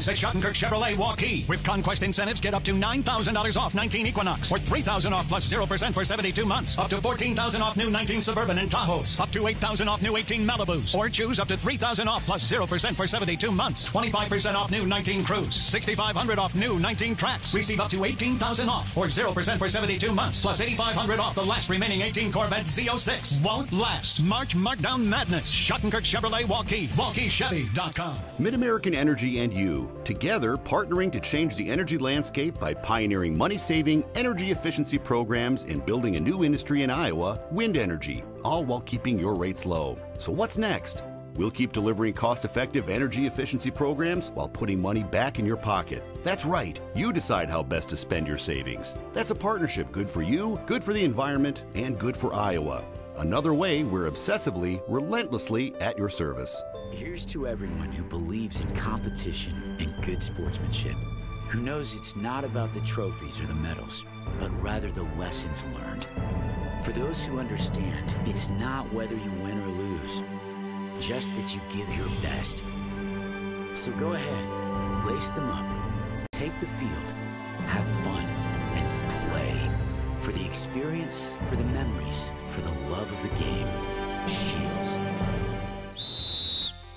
bonus at Schottenkirk Chevrolet Waukee. With Conquest incentives, get up to $9,000 off 19 Equinox, or $3,000 off plus 0% for 72 months. Up to $14,000 off new 19 Suburban and Tahoes. Up to $8,000 off new 18 Malibus. Or choose up to $3,000 off plus 0% for 72 months. 25% off new 19 Cruise. $6,500 off new 19 Trax. Receive up to $18,000 off, or 0% for 72 months. Plus $8,500 off the last remaining 18 Corvette Z06. Won't last. March Markdown Madness. Schottenkirk Chevrolet Waukee. WaukeeChevy.com. Mid-American Energy and you, together partnering to change the energy landscape by pioneering money-saving, energy efficiency programs and building a new industry in Iowa, wind energy, all while keeping your rates low. So what's next? We'll keep delivering cost-effective energy efficiency programs while putting money back in your pocket. That's right. You decide how best to spend your savings. That's a partnership good for you, good for the environment, and good for Iowa. Another way we're obsessively, relentlessly at your service. Here's to everyone who believes in competition and good sportsmanship, who knows it's not about the trophies or the medals, but rather the lessons learned. For those who understand, it's not whether you win or lose, just that you give your best. So go ahead, lace them up, take the field, have fun, and play. For the experience, for the memories, for the love of the game. Shields.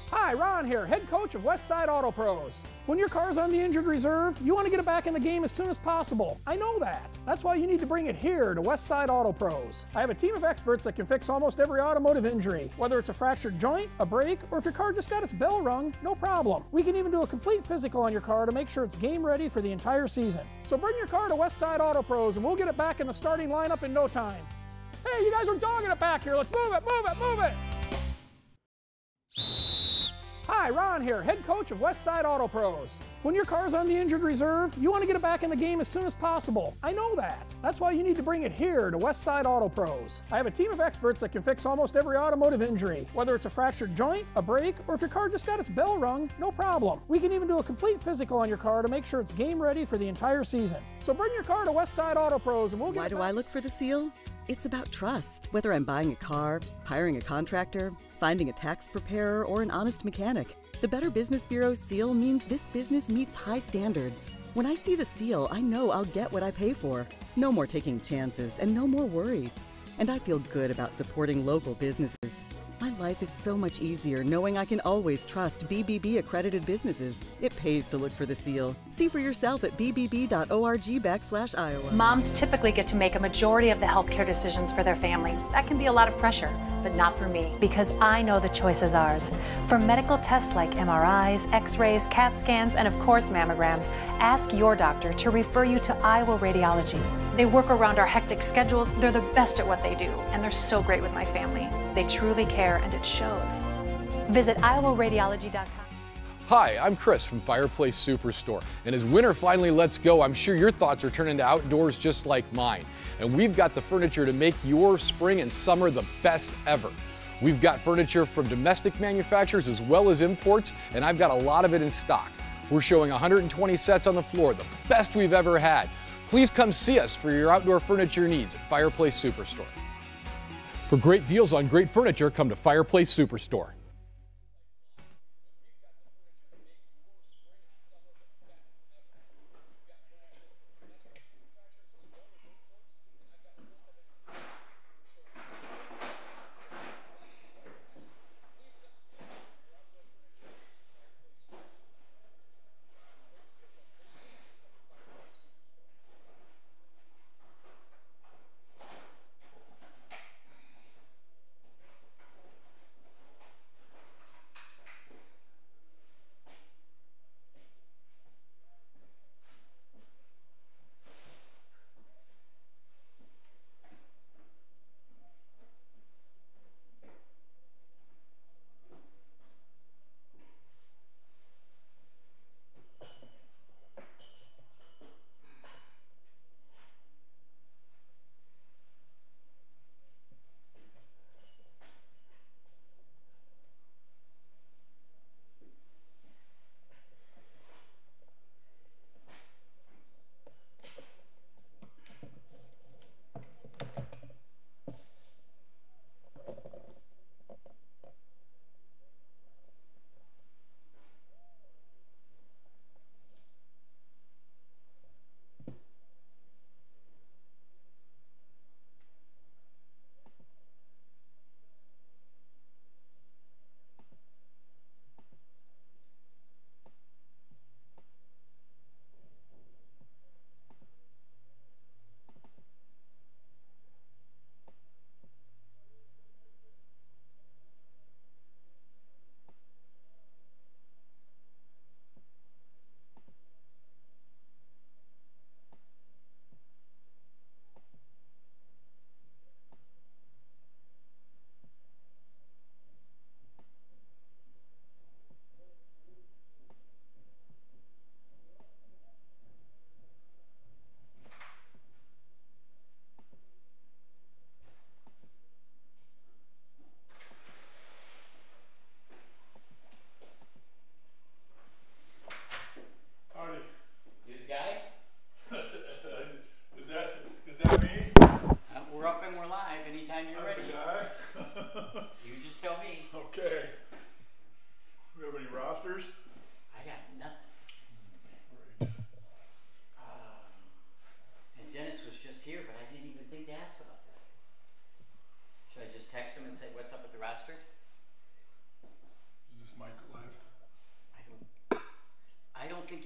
Hi, Ron here, head coach of Westside Auto Pros. When your car's on the injured reserve, you want to get it back in the game as soon as possible. I know that. That's why you need to bring it here to Westside Auto Pros. I have a team of experts that can fix almost every automotive injury, whether it's a fractured joint, a brake, or if your car just got its bell rung, no problem. We can even do a complete physical on your car to make sure it's game ready for the entire season. So bring your car to Westside Auto Pros and we'll get it back in the starting lineup in no time. Hey, you guys are dogging it back here. Let's move it, move it, move it. Hi, Ron here, head coach of Westside Auto Pros. When your car's on the injured reserve, you want to get it back in the game as soon as possible. I know that. That's why you need to bring it here to Westside Auto Pros. I have a team of experts that can fix almost every automotive injury, whether it's a fractured joint, a brake, or if your car just got its bell rung, no problem. We can even do a complete physical on your car to make sure it's game ready for the entire season. So bring your car to Westside Auto Pros and we'll get Why do I look for the seal? It's about trust. Whether I'm buying a car, hiring a contractor, finding a tax preparer, or an honest mechanic, the Better Business Bureau seal means this business meets high standards. When I see the seal, I know I'll get what I pay for. No more taking chances and no more worries. And I feel good about supporting local businesses. My life is so much easier knowing I can always trust BBB accredited businesses. It pays to look for the seal. See for yourself at bbb.org/Iowa. Moms typically get to make a majority of the healthcare decisions for their family. That can be a lot of pressure, but not for me, because I know the choice is ours. For medical tests like MRIs, X-rays, CAT scans, and of course mammograms, ask your doctor to refer you to Iowa Radiology. They work around our hectic schedules. They're the best at what they do, and they're so great with my family. They truly care, and it shows. Visit IowaRadiology.com. Hi, I'm Chris from Fireplace Superstore, and as winter finally lets go, I'm sure your thoughts are turning to outdoors just like mine. And we've got the furniture to make your spring and summer the best ever. We've got furniture from domestic manufacturers as well as imports, and I've got a lot of it in stock. We're showing 120 sets on the floor, the best we've ever had. Please come see us for your outdoor furniture needs at Fireplace Superstore. For great deals on great furniture, come to Fireplace Superstore.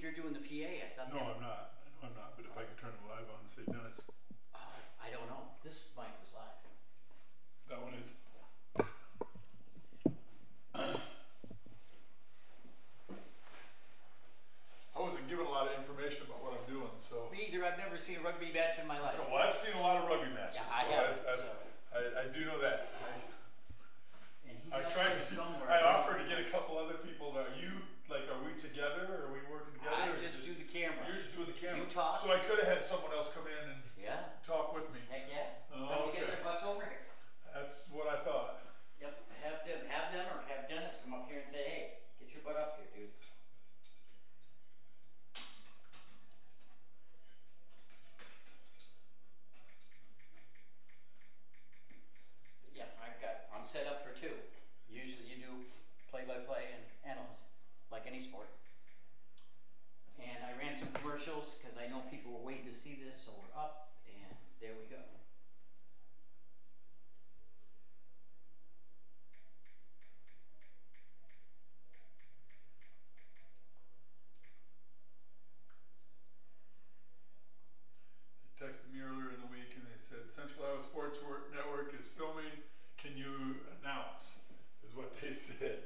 you're doing the PA. I thought. No, I'm not. I know I'm not. But if I can turn it live on and say Dennis. I don't know. This mic was live. That one is. I wasn't given a lot of information about what I'm doing, so. Me either. I've never seen a rugby match in my life. Well, I've seen a lot of rugby matches. Yeah, I have. I do know that. I tried to. Somewhere. I offered to get a couple other people. Are we together? Are we working together? I just do the camera. You're just doing the camera. You talk. So I could have had someone else come in and talk with me. Heck yeah. Oh, Somebody okay. get their butts over here. That's what I thought. Yep. Have them or have Dennis come up here and say, hey, get your butt up here, dude. Yeah, I'm set up for two. Usually you do play-by-play and analyst, like any sport. And I ran some commercials because I know people were waiting to see this, so we're up, and there we go. They texted me earlier in the week and they said, Central Iowa Sports Network is filming. Can you announce? Is what they said.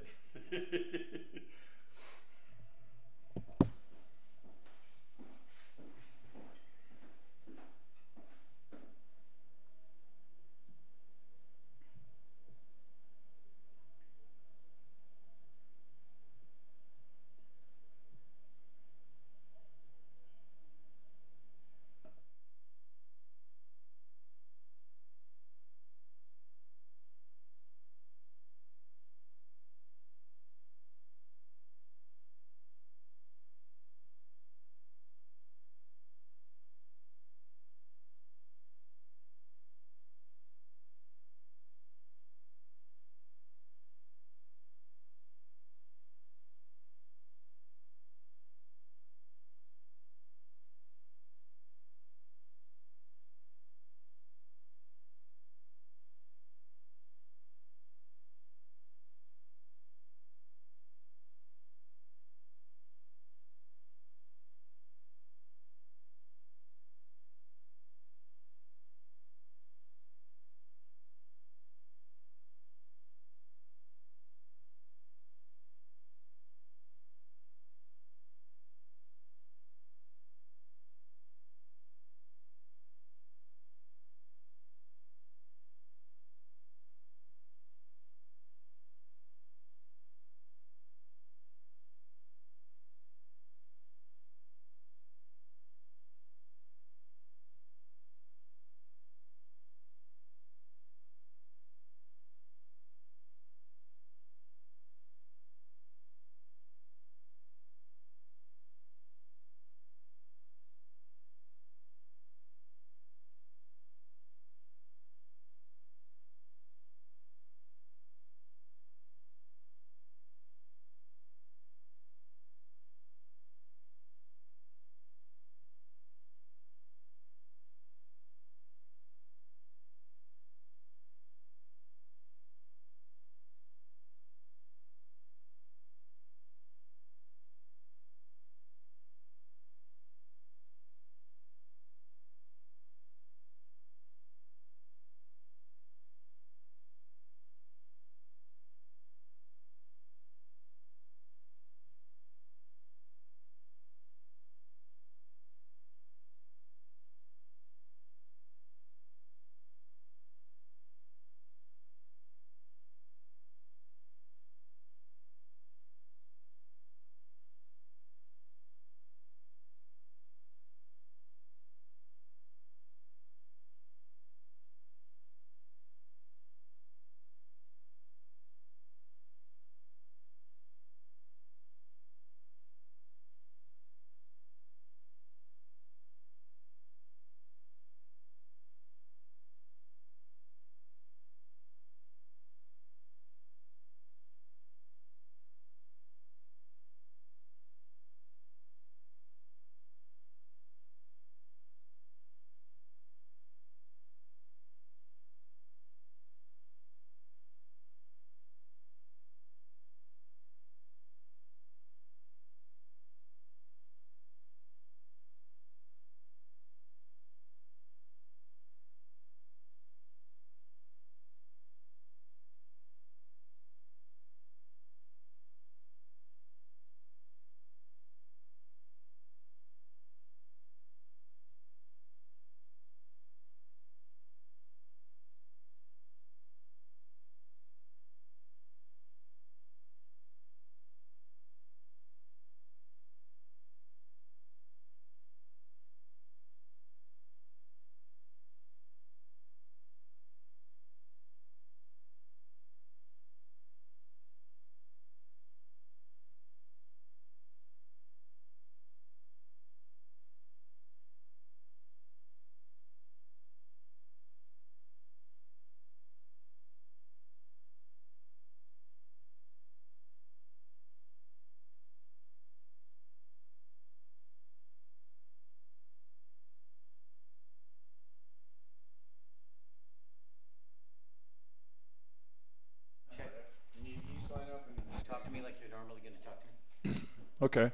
Okay.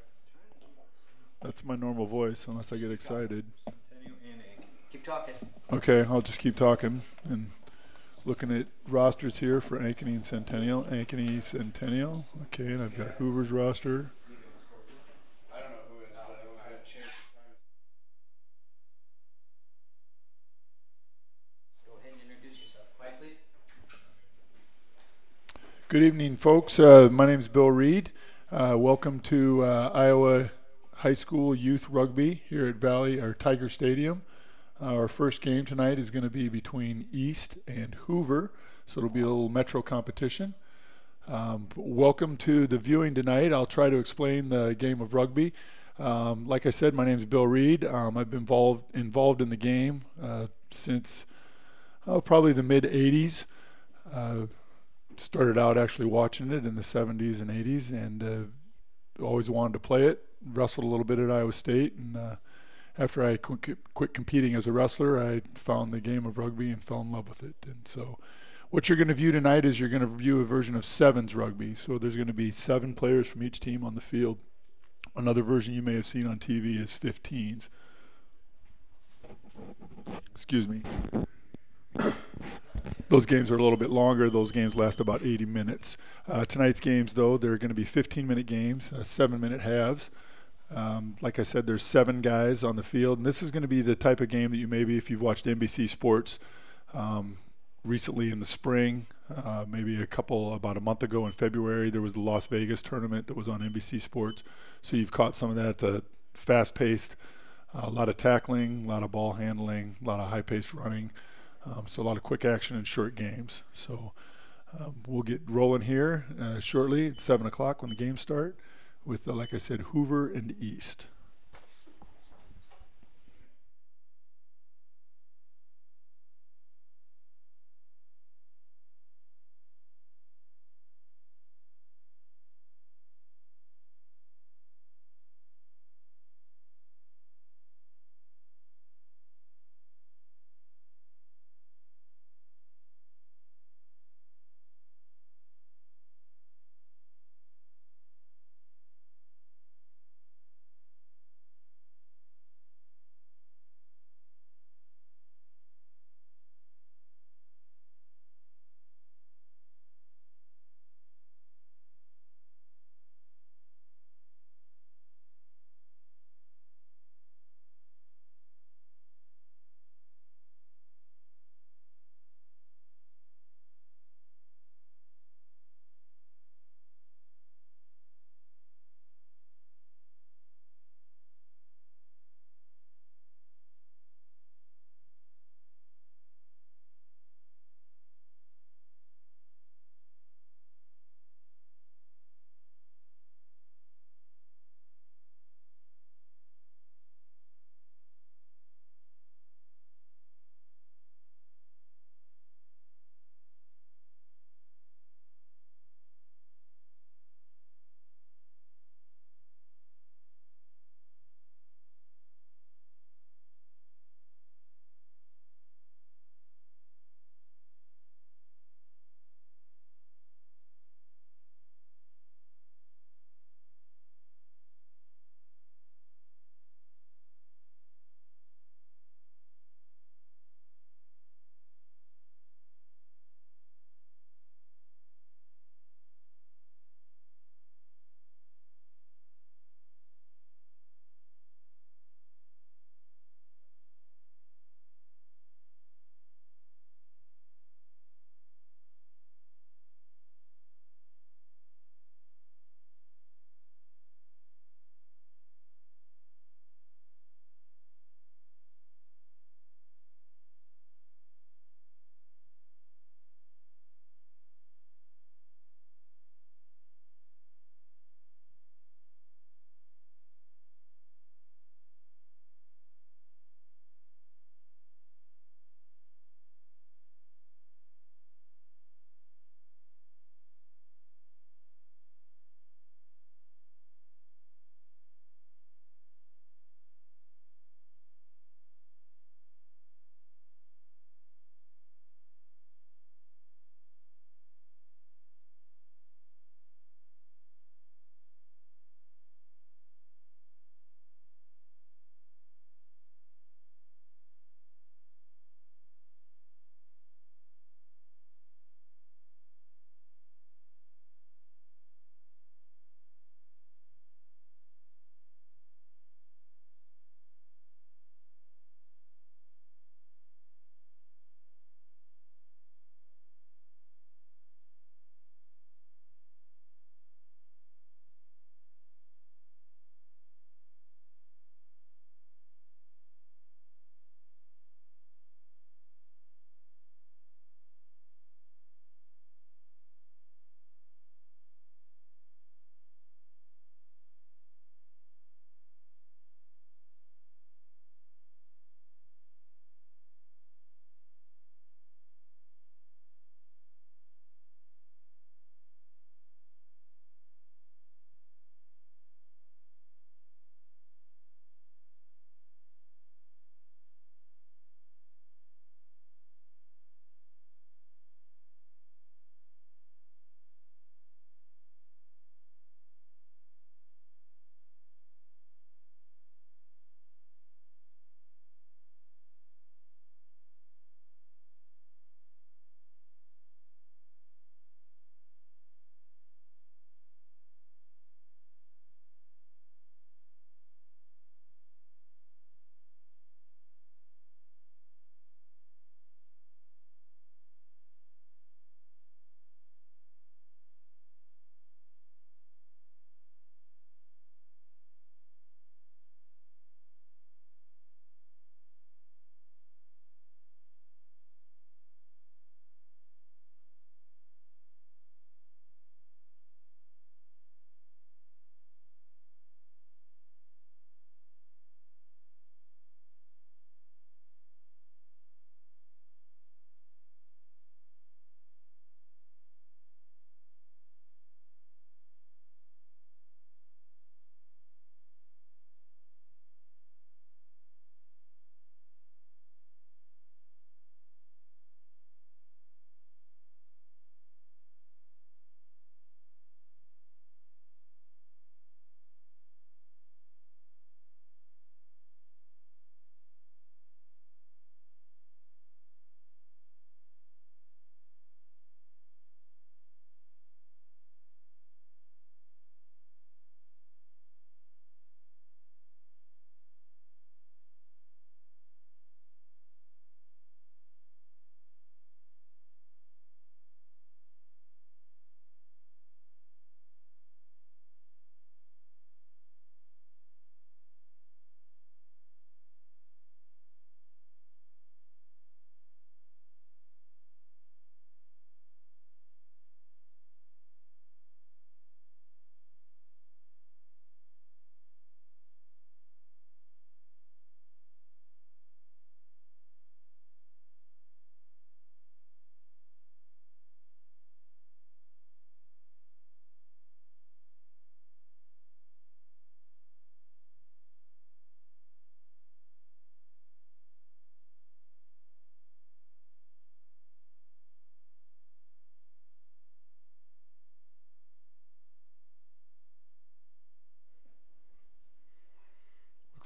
That's my normal voice, unless I get excited. Keep talking. Okay, I'll just keep talking. And looking at rosters here for Ankeny and Centennial. Ankeny, Centennial. Okay, and I've got Hoover's roster. Go ahead and introduce yourself. Quiet, please. Good evening, folks. My name is Bill Reed. Welcome to Iowa High School Youth Rugby here at Tiger Stadium. Our first game tonight is going to be between East and Hoover, so it'll be a little metro competition. Welcome to the viewing tonight. I'll try to explain the game of rugby. Like I said, my name is Bill Reed. I've been involved in the game since probably the mid-'80s. Started out actually watching it in the 70s and 80s, and always wanted to play it. Wrestled a little bit at Iowa State, and after I quit competing as a wrestler, I found the game of rugby and fell in love with it. And so what you're going to view tonight is you're going to view a version of sevens rugby. So there's going to be 7 players from each team on the field. Another version you may have seen on TV is 15s. Excuse me. Those games are a little bit longer. Those games last about 80 minutes. Tonight's games, though, they're going to be 15-minute games, 7-minute halves. Like I said, there's 7 guys on the field, and this is going to be the type of game that you maybe, if you've watched NBC Sports recently in the spring, maybe about a month ago in February, there was the Las Vegas tournament that was on NBC Sports. So you've caught some of that fast-paced, a lot of tackling, a lot of ball handling, a lot of high-paced running. So a lot of quick action and short games. So we'll get rolling here shortly at 7 o'clock when the games start with, like I said, Hoover and East.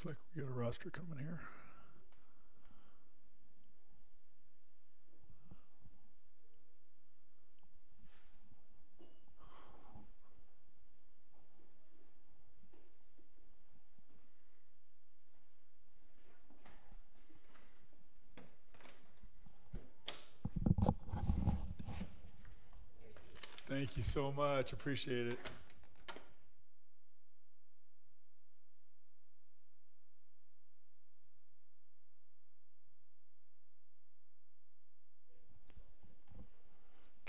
Looks like we got a roster coming here. Thank you so much. Appreciate it.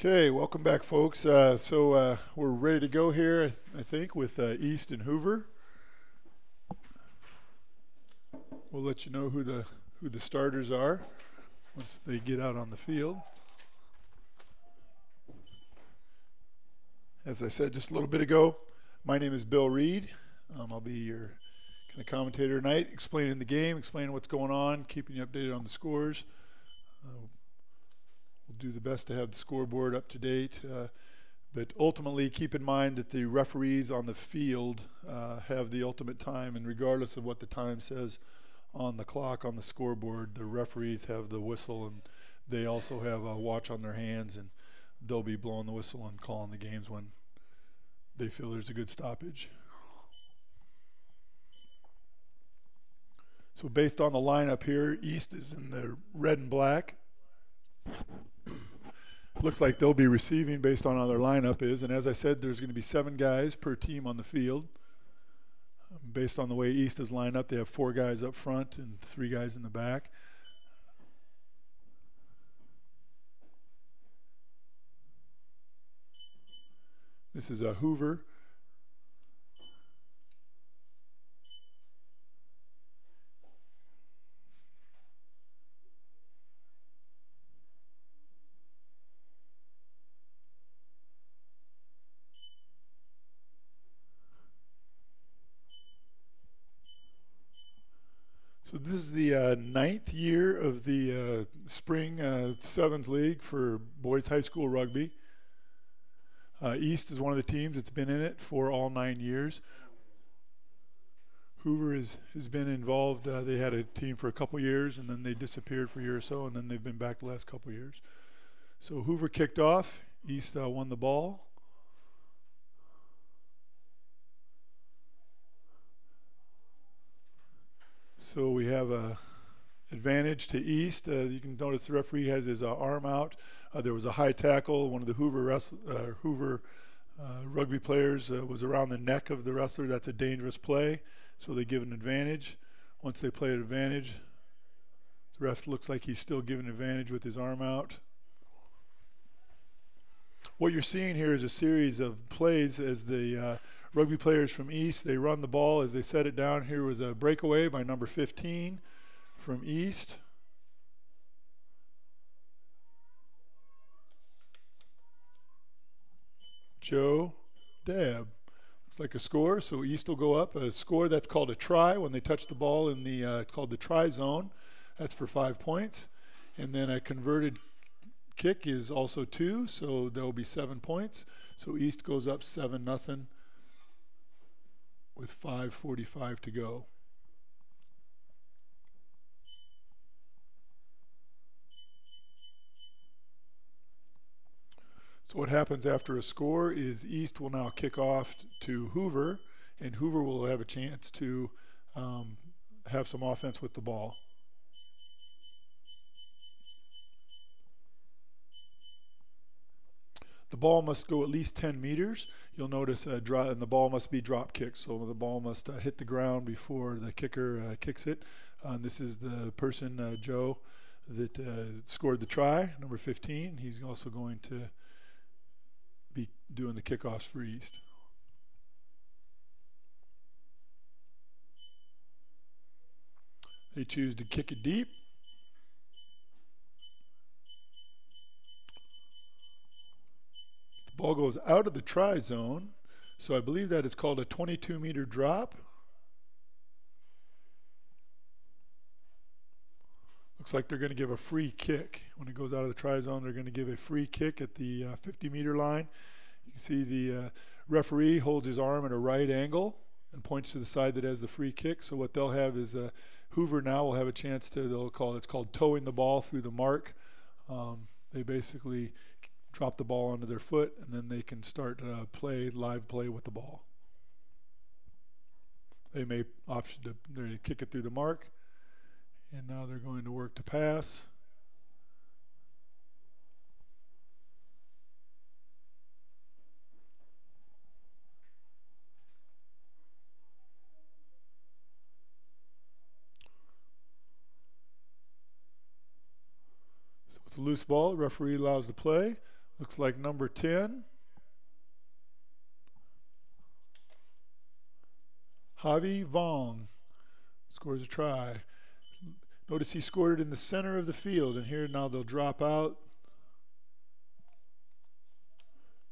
Okay, welcome back, folks. We're ready to go here, I think, with East and Hoover. We'll let you know who the starters are once they get out on the field. As I said just a little bit ago, my name is Bill Reed. I'll be your kind of commentator tonight, explaining the game, explaining what's going on, keeping you updated on the scores. We'll do the best to have the scoreboard up to date, but ultimately keep in mind that the referees on the field have the ultimate time, and regardless of what the time says on the clock on the scoreboard, the referees have the whistle, and they also have a watch on their hands, and they'll be blowing the whistle and calling the games when they feel there's a good stoppage. So based on the lineup here, East is in the red and black. Looks like they'll be receiving based on how their lineup is, and as I said, there's going to be 7 guys per team on the field. Based on the way East is lined up, they have 4 guys up front and 3 guys in the back. This is a Hoover. So this is the 9th year of the Spring Sevens League for boys high school rugby. East is one of the teams that's been in it for all 9 years. Hoover has been involved. They had a team for a couple years, and then they disappeared for a year or so, and then they've been back the last couple years. So Hoover kicked off. East won the ball. So we have a advantage to East. You can notice the referee has his arm out. There was a high tackle. One of the Hoover rugby players was around the neck of the wrestler. That's a dangerous play, so they give an advantage. Once they play an advantage, the ref looks like he's still giving advantage with his arm out. What you're seeing here is a series of plays as the rugby players from East, they run the ball as they set it down. Here was a breakaway by number 15 from East. Joe Dab. Looks like a score, so East will go up. A score that's called a try when they touch the ball in the, it's called the try zone. That's for 5 points. And then a converted kick is also 2, so there will be 7 points. So East goes up 7-0 with 5:45 to go. So what happens after a score is East will now kick off to Hoover, and Hoover will have a chance to have some offense with the ball. The ball must go at least 10 meters. You'll notice and the ball must be drop kicked, so the ball must hit the ground before the kicker kicks it. This is the person, Joe, that scored the try, number 15. He's also going to be doing the kickoffs for East. They choose to kick it deep. The ball goes out of the try zone, so I believe that is called a 22-meter drop. Looks like they're going to give a free kick. When it goes out of the try zone, they're going to give a free kick at the 50-meter line. You can see the referee holds his arm at a right angle, and points to the side that has the free kick. So what they'll have is Hoover now will have a chance to, it's called towing the ball through the mark. They basically drop the ball onto their foot, and then they can start live play with the ball. They may option to kick it through the mark, and now they're going to work to pass. So it's a loose ball. The referee allows the play. Looks like number 10. Javi Vong scores a try. Notice he scored it in the center of the field, and here now they'll drop out.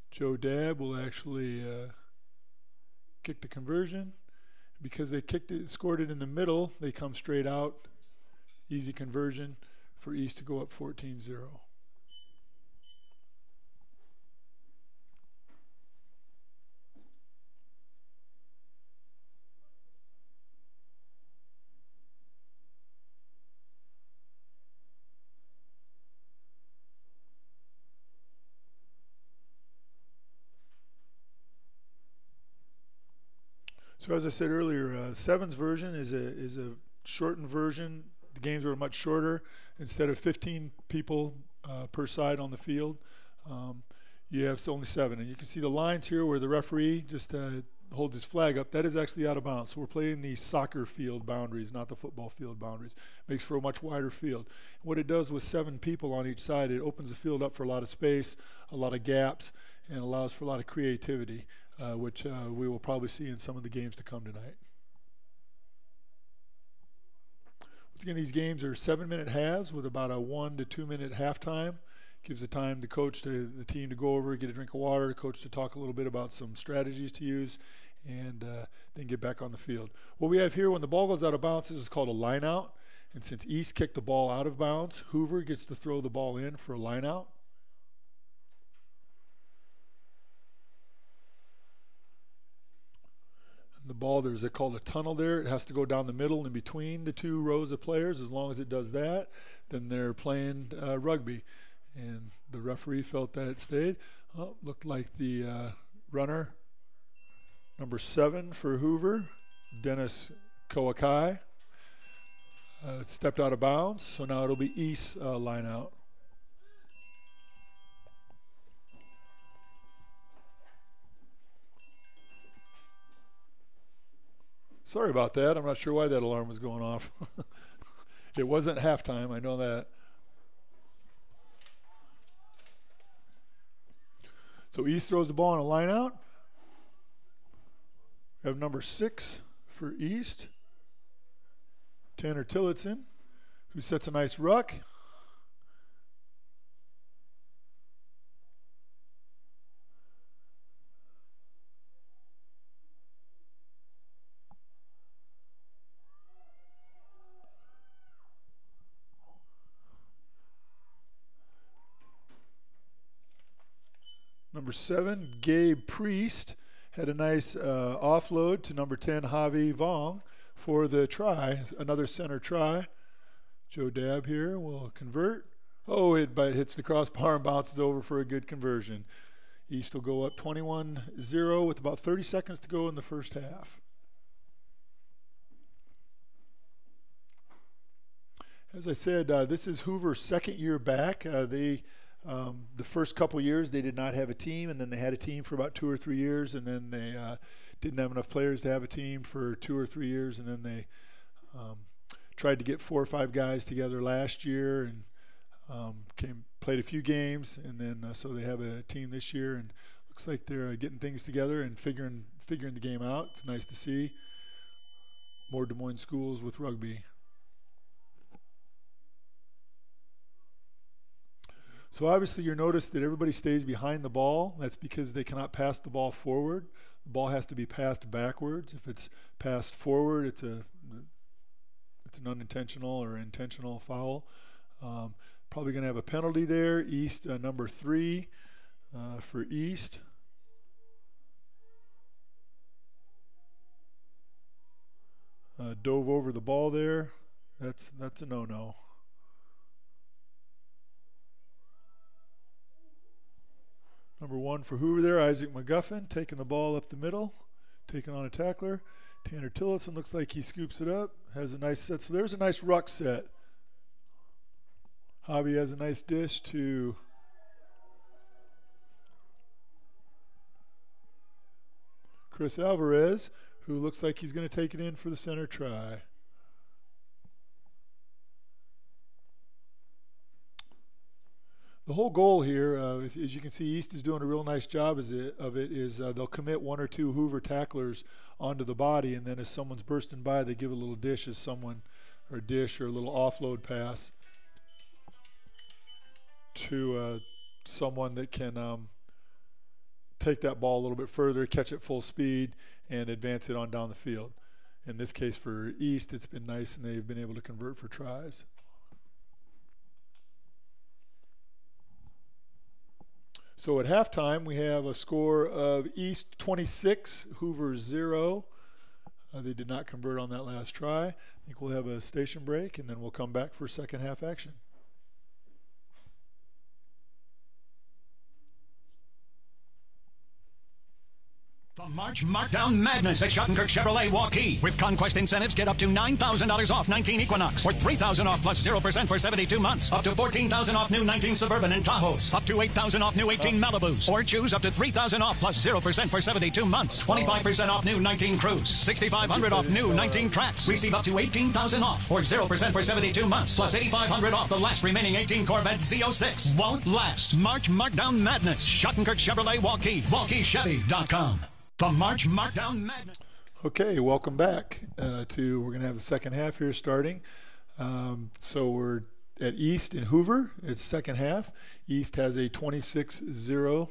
Joe Dabb will actually kick the conversion. Because they scored it in the middle, they come straight out. Easy conversion for East to go up 14-0. So as I said earlier, Sevens version is a shortened version. The games are much shorter. Instead of 15 people per side on the field, you have only 7. And you can see the lines here where the referee just holds his flag up. That is actually out of bounds. So we're playing the soccer field boundaries, not the football field boundaries. Makes for a much wider field. And what it does with 7 people on each side, it opens the field up for a lot of space, a lot of gaps, and allows for a lot of creativity, which we will probably see in some of the games to come tonight. Once again, these games are 7-minute halves with about a 1 to 2 minute halftime. Gives the time the team to go over, get a drink of water, the coach to talk a little bit about some strategies to use, and then get back on the field. What we have here, when the ball goes out of bounds, this is called a line out. And since East kicked the ball out of bounds, Hoover gets to throw the ball in for a line out. The ball, there's called a tunnel there. It has to go down the middle in between the 2 rows of players. As long as it does that, then they're playing rugby. And the referee felt that it stayed. Oh, looked like the runner, number 7 for Hoover, Dennis Kowakai, stepped out of bounds. So now it'll be East's line out. Sorry about that. I'm not sure why that alarm was going off. It wasn't halftime, I know that. So East throws the ball on a line out. We have number 6 for East, Tanner Tillotson, who sets a nice ruck. Number 7, Gabe Priest, had a nice offload to number 10, Javi Vong, for the try, another center try. Joe Dabb here will convert. Oh, it hits the crossbar and bounces over for a good conversion. East will go up 21-0 with about 30 seconds to go in the first half. As I said, this is Hoover's second year back. The first couple years they did not have a team, and then they had a team for about 2 or 3 years, and then they didn't have enough players to have a team for 2 or 3 years, and then they tried to get 4 or 5 guys together last year and played a few games, and then so they have a team this year, and looks like they're getting things together and figuring the game out. It's nice to see more Des Moines schools with rugby. So obviously you notice that everybody stays behind the ball. That's because they cannot pass the ball forward. The ball has to be passed backwards. If it's passed forward, it's an unintentional or intentional foul. Probably going to have a penalty there. East, number 3 for East. Dove over the ball there. That's a no-no. Number 1 for Hoover there, Isaac McGuffin, taking the ball up the middle, taking on a tackler. Tanner Tillotson looks like he scoops it up, has a nice set. So there's a nice ruck set. Javi has a nice dish to Chris Alvarez, who looks like he's going to take it in for the center try. The whole goal here, as you can see, East is doing a real nice job of it, is they'll commit 1 or 2 Hoover tacklers onto the body, and then as someone's bursting by, they give a little dish or a little offload pass to someone that can take that ball a little bit further, catch it full speed, and advance it on down the field. In this case for East, it's been nice, and they've been able to convert for tries. So at halftime, we have a score of East 26, Hoover 0. They did not convert on that last try. I think we'll have a station break, and then we'll come back for second half action. The March Markdown Madness at Schottenkirk Chevrolet Waukee. With Conquest incentives, get up to $9,000 off 19 Equinox, or $3,000 off plus 0% for 72 months. Up to $14,000 off new 19 Suburban and Tahoes. Up to $8,000 off new 18 Malibus. Or choose up to $3,000 off plus 0% for 72 months. 25% off new 19 Cruise. $6,500 off new 19 Trax. Receive up to $18,000 off, or 0% for 72 months. Plus $8,500 off the last remaining 18 Corvette Z06. Won't last. March Markdown Madness. Schottenkirk Chevrolet Waukee. WaukeeChevy.com. The March Markdown Madness. Okay, welcome back. We're going to have the second half here starting. So we're at East in Hoover. It's second half. East has a 26-0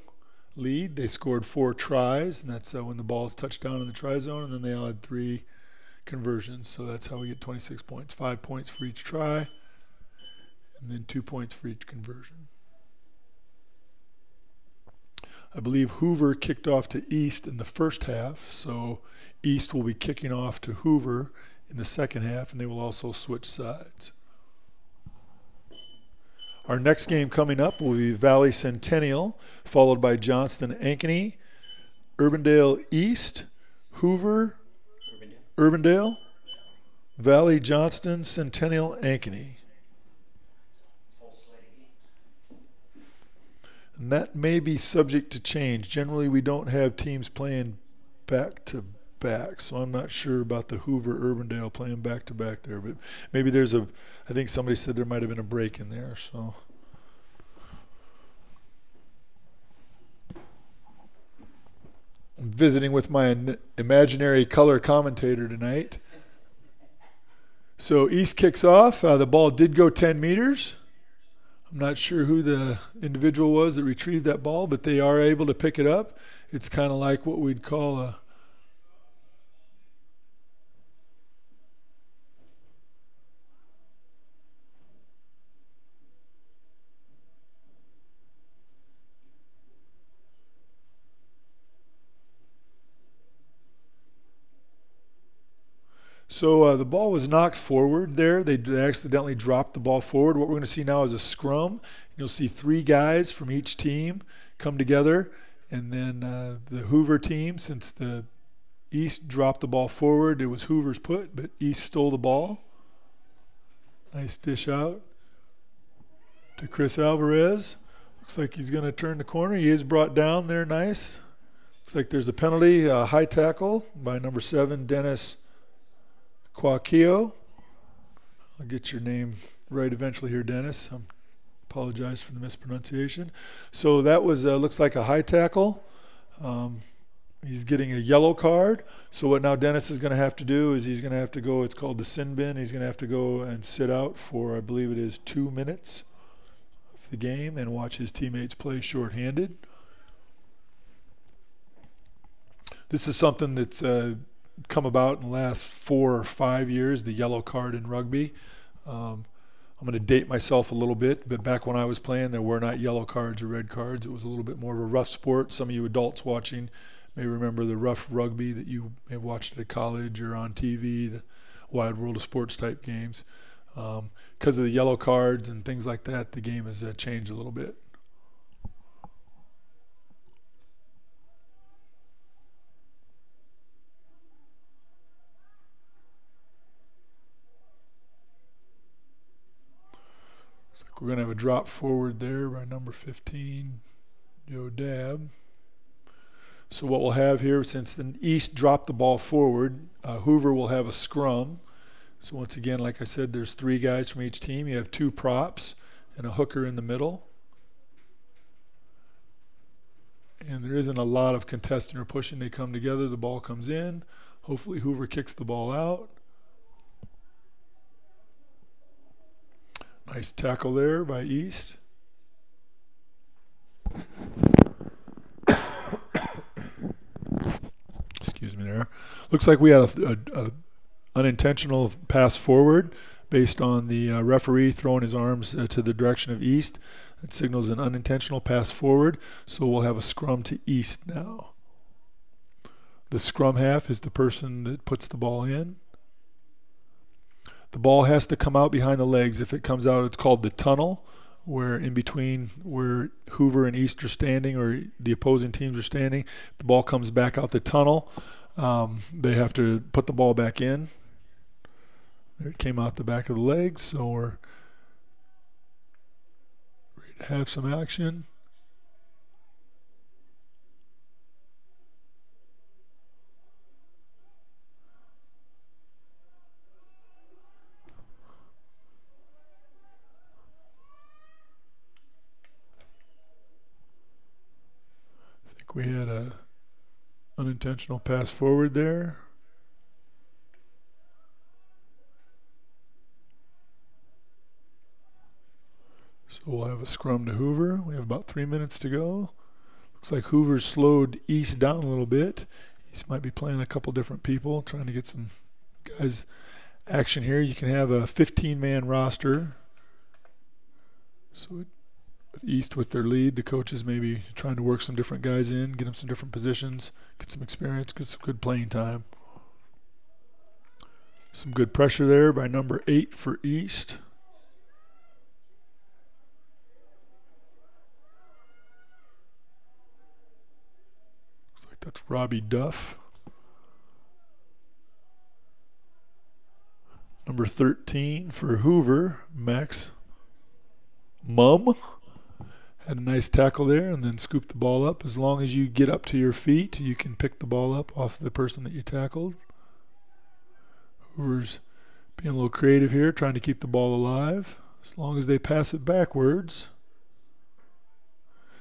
lead. They scored 4 tries, and that's when the ball is touched down in the try zone, and then they all had 3 conversions. So that's how we get 26 points. 5 points for each try, and then 2 points for each conversion. I believe Hoover kicked off to East in the first half, so East will be kicking off to Hoover in the second half, and they will also switch sides. Our next game coming up will be Valley Centennial, followed by Johnston Ankeny, Urbandale East, Hoover, Urbandale, Valley, Johnston, Centennial, Ankeny. And that may be subject to change. Generally, we don't have teams playing back-to-back, so I'm not sure about the Hoover-Urbandale playing back-to-back there. But maybe there's I think somebody said there might have been a break in there. So I'm visiting with my imaginary color commentator tonight. So East kicks off. The ball did go 10 meters. I'm not sure who the individual was that retrieved that ball, but they are able to pick it up. It's kind of like what we'd call a So the ball was knocked forward there. They accidentally dropped the ball forward. What we're going to see now is a scrum. You'll see 3 guys from each team come together. And then the Hoover team, since the East dropped the ball forward, it was Hoover's put, but East stole the ball. Nice dish out to Chris Alvarez. Looks like he's going to turn the corner. He is brought down there, nice. Looks like there's a penalty, a high tackle by number 7, Dennis Quaquio. I'll get your name right eventually here, Dennis. I apologize for the mispronunciation. So that was looks like a high tackle. He's getting a yellow card. So what now Dennis is going to have to do is he's going to have to go, it's called the sin bin. He's going to have to go and sit out for, I believe it is 2 minutes of the game and watch his teammates play shorthanded. This is something that's come about in the last 4 or 5 years, the yellow card in rugby. I'm going to date myself a little bit, but back when I was playing, there were not yellow cards or red cards. It was a little bit more of a rough sport. Some of you adults watching may remember the rough rugby that you may have watched at college or on TV. wide world of sports type games. Because of the yellow cards and things like that, the game has changed a little bit. Looks like we're going to have a drop forward there by number 15, Joe Dabb. So what we'll have here, since the East dropped the ball forward, Hoover will have a scrum. So once again, like I said, there's 3 guys from each team. You have 2 props and a hooker in the middle. And there isn't a lot of contesting or pushing. They come together, the ball comes in. Hopefully Hoover kicks the ball out. Nice tackle there by East. Excuse me there. Looks like we had a unintentional pass forward based on the referee throwing his arms to the direction of East. It signals an unintentional pass forward, so we'll have a scrum to East now. The scrum half is the person that puts the ball in. The ball has to come out behind the legs. If it comes out, it's called the tunnel, where in between where Hoover and East are standing or the opposing teams are standing. If the ball comes back out the tunnel, they have to put the ball back in. There it came out the back of the legs, so we're ready to have some action. We had a unintentional pass forward there. So we'll have a scrum to Hoover. We have about 3 minutes to go. Looks like Hoover's slowed East down a little bit. East might be playing a couple different people, trying to get some guys action here. You can have a 15-man roster. So with East with their lead, the coaches may be trying to work some different guys in, get them some different positions, get some experience, get some good playing time. Some good pressure there by number 8 for East. Looks like that's Robbie Duff. Number 13 for Hoover, Max Mum. Had a nice tackle there and then scooped the ball up. As long as you get up to your feet, you can pick the ball up off the person that you tackled. Hoover's being a little creative here, trying to keep the ball alive. As long as they pass it backwards.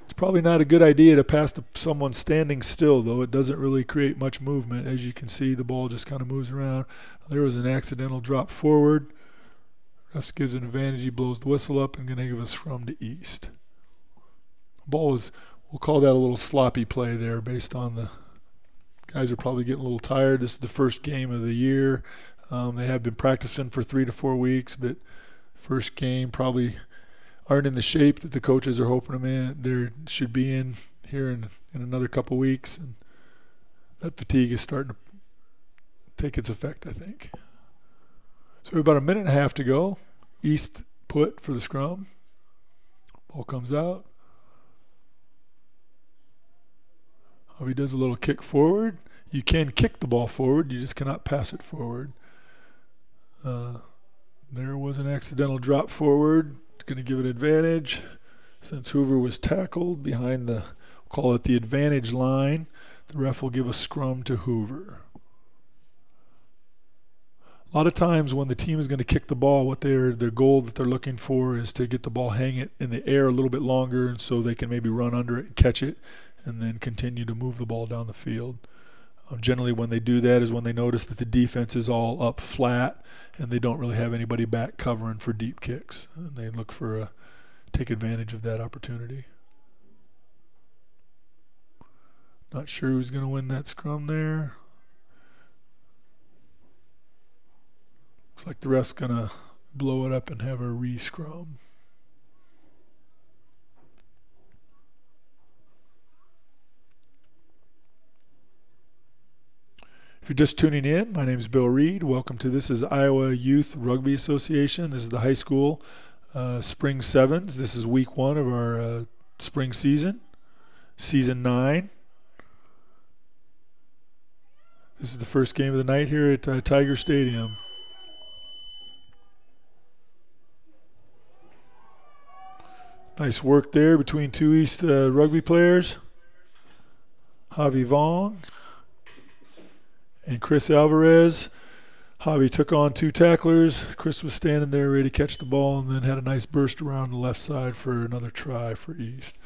It's probably not a good idea to pass to someone standing still, though. It doesn't really create much movement. As you can see, the ball just kind of moves around. There was an accidental drop forward. Ref gives an advantage. He blows the whistle up and going to give a scrum to East. Ball was, we'll call that a little sloppy play there based on the guys are probably getting a little tired. This is the first game of the year. They have been practicing for 3 to 4 weeks, but first game probably aren't in the shape that the coaches are hoping them in. They should be in here in another couple weeks, and that fatigue is starting to take its effect, I think. So we have about a minute and a half to go. East put for the scrum. Ball comes out. He does a little kick forward. You can kick the ball forward. You just cannot pass it forward. There was an accidental drop forward. Going to give it advantage. Since Hoover was tackled behind the, we'll call it the advantage line, the ref will give a scrum to Hoover. A lot of times when the team is going to kick the ball, what their goal that they're looking for is to get the ball hanging in the air a little bit longer, and so they can maybe run under it and catch it and then continue to move the ball down the field. Generally when they do that is when they notice that the defense is all up flat and they don't really have anybody back covering for deep kicks. And they look for take advantage of that opportunity. Not sure who's going to win that scrum there. Looks like the ref's going to blow it up and have a re-scrum. If If you're just tuning in, my name is Bill Reed. Welcome to This is Iowa Youth Rugby Association. This is the high school spring sevens. This is week 1 of our spring season, season 9. This is the first game of the night here at Tiger Stadium. Nice work there between two East rugby players, Javi Vong and Chris Alvarez. Javi took on 2 tacklers. Chris was standing there ready to catch the ball and then had a nice burst around the left side for another try for East.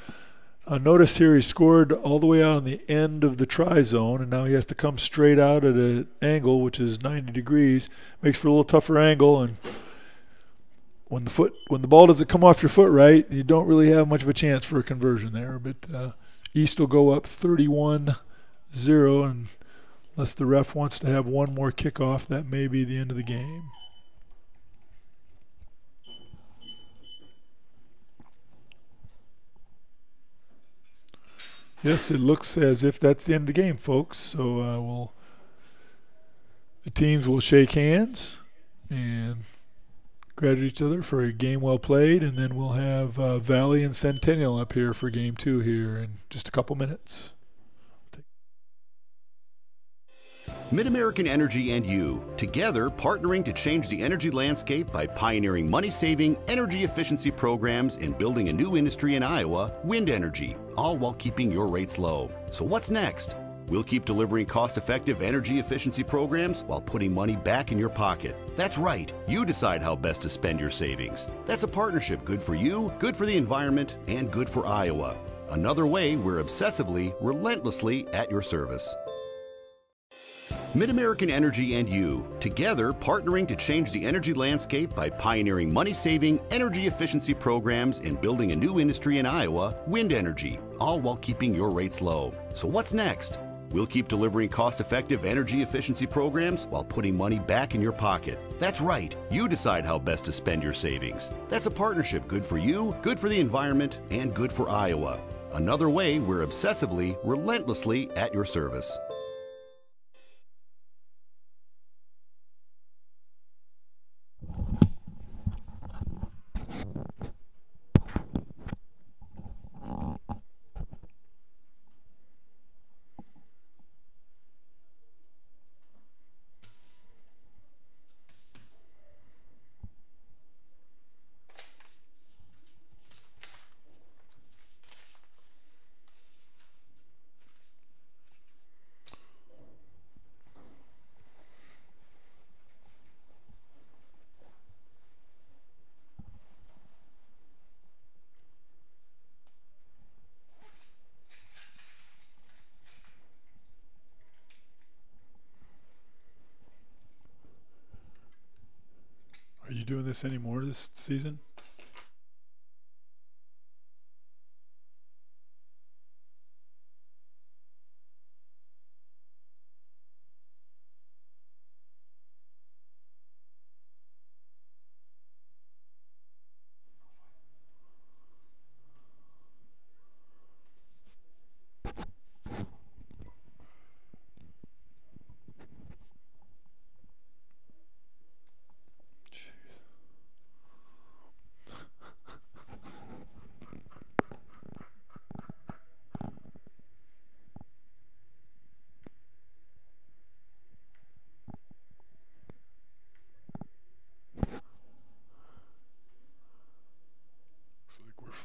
Notice here he scored all the way out on the end of the try zone, and now he has to come straight out at an angle, which is 90 degrees. Makes for a little tougher angle, and when the ball doesn't come off your foot right, you don't really have much of a chance for a conversion there. But East will go up 31-0, and unless the ref wants to have one more kickoff, that may be the end of the game. Yes, it looks as if that's the end of the game, folks. So the teams will shake hands and congratulate each other for a game well played, and then we'll have Valley and Centennial up here for game 2 here in just a couple minutes. MidAmerican Energy and you, together partnering to change the energy landscape by pioneering money-saving, energy efficiency programs and building a new industry in Iowa, wind energy, all while keeping your rates low. So what's next? We'll keep delivering cost-effective energy efficiency programs while putting money back in your pocket. That's right. You decide how best to spend your savings. That's a partnership good for you, good for the environment, and good for Iowa. Another way we're obsessively, relentlessly at your service. MidAmerican Energy and you, together partnering to change the energy landscape by pioneering money-saving, energy efficiency programs and building a new industry in Iowa, wind energy, all while keeping your rates low. So what's next? We'll keep delivering cost-effective energy efficiency programs while putting money back in your pocket. That's right. You decide how best to spend your savings. That's a partnership good for you, good for the environment, and good for Iowa. Another way we're obsessively, relentlessly at your service. Are you doing this anymore this season?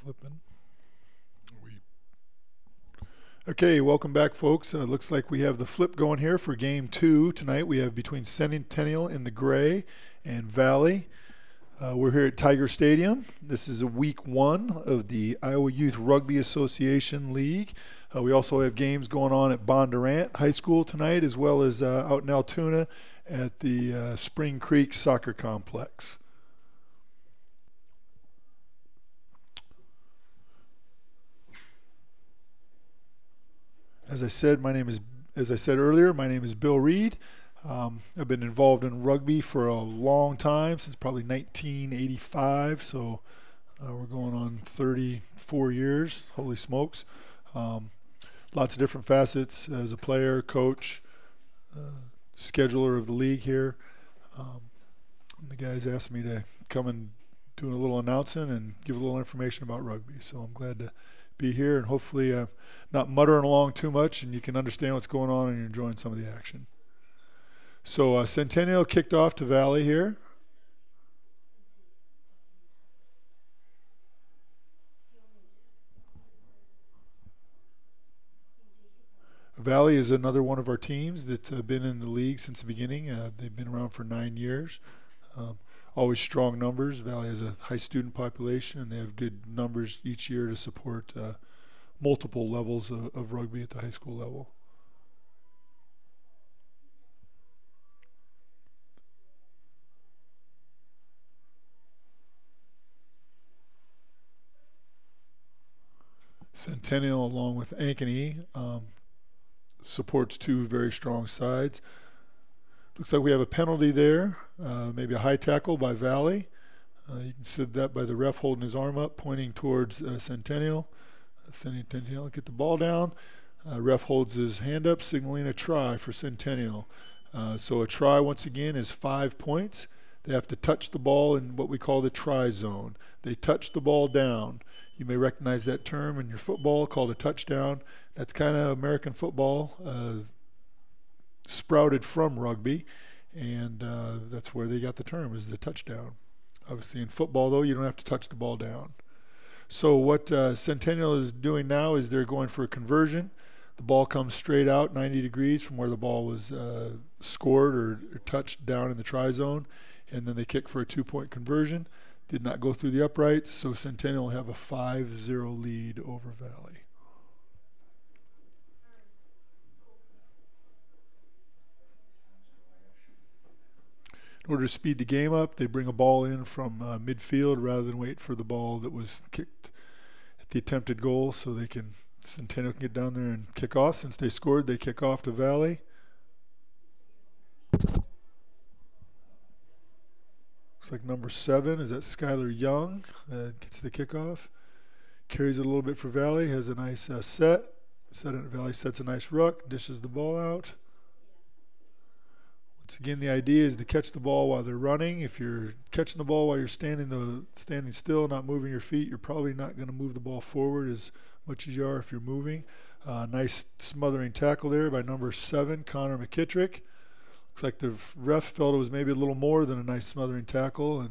Flipping. Okay, welcome back, folks. Looks like we have the flip going here for game 2 tonight. We have between Centennial in the gray and Valley. We're here at Tiger Stadium. This is a week 1 of the Iowa Youth Rugby Association League. We also have games going on at Bondurant High School tonight, as well as out in Altoona at the Spring Creek Soccer Complex. As I said earlier, my name is Bill Reed. I've been involved in rugby for a long time, since probably 1985. So we're going on 34 years. Holy smokes! Lots of different facets as a player, coach, scheduler of the league here. And the guys asked me to come and do a little announcing and give a little information about rugby. So I'm glad to be here, and hopefully not muttering along too much, and you can understand what's going on and you're enjoying some of the action. So Centennial kicked off to Valley here. Valley is another one of our teams that's been in the league since the beginning. They've been around for 9 years. Always strong numbers. Valley has a high student population, and they have good numbers each year to support multiple levels of rugby at the high school level. Centennial, along with Ankeny, supports two very strong sides. Looks like we have a penalty there, maybe a high tackle by Valley. You can see that by the ref holding his arm up, pointing towards Centennial. Centennial get the ball down. Ref holds his hand up, signaling a try for Centennial. So a try, once again, is 5 points. They have to touch the ball in what we call the try zone. They touch the ball down. You may recognize that term in your football called a touchdown. That's kind of American football, sprouted from rugby, and that's where they got the term, is the touchdown. Obviously in football, though, you don't have to touch the ball down. So what Centennial is doing now is they're going for a conversion. The ball comes straight out 90 degrees from where the ball was scored or touched down in the try zone, and then they kick for a 2-point conversion. Did not go through the uprights, so Centennial will have a 5-0 lead over Valley. In order to speed the game up, they bring a ball in from midfield rather than wait for the ball that was kicked at the attempted goal, so Centennial can get down there and kick off. Since they scored, they kick off to Valley. Looks like number 7 is that Skylar Young, gets the kickoff. Carries it a little bit for Valley, has a nice set. Valley sets a nice ruck, dishes the ball out. Once again, the idea is to catch the ball while they're running. If you're catching the ball while you're standing still, not moving your feet, you're probably not going to move the ball forward as much as you are if you're moving. Nice smothering tackle there by number 7, Connor McKittrick. Looks like the ref felt it was maybe a little more than a nice smothering tackle, and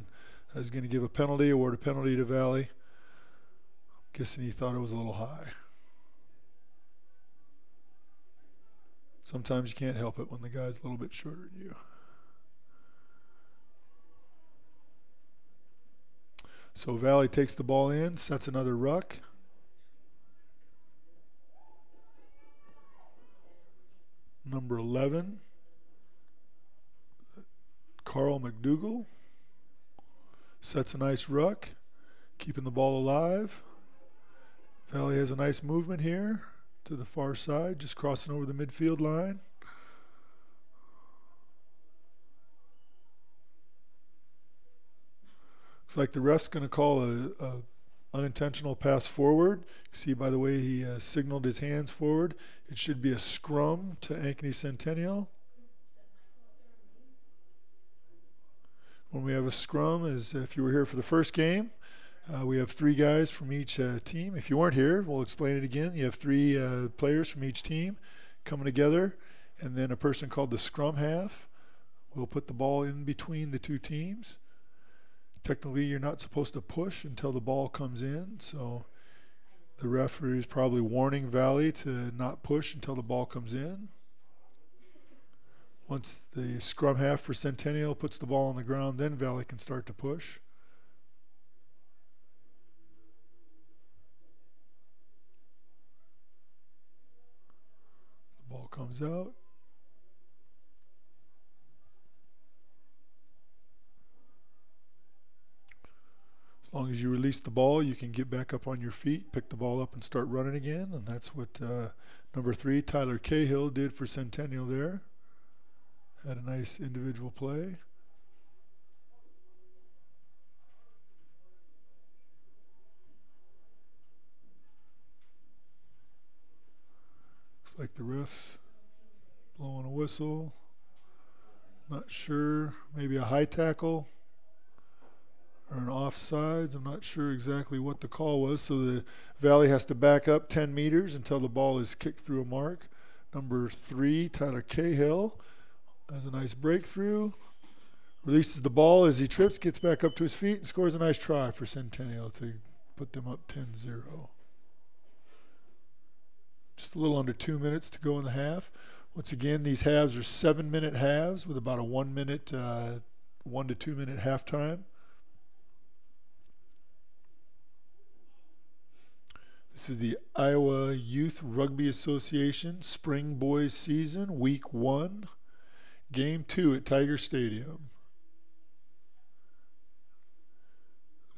is going to give a penalty, award a penalty to Valley. Guessing he thought it was a little high. Sometimes you can't help it when the guy's a little bit shorter than you. So Valley takes the ball in, sets another ruck. Number 11, Carl McDougall, sets a nice ruck, keeping the ball alive. Valley has a nice movement here to the far side, just crossing over the midfield line. Looks like the ref's going to call a unintentional pass forward. You see by the way he signaled his hands forward, it should be a scrum to Ankeny Centennial. When we have a scrum, as if you were here for the first game, we have 3 guys from each team. If you weren't here, we'll explain it again. You have 3 players from each team coming together, and then a person called the scrum half will put the ball in between the 2 teams. Technically, you're not supposed to push until the ball comes in, so the referee is probably warning Valley to not push until the ball comes in. Once the scrum half for Centennial puts the ball on the ground, then Valley can start to push. The ball comes out. As long as you release the ball, you can get back up on your feet, pick the ball up, and start running again. And that's what number 3, Tyler Cahill, did for Centennial there. Had a nice individual play. Looks like the ref's blowing a whistle. Not sure. Maybe a high tackle or an offsides. I'm not sure exactly what the call was. So the Valley has to back up 10 meters until the ball is kicked through a mark. Number 3, Tyler Cahill, has a nice breakthrough. Releases the ball as he trips, gets back up to his feet, and scores a nice try for Centennial to put them up 10-0. Just a little under 2 minutes to go in the half. Once again, these halves are 7-minute halves with about a 1 to 2 minute halftime. This is the Iowa Youth Rugby Association Spring Boys Season, Week 1, Game 2 at Tiger Stadium.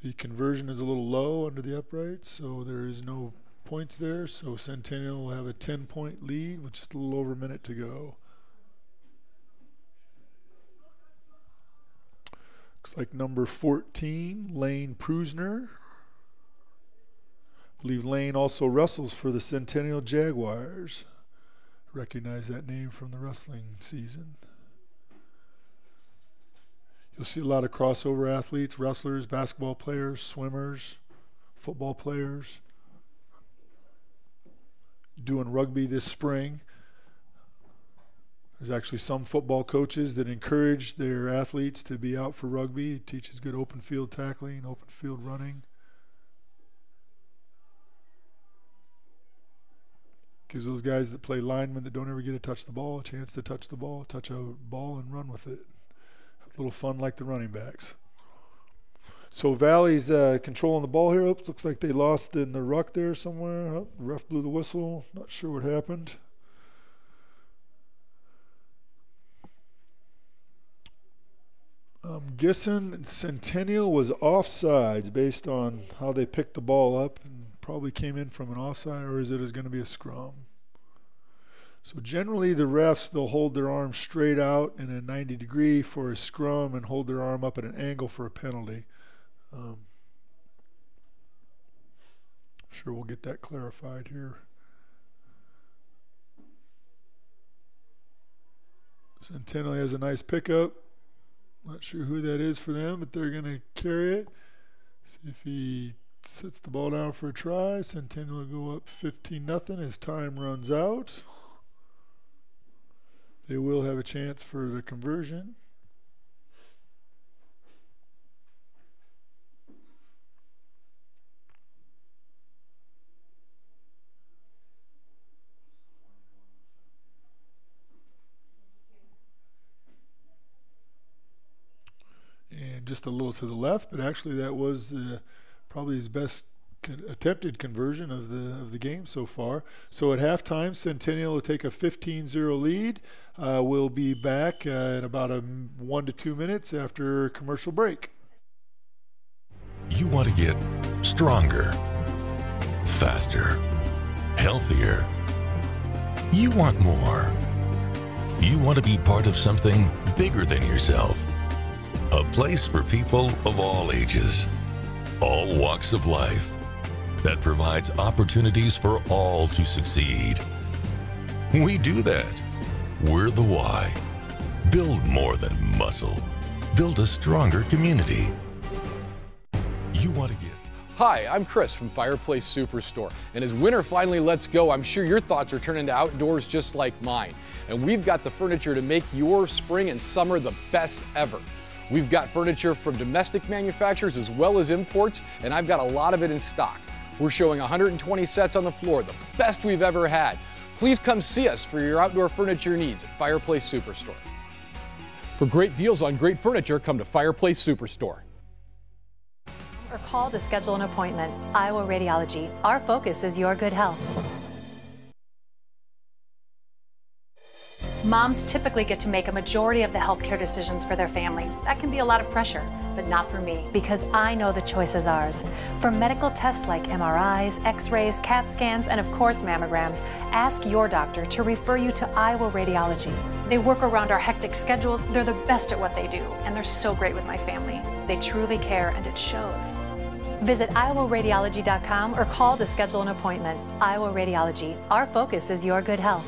The conversion is a little low under the uprights, so there is no points there. So Centennial will have a 10-point lead with just a little over a minute to go. Looks like number 14, Lane Prusner. I believe Lane also wrestles for the Centennial Jaguars. Recognize that name from the wrestling season. You'll see a lot of crossover athletes, wrestlers, basketball players, swimmers, football players doing rugby this spring. There's actually some football coaches that encourage their athletes to be out for rugby. It teaches good open field tackling, open field running. Gives those guys that play linemen that don't ever get to touch the ball a chance to touch the ball, touch a ball and run with it. A little fun like the running backs. So Valley's controlling the ball here. Oops, looks like they lost in the ruck there somewhere. Oh, the ref blew the whistle. Not sure what happened. I'm guessing Centennial was offsides based on how they picked the ball up and probably came in from an offside, or is it going to be a scrum? So generally the refs, they'll hold their arm straight out in a 90-degree for a scrum and hold their arm up at an angle for a penalty. I'm sure we'll get that clarified here. Centennial has a nice pickup. Not sure who that is for them, but they're going to carry it. See if he sets the ball down for a try. Centennial will go up 15-0 as time runs out. They will have a chance for the conversion. And just a little to the left, but actually that was probably his best attempted conversion of the game so far. So at halftime, Centennial will take a 15-0 lead. We'll be back in about 1 to 2 minutes after a commercial break. You want to get stronger, faster, healthier. You want more. You want to be part of something bigger than yourself. A place for people of all ages, all walks of life, that provides opportunities for all to succeed. We do that. We're the why. Build more than muscle. Build a stronger community. You want to get... Hi, I'm Chris from Fireplace Superstore, and as winter finally lets go, I'm sure your thoughts are turning to outdoors just like mine. And we've got the furniture to make your spring and summer the best ever. We've got furniture from domestic manufacturers as well as imports, and I've got a lot of it in stock. We're showing 120 sets on the floor, the best we've ever had. Please come see us for your outdoor furniture needs at Fireplace Superstore. For great deals on great furniture, come to Fireplace Superstore. Or call to schedule an appointment. Iowa Radiology. Our focus is your good health. Moms typically get to make a majority of the healthcare decisions for their family. That can be a lot of pressure, but not for me, because I know the choice is ours. For medical tests like MRIs, X-rays, CAT scans, and of course mammograms, ask your doctor to refer you to Iowa Radiology. They work around our hectic schedules, they're the best at what they do, and they're so great with my family. They truly care, and it shows. Visit iowaradiology.com or call to schedule an appointment. Iowa Radiology. Our focus is your good health.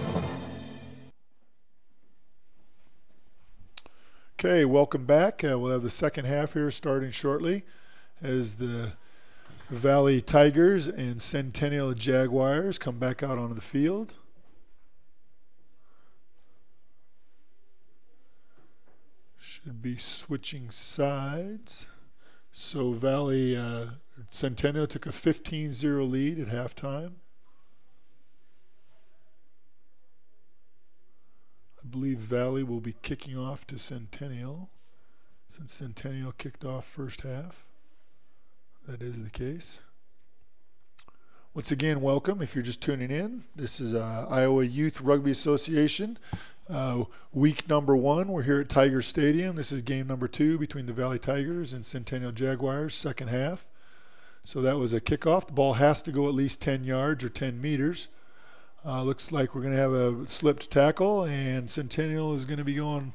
Okay, welcome back. We'll have the second half here starting shortly as the Valley Tigers and Centennial Jaguars come back out onto the field. Should be switching sides. So Centennial took a 15-0 lead at halftime. I believe Valley will be kicking off to Centennial since Centennial kicked off first half. That is the case. Once again, welcome if you're just tuning in. This is Iowa Youth Rugby Association. Week number 1, we're here at Tiger Stadium. This is game number 2 between the Valley Tigers and Centennial Jaguars, second half. So that was a kickoff. The ball has to go at least 10 yards or 10 meters. Looks like we're going to have a slipped tackle, and Centennial is going to be going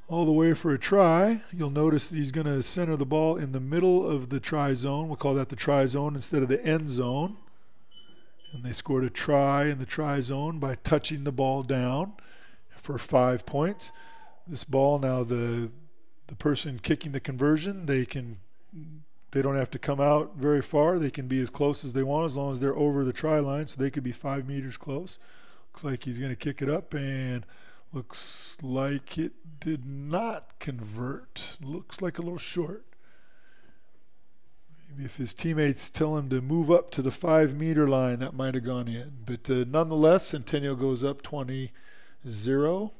all the way for a try. You'll notice that he's going to center the ball in the middle of the try zone. We'll call that the try zone instead of the end zone. And they scored a try in the try zone by touching the ball down for 5 points. This ball, now the person kicking the conversion, they don't have to come out very far. They can be as close as they want as long as they're over the try line, so they could be 5 meters close. Looks like he's going to kick it up, and looks like it did not convert. Looks like a little short. Maybe if his teammates tell him to move up to the 5 meter line, that might have gone in. But nonetheless, Centennial goes up 20-0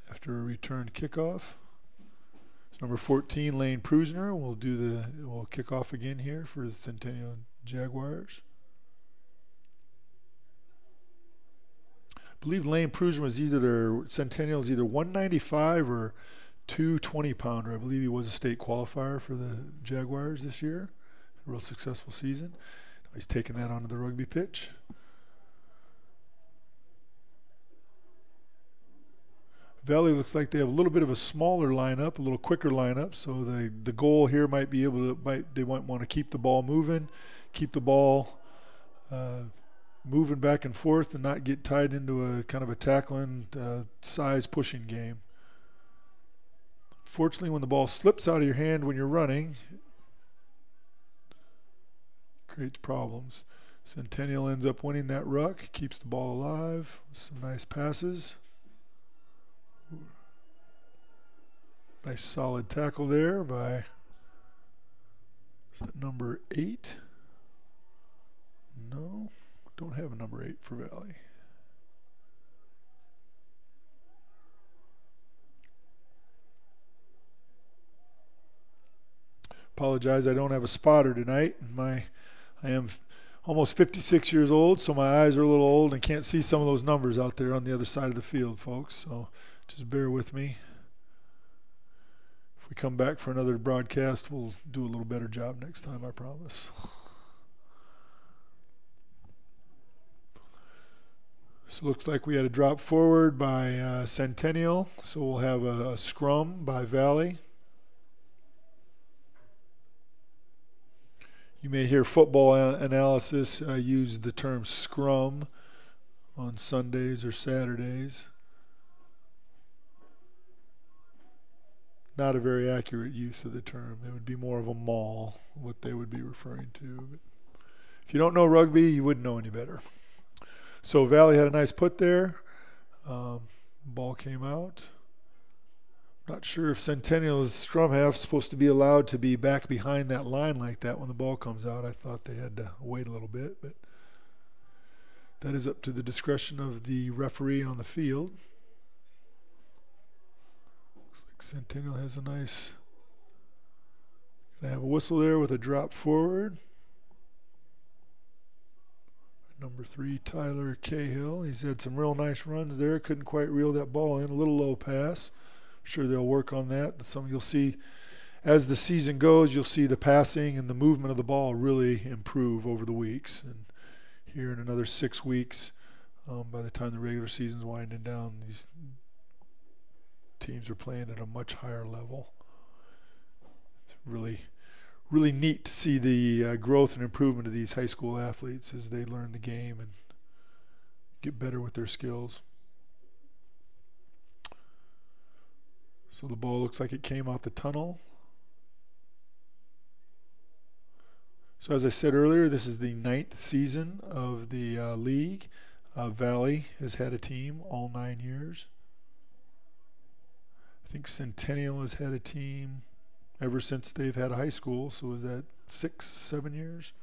after a return kickoff. Number 14, Lane Prusner, will kick off again here for the Centennial Jaguars. I believe Lane Prusner was Centennial's either 195 or 220-pounder. I believe he was a state qualifier for the Jaguars this year. A real successful season. He's taking that onto the rugby pitch. Valley looks like they have a little bit of a smaller lineup, a little quicker lineup, so the goal here might be they might want to keep the ball moving, keep the ball moving back and forth and not get tied into a kind of a tackling, size pushing game. Fortunately, when the ball slips out of your hand when you're running, it creates problems. Centennial ends up winning that ruck, keeps the ball alive, some nice passes. Nice solid tackle there by number 8. No, don't have a number 8 for Valley. Apologize, I don't have a spotter tonight. I am almost 56 years old, so my eyes are a little old and can't see some of those numbers out there on the other side of the field, folks. So just bear with me. If we come back for another broadcast, we'll do a little better job next time, I promise. So it looks like we had a drop forward by Centennial, so we'll have a scrum by Valley. You may hear football analysis use the term scrum on Sundays or Saturdays. Not a very accurate use of the term. It would be more of a maul, what they would be referring to. But if you don't know rugby, you wouldn't know any better. So Valley had a nice put there. Ball came out. Not sure if Centennial's scrum half is supposed to be allowed to be back behind that line like that when the ball comes out. I thought they had to wait a little bit, but that is up to the discretion of the referee on the field. Looks like Centennial has a nice, gonna have a whistle there with a drop forward. Number 3, Tyler Cahill. He's had some real nice runs there. Couldn't quite reel that ball in. A little low pass. I'm sure they'll work on that. You'll see as the season goes, you'll see the passing and the movement of the ball really improve over the weeks. And here in another 6 weeks, by the time the regular season's winding down, these teams are playing at a much higher level. It's really neat to see the growth and improvement of these high school athletes as they learn the game and get better with their skills. So the ball looks like it came out the tunnel. So as I said earlier, this is the 9th season of the league. Valley has had a team all 9 years. I think Centennial has had a team ever since they've had high school. So is that 6, 7 years?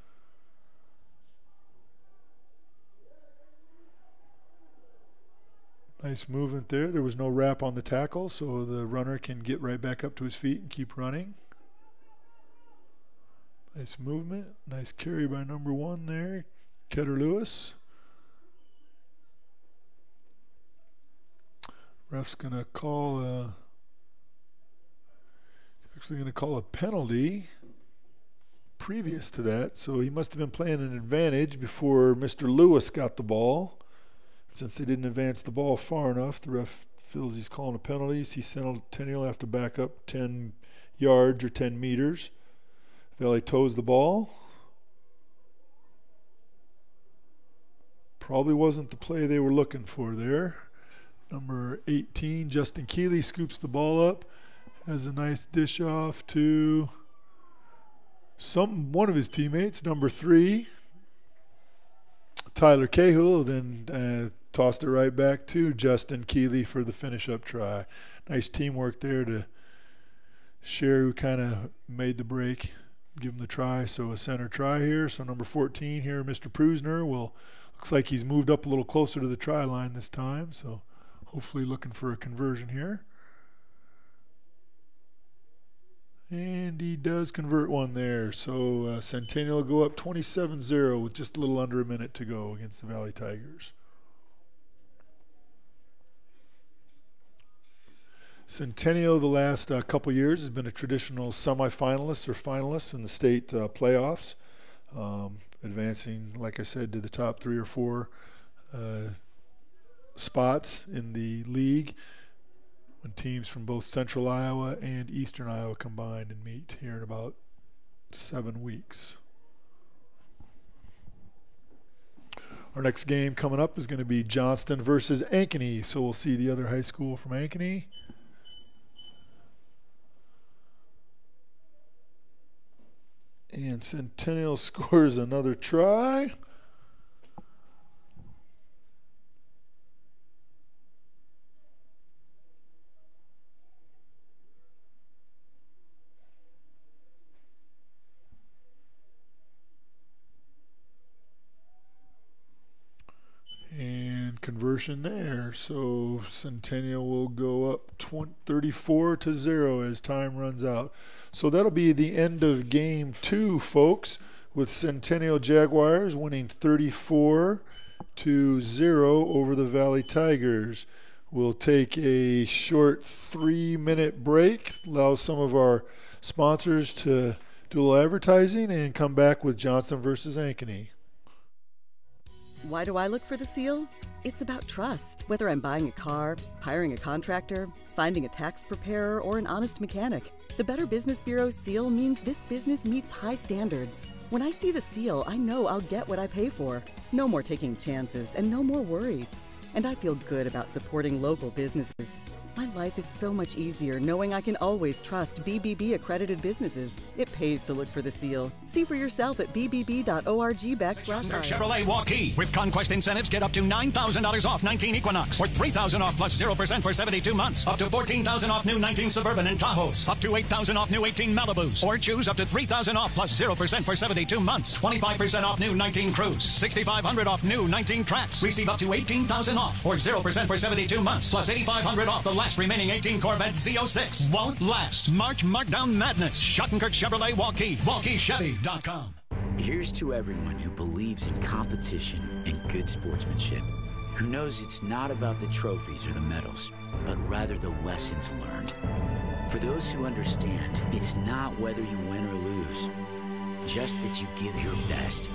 Nice movement there. There was no wrap on the tackle, so the runner can get right back up to his feet and keep running. Nice movement. Nice carry by number 1 there, Ketter Lewis. Ref's going to call a penalty previous to that, so he must have been playing an advantage before Mr. Lewis got the ball. Since they didn't advance the ball far enough, the ref feels he's calling a penalty. See Centennial have to back up 10 yards or 10 meters. Valley toes the ball. Probably wasn't the play they were looking for there. Number 18, Justin Keeley, scoops the ball up. Has a nice dish off to one of his teammates, number 3, Tyler Cahill, then tossed it right back to Justin Keeley for the finish-up try. Nice teamwork there to share who kind of made the break, give him the try. So a center try here. So number 14 here, Mr. Prusner, looks like he's moved up a little closer to the try line this time. So hopefully looking for a conversion here. And he does convert one there. So Centennial will go up 27-0 with just a little under a minute to go against the Valley Tigers. Centennial the last couple years has been a traditional semifinalist or finalist in the state playoffs, advancing, like I said, to the top 3 or 4 spots in the league when teams from both Central Iowa and Eastern Iowa combine and meet here in about 7 weeks. Our next game coming up is going to be Johnston versus Ankeny, so we'll see the other high school from Ankeny. And Centennial scores another try. And conversion there. So Centennial will go up 34-0 as time runs out. So that'll be the end of game 2, folks, with Centennial Jaguars winning 34-0 over the Valley Tigers. We'll take a short 3-minute break, allow some of our sponsors to do a little advertising, and come back with Johnston versus Ankeny. Why do I look for the seal? It's about trust. Whether I'm buying a car, hiring a contractor, finding a tax preparer, or an honest mechanic, the Better Business Bureau seal means this business meets high standards. When I see the seal, I know I'll get what I pay for. No more taking chances and no more worries. And I feel good about supporting local businesses. My life is so much easier knowing I can always trust BBB accredited businesses. It pays to look for the seal. See for yourself at bbb.org/. Chevrolet Waukee. With Conquest incentives, get up to $9,000 off 19 Equinox, or $3,000 off plus 0% for 72 months. Up to $14,000 off new 19 Suburban and Tahoes. Up to $8,000 off new 18 Malibus. Or choose up to $3,000 off plus 0% for 72 months. 25% off new 19 Cruise. $6,500 off new 19 Trax. Receive up to $18,000 off, or 0% for 72 months, plus $8,500 off the last remaining 18 Corvette Z06. Won't last. March Markdown Madness. Schottenkirk Chevrolet Waukee. WaukeeChevy.com. Here's to everyone who believes in competition and good sportsmanship, who knows it's not about the trophies or the medals, but rather the lessons learned. For those who understand, it's not whether you win or lose, just that you give your best.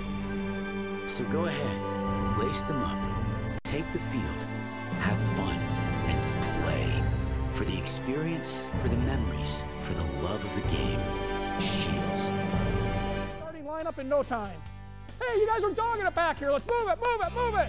So go ahead, lace them up, take the field, have fun, and play. For the experience, for the memories, for the love of the game. Shields. Starting lineup in no time. Hey, you guys are dogging it back here. Let's move it, move it, move it.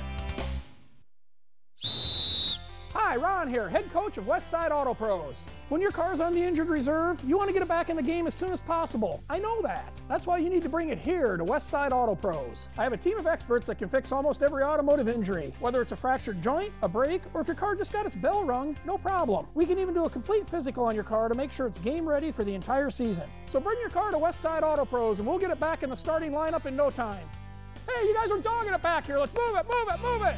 Hi, Hi, Ron here, head coach of Westside Auto Pros. When your car's on the injured reserve, you want to get it back in the game as soon as possible. I know that. That's why you need to bring it here to Westside Auto Pros. I have a team of experts that can fix almost every automotive injury. Whether it's a fractured joint, a brake, or if your car just got its bell rung, no problem. We can even do a complete physical on your car to make sure it's game ready for the entire season. So bring your car to Westside Auto Pros and we'll get it back in the starting lineup in no time. Hey, you guys are dogging it back here. Let's move it, move it, move it.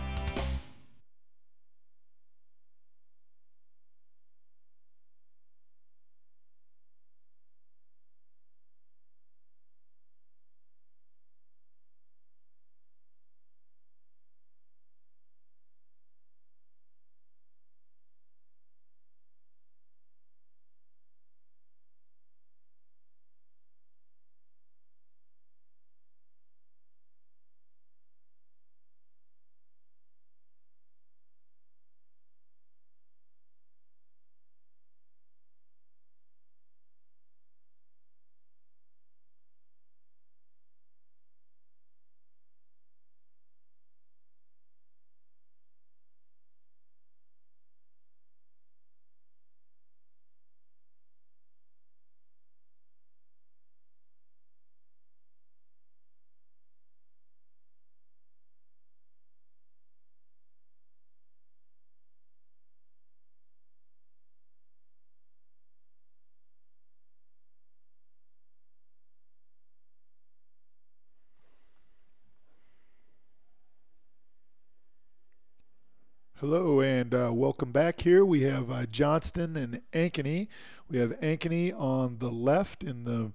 Hello and welcome back here. We have Johnston and Ankeny. We have Ankeny on the left in the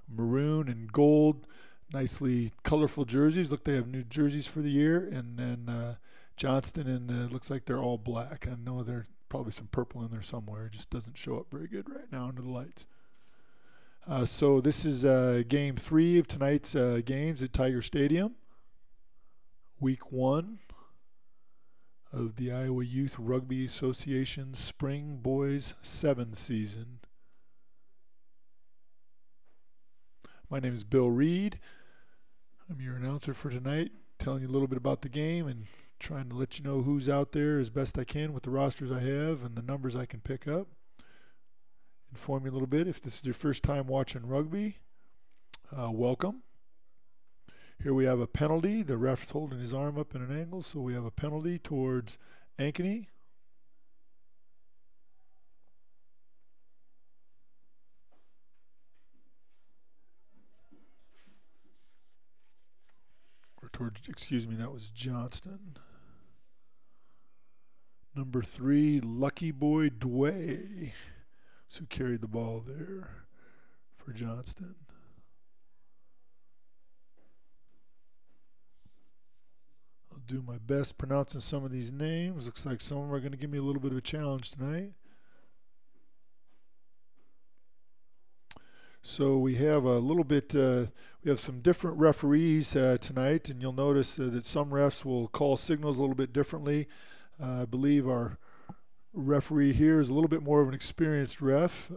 maroon and gold, nicely colorful jerseys. Look, they have new jerseys for the year. And then Johnston, and looks like they're all black. I know there's probably some purple in there somewhere. It just doesn't show up very good right now under the lights. So this is game 3 of tonight's games at Tiger Stadium. Week 1 of the Iowa Youth Rugby Association Spring Boys 7 season. My name is Bill Reed. I'm your announcer for tonight, telling you a little bit about the game and trying to let you know who's out there as best I can with the rosters I have and the numbers I can pick up. Inform you a little bit. If this is your first time watching rugby, welcome. Here we have a penalty. The ref's holding his arm up in an angle, so we have a penalty towards Ankeny. Or towards, excuse me, that was Johnston. Number 3, Lucky Boy Dway, who carried the ball there for Johnston. I'll do my best pronouncing some of these names. Looks like some of them are going to give me a little bit of a challenge tonight. So we have a little bit, we have some different referees tonight, and you'll notice that some refs will call signals a little bit differently. I believe our referee here is a little bit more of an experienced ref.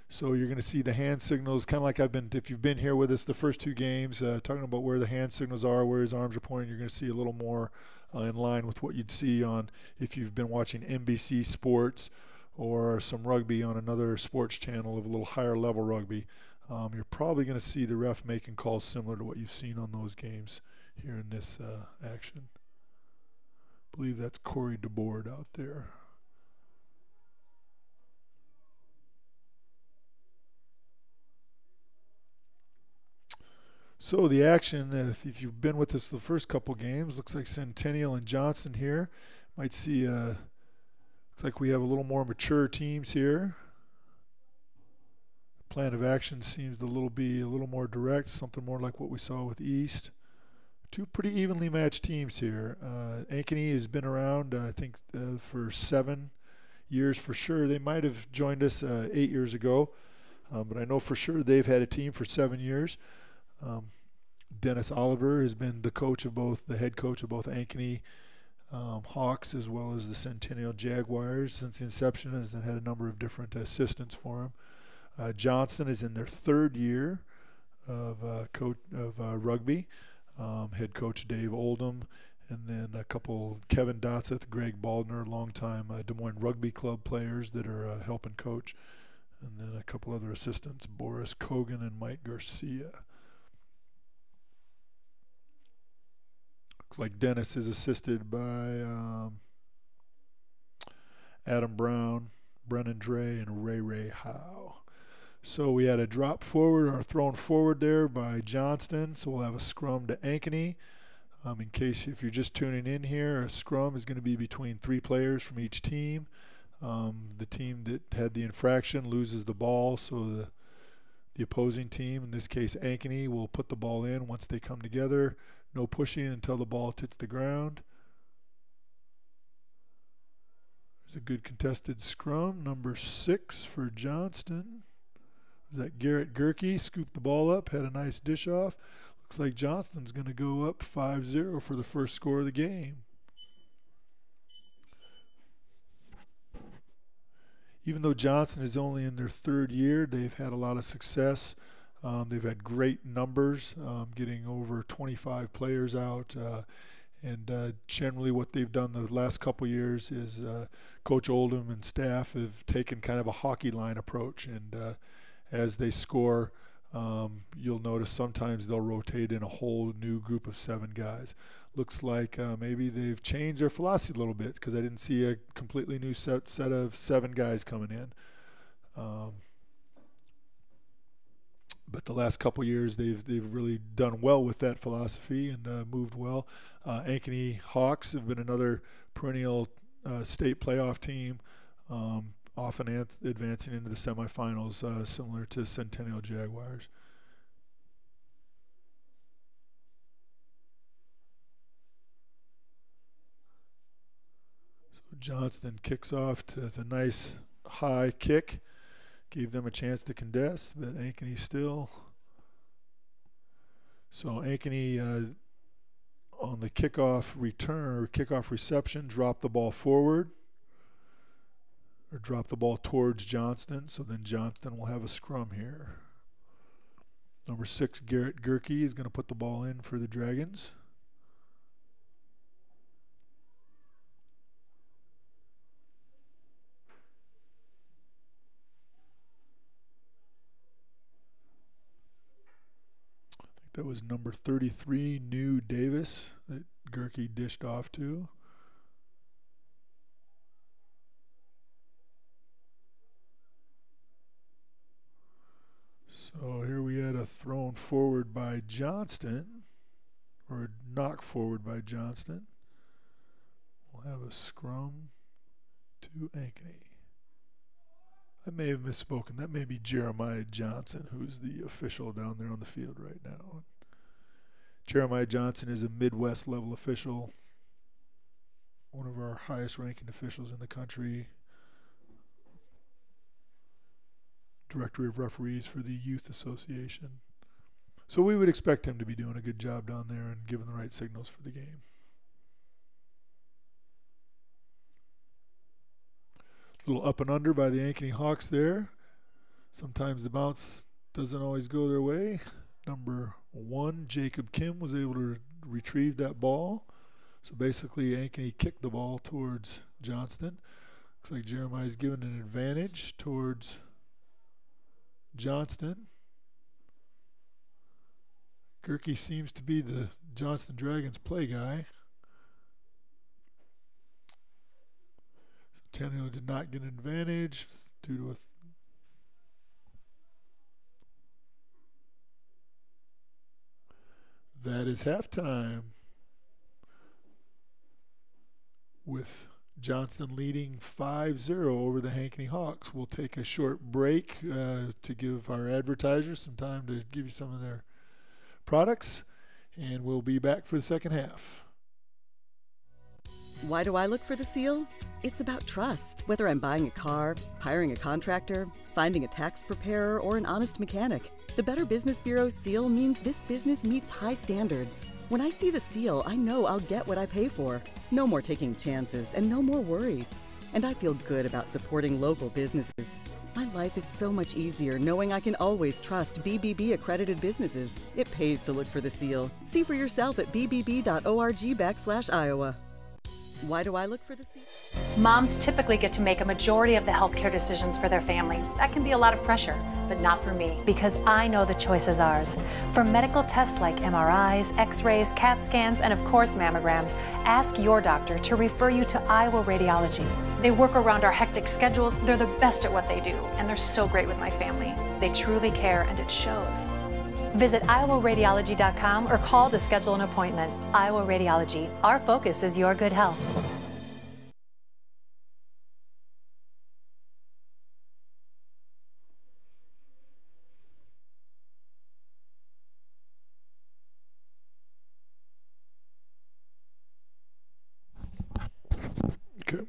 So you're going to see the hand signals, kind of like I've been, if you've been here with us the first 2 games, talking about where the hand signals are, where his arms are pointing. You're going to see a little more in line with what you'd see on if you've been watching NBC Sports or some rugby on another sports channel of a little higher level rugby. You're probably going to see the ref making calls similar to what you've seen on those games here in this action. I believe that's Corey DeBoard out there. So the action, if you've been with us the first couple games, looks like Centennial and Johnston here. Might see, looks like we have a little more mature teams here. Plan of action seems to be a little more direct, something more like what we saw with East. 2 pretty evenly matched teams here. Ankeny has been around, I think, for 7 years for sure. They might have joined us 8 years ago, but I know for sure they've had a team for 7 years. Dennis Oliver has been the head coach of both Ankeny Hawks as well as the Centennial Jaguars since the inception, and had a number of different assistants for him. Johnston is in their 3rd year of rugby. Head coach Dave Oldham And then a couple, Kevin Dotseth, Greg Baldner, longtime Des Moines Rugby Club players that are helping coach. And then a couple other assistants, Boris Kogan and Mike Garcia. Looks like Dennis is assisted by Adam Brown, Brennan Dre, and Ray Howe. So we had a drop forward or thrown forward there by Johnston. So we'll have a scrum to Ankeny. In case if you're just tuning in here, a scrum is going to be between 3 players from each team. The team that had the infraction loses the ball, so the opposing team, in this case Ankeny, will put the ball in once they come together. No pushing until the ball hits the ground. There's a good contested scrum, number 6 for Johnston. Was that Garrett Gerke? Scooped the ball up, had a nice dish off. Looks like Johnston's going to go up 5-0 for the first score of the game. Even though Johnston is only in their 3rd year, they've had a lot of success. They've had great numbers, getting over 25 players out. And generally what they've done the last couple years is Coach Oldham and staff have taken kind of a hockey line approach. And as they score, you'll notice sometimes they'll rotate in a whole new group of 7 guys. Looks like maybe they've changed their philosophy a little bit, because I didn't see a completely new set of 7 guys coming in. But the last couple years they've really done well with that philosophy and moved well. Ankeny Hawks have been another perennial state playoff team, often advancing into the semifinals, similar to Centennial Jaguars. So Johnston kicks off to a nice high kick. Gave them a chance to contest, but Ankeny still. So Ankeny on the kickoff return or kickoff reception dropped the ball forward, or dropped the ball towards Johnston. So then Johnston will have a scrum here. Number 6, Garrett Gerke, is going to put the ball in for the Dragons. That was number 33, New Davis, that Gerke dished off to. So here we had a thrown forward by Johnston, or a knock forward by Johnston. We'll have a scrum to Ankeny. I may have misspoken. That may be Jeremiah Johnson, who's the official down there on the field right now. Jeremiah Johnson is a Midwest level official, one of our highest ranking officials in the country, director of referees for the Youth Association. So we would expect him to be doing a good job down there and giving the right signals for the game. Little up and under by the Ankeny Hawks there. Sometimes the bounce doesn't always go their way. Number 1, Jacob Kim, was able to retrieve that ball. So basically Ankeny kicked the ball towards Johnston. Looks like Jeremiah's given an advantage towards Johnston. Gerke seems to be the Johnston Dragons play guy. Centennial did not get an advantage due to a that is halftime, with Johnston leading 5-0 over the Ankeny Hawks. We'll take a short break to give our advertisers some time to give you some of their products, and we'll be back for the second half. Why do I look for the seal? It's about trust. Whether I'm buying a car, hiring a contractor, finding a tax preparer, or an honest mechanic, the Better Business Bureau seal means this business meets high standards. When I see the seal, I know I'll get what I pay for. No more taking chances and no more worries. And I feel good about supporting local businesses. My life is so much easier knowing I can always trust BBB accredited businesses. It pays to look for the seal. See for yourself at bbb.org/Iowa. Why do I look for the seal? Moms typically get to make a majority of the healthcare decisions for their family. That can be a lot of pressure, but not for me, because I know the choice is ours. For medical tests like MRIs, X-rays, CAT scans, and of course mammograms, ask your doctor to refer you to Iowa Radiology. They work around our hectic schedules, they're the best at what they do, and they're so great with my family. They truly care, and it shows. Visit iowaradiology.com or call to schedule an appointment. Iowa Radiology. Our focus is your good health. Okay.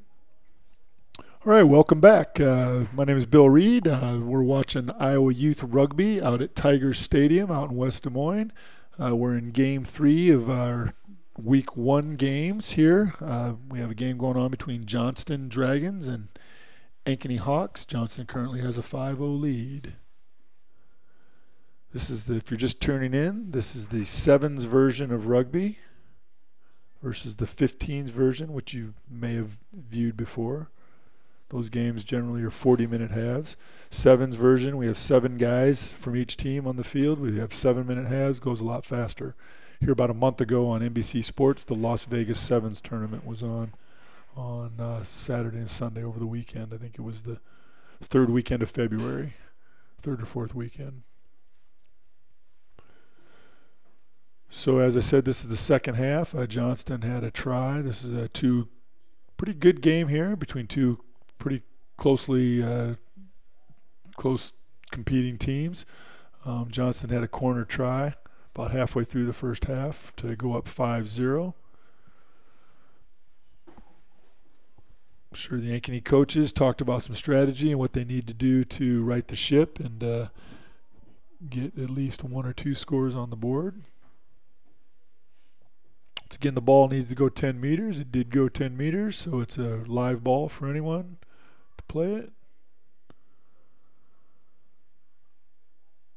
All right, welcome back. My name is Bill Reed. We're watching Iowa Youth Rugby out at Tigers Stadium out in West Des Moines. We're in Game 3 of our Week 1 games here. We have a game going on between Johnston Dragons and Ankeny Hawks. Johnston currently has a 5-0 lead. This is if you're just turning in, this is the 7s version of rugby versus the 15s version, which you may have viewed before. Those games generally are 40-minute halves. 7s version, we have 7 guys from each team on the field. We have 7-minute halves, goes a lot faster. Here about a month ago on NBC Sports, the Las Vegas 7s tournament was on Saturday and Sunday over the weekend. I think it was the 3rd weekend of February, 3rd or 4th weekend. So as I said, this is the second half. Johnston had a try. This is a pretty good game here between two pretty close competing teams. Johnston had a corner try about halfway through the first half to go up 5-0. I'm sure the Ankeny coaches talked about some strategy and what they need to do to right the ship and get at least 1 or 2 scores on the board. Once again, the ball needs to go 10 meters. It did go 10 meters, so it's a live ball for anyone to play it.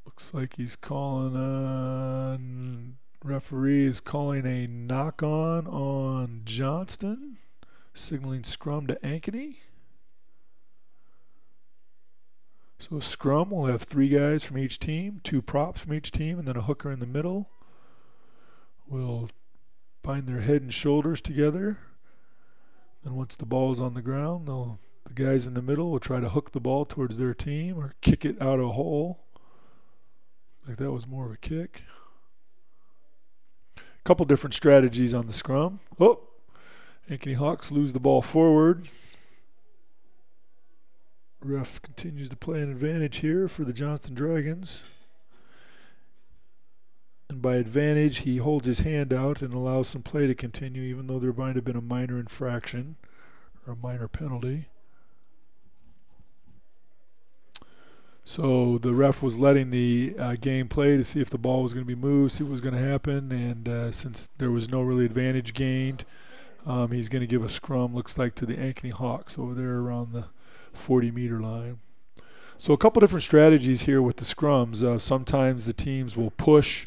Looks like he's calling on, referee is calling a knock-on on Johnston, signaling scrum to Ankeny. So a scrum will have 3 guys from each team, 2 props from each team, and then a hooker in the middle. We'll bind their head and shoulders together. Then once the ball is on the ground, the guys in the middle will try to hook the ball towards their team or kick it out of a hole. Like that was more of a kick. A couple different strategies on the scrum. Oh, Ankeny Hawks lose the ball forward. Ref continues to play an advantage here for the Johnston Dragons. And by advantage, he holds his hand out and allows some play to continue, even though there might have been a minor infraction or a minor penalty. So the ref was letting the game play to see if the ball was going to be moved, see what was going to happen. And since there was no really advantage gained, he's going to give a scrum, looks like, to the Ankeny Hawks over there around the 40-meter line. So a couple different strategies here with the scrums. Sometimes the teams will push.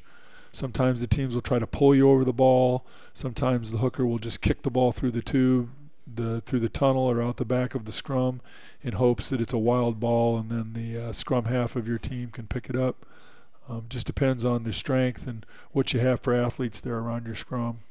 Sometimes the teams will try to pull you over the ball. Sometimes the hooker will just kick the ball through the tube, through the tunnel or out the back of the scrum in hopes that it's a wild ball and then the scrum half of your team can pick it up. Just depends on the strength and what you have for athletes there around your scrum.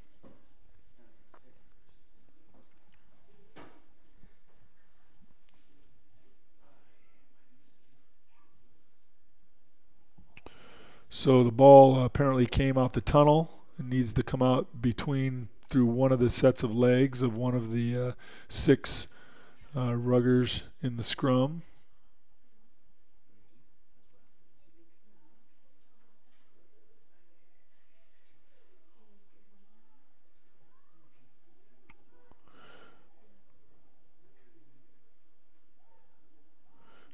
So the ball apparently came out the tunnel and needs to come out through one of the sets of legs of one of the 6 ruggers in the scrum.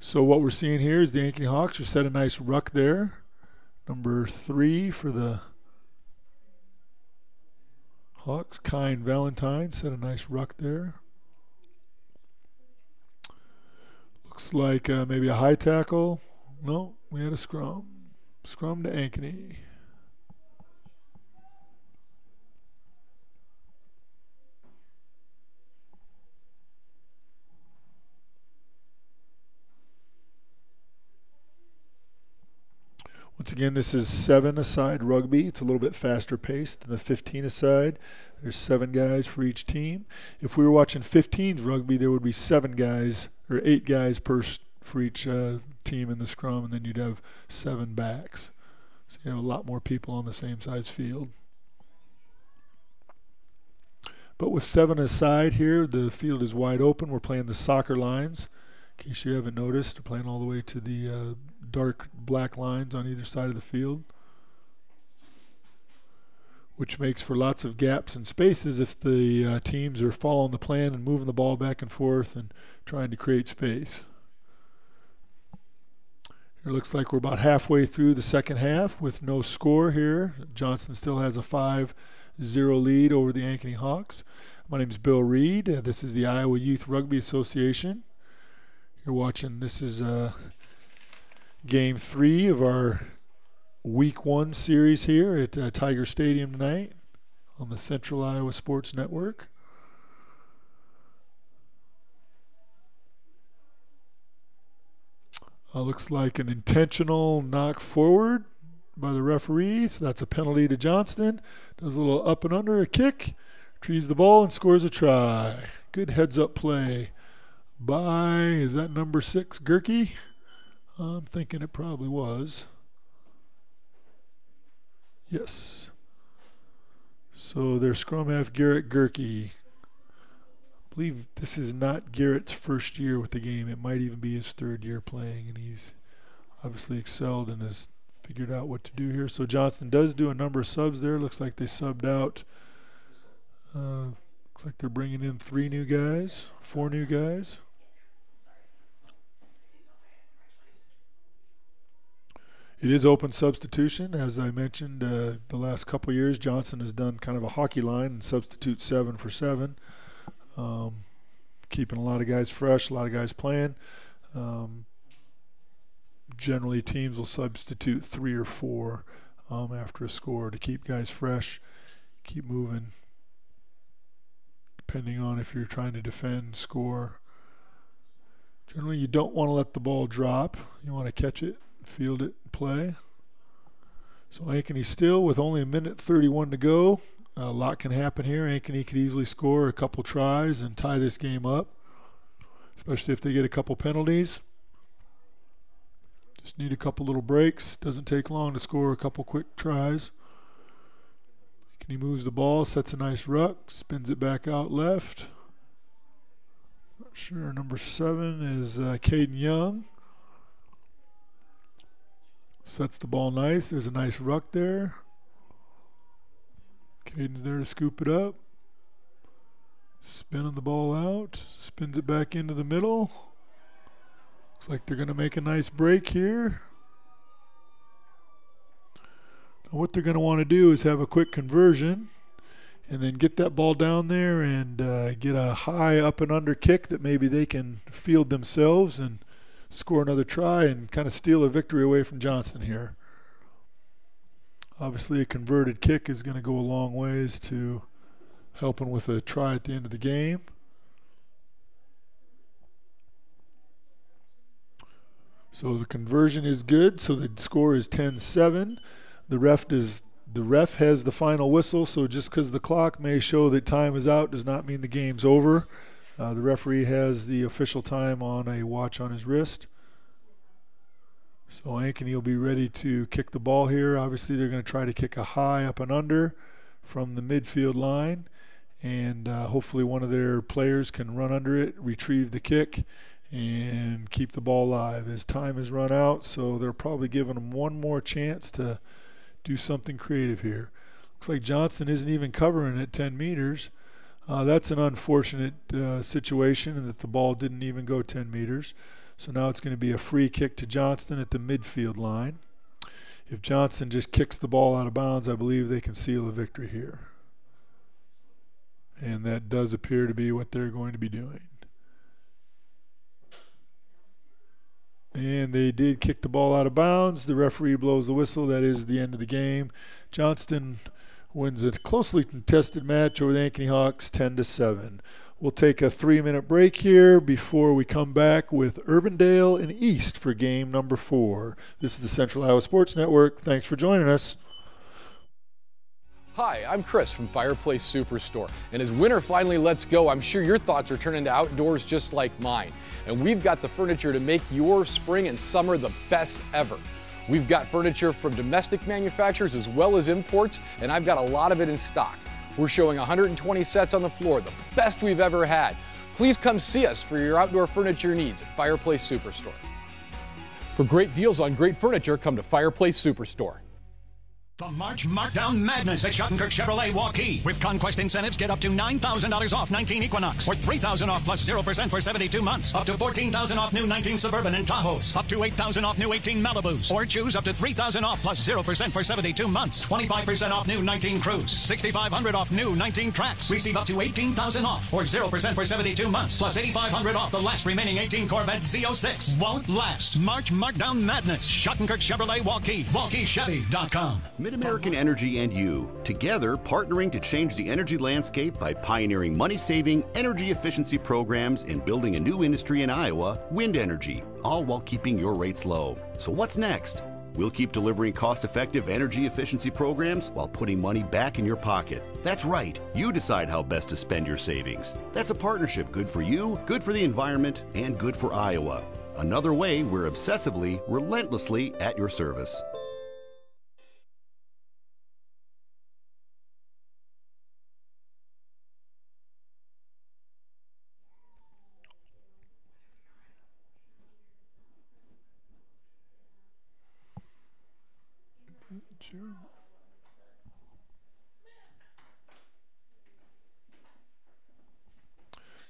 So what we're seeing here is the Ankeny Hawks just set a nice ruck there. Number 3 for the Hawks, Kine Valentine, set a nice ruck there. Looks Looks like maybe a high tackle. No, we had a scrum. Scrum to Ankeny. Once again, this is 7-a-side rugby. It's a little bit faster paced than the 15-a-side. There's 7 guys for each team. If we were watching 15s rugby, there would be 7 guys or 8 guys for each team in the scrum, and then you'd have 7 backs. So you have a lot more people on the same size field. But with 7-a-side here, the field is wide open. We're playing the soccer lines. In case you haven't noticed, we're playing all the way to the dark black lines on either side of the field, which makes for lots of gaps and spaces if the teams are following the plan and moving the ball back and forth and trying to create space. It looks like we're about halfway through the second half with no score here. Johnston still has a 5-0 lead over the Ankeny Hawks. My name is Bill Reed. This is the Iowa Youth Rugby Association. You're watching, this is Game 3 of our Week 1 series here at Tiger Stadium tonight on the Central Iowa Sports Network. Looks like an intentional knock forward by the referee, so that's a penalty to Johnston. Does a little up and under, a kick, retrieves the ball and scores a try. Good heads-up play by, is that number 6, Gerke? I'm thinking it probably was. Yes. So their scrum half, Garrett Gerke. I believe this is not Garrett's first year with the game. It might even be his 3rd year playing, and he's obviously excelled and has figured out what to do here. So Johnston does do a number of subs there. Looks like they subbed out. Looks like they're bringing in 3 new guys, 4 new guys. It is open substitution. As I mentioned, the last couple of years, Johnston has done kind of a hockey line and substitute 7 for 7. Keeping a lot of guys fresh, a lot of guys playing. Generally, teams will substitute 3 or 4 after a score to keep guys fresh, keep moving, depending on if you're trying to defend, score. Generally, you don't want to let the ball drop. You want to catch it, field it, play. So Ankeny still with only 1:31 to go. A lot can happen here. Ankeny could easily score a couple tries and tie this game up, especially if they get a couple penalties. Just need a couple little breaks. Doesn't take long to score a couple quick tries. Ankeny moves the ball, sets a nice ruck, spins it back out left. Not sure. Number 7 is Caden Young. Sets the ball nice. There's a nice ruck there. Caden's there to scoop it up. Spinning the ball out. Spins it back into the middle. Looks like they're going to make a nice break here. Now what they're going to want to do is have a quick conversion and then get that ball down there and get a high up and under kick that maybe they can field themselves and score another try and kind of steal a victory away from Johnston here. Obviously, a converted kick is going to go a long ways to helping with a try at the end of the game. So the conversion is good, so the score is 10-7. The ref has the final whistle, so just because the clock may show that time is out does not mean the game's over. The referee has the official time on a watch on his wrist. So Ankeny will be ready to kick the ball here. Obviously, they're going to try to kick a high up and under from the midfield line. And hopefully one of their players can run under it, retrieve the kick, and keep the ball alive. As time has run out, so they're probably giving them one more chance to do something creative here. Looks like Johnston isn't even covering at 10 meters. That's an unfortunate situation in that the ball didn't even go 10 meters. So now it's going to be a free kick to Johnston at the midfield line. If Johnston just kicks the ball out of bounds, I believe they can seal a victory here. And that does appear to be what they're going to be doing. they did kick the ball out of bounds. The referee blows the whistle. That is the end of the game. Johnston wins a closely contested match over the Ankeny Hawks 10-7. We'll take a 3-minute break here before we come back with Urbandale and East for game number 4. This is the Central Iowa Sports Network. Thanks for joining us. Hi, I'm Chris from Fireplace Superstore, and as winter finally lets go, I'm sure your thoughts are turning to outdoors just like mine. And we've got the furniture to make your spring and summer the best ever. We've got furniture from domestic manufacturers as well as imports, and I've got a lot of it in stock. We're showing 120 sets on the floor, the best we've ever had. Please come see us for your outdoor furniture needs at Fireplace Superstore. For great deals on great furniture, come to Fireplace Superstore. The March Markdown Madness at Schottenkirk Chevrolet Waukee. With conquest incentives, get up to $9,000 off 19 Equinox, or $3,000 off plus 0% for 72 months. Up to $14,000 off new 19 Suburban and Tahoes. Up to $8,000 off new 18 Malibus. Or choose up to $3,000 off plus 0% for 72 months. 25% off new 19 Cruise. $6,500 off new 19 Trax. Receive up to $18,000 off, or 0% for 72 months. Plus $8,500 off the last remaining 18 Corvette Z06. Won't last. March Markdown Madness. Schottenkirk Chevrolet Waukee. WaukeeChevy.com. Mid-American Energy and you, together partnering to change the energy landscape by pioneering money-saving, energy efficiency programs and building a new industry in Iowa, wind energy, all while keeping your rates low. So what's next? We'll keep delivering cost-effective energy efficiency programs while putting money back in your pocket. That's right. You decide how best to spend your savings. That's a partnership good for you, good for the environment, and good for Iowa. Another way we're obsessively, relentlessly at your service.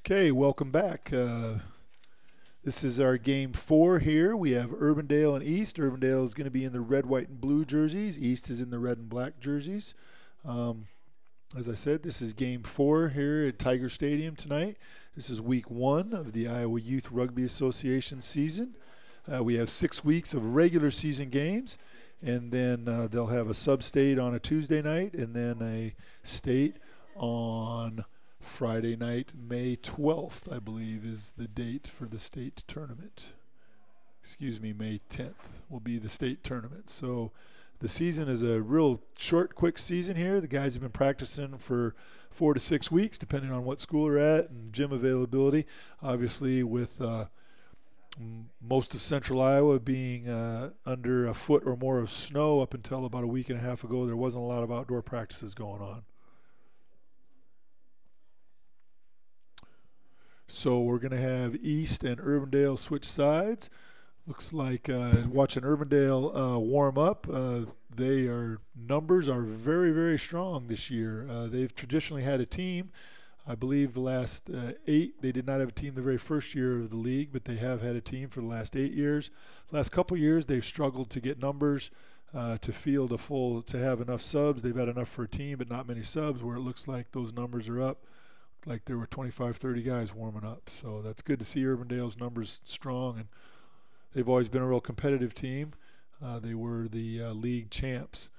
Okay, welcome back. This is our game 4 here. We have Urbandale and East. Urbandale is going to be in the red, white, and blue jerseys. East is in the red and black jerseys. As I said, this is game 4 here at Tiger Stadium tonight. This is week 1 of the Iowa Youth Rugby Association season. We have 6 weeks of regular season games, and then they'll have a sub-state on a Tuesday night, and then a state on Friday night. May 12th, I believe, is the date for the state tournament. Excuse me, May 10th will be the state tournament. So the season is a real short, quick season here. The guys have been practicing for 4 to 6 weeks, depending on what school they're at and gym availability. Obviously, with most of central Iowa being under a foot or more of snow up until about a week and a half ago, there wasn't a lot of outdoor practices going on. So we're going to have East and Urbandale switch sides. Looks like watching Urbandale warm up. Their numbers are very, very strong this year. They've traditionally had a team. I believe the last 8, they did not have a team the very first year of the league, but they have had a team for the last 8 years. The last couple years, they've struggled to get numbers to field a full, to have enough subs. They've had enough for a team, but not many subs, where it looks like those numbers are up. Like there were 25, 30 guys warming up. So that's good to see Urbandale's numbers strong, and they've always been a real competitive team. They were the league champs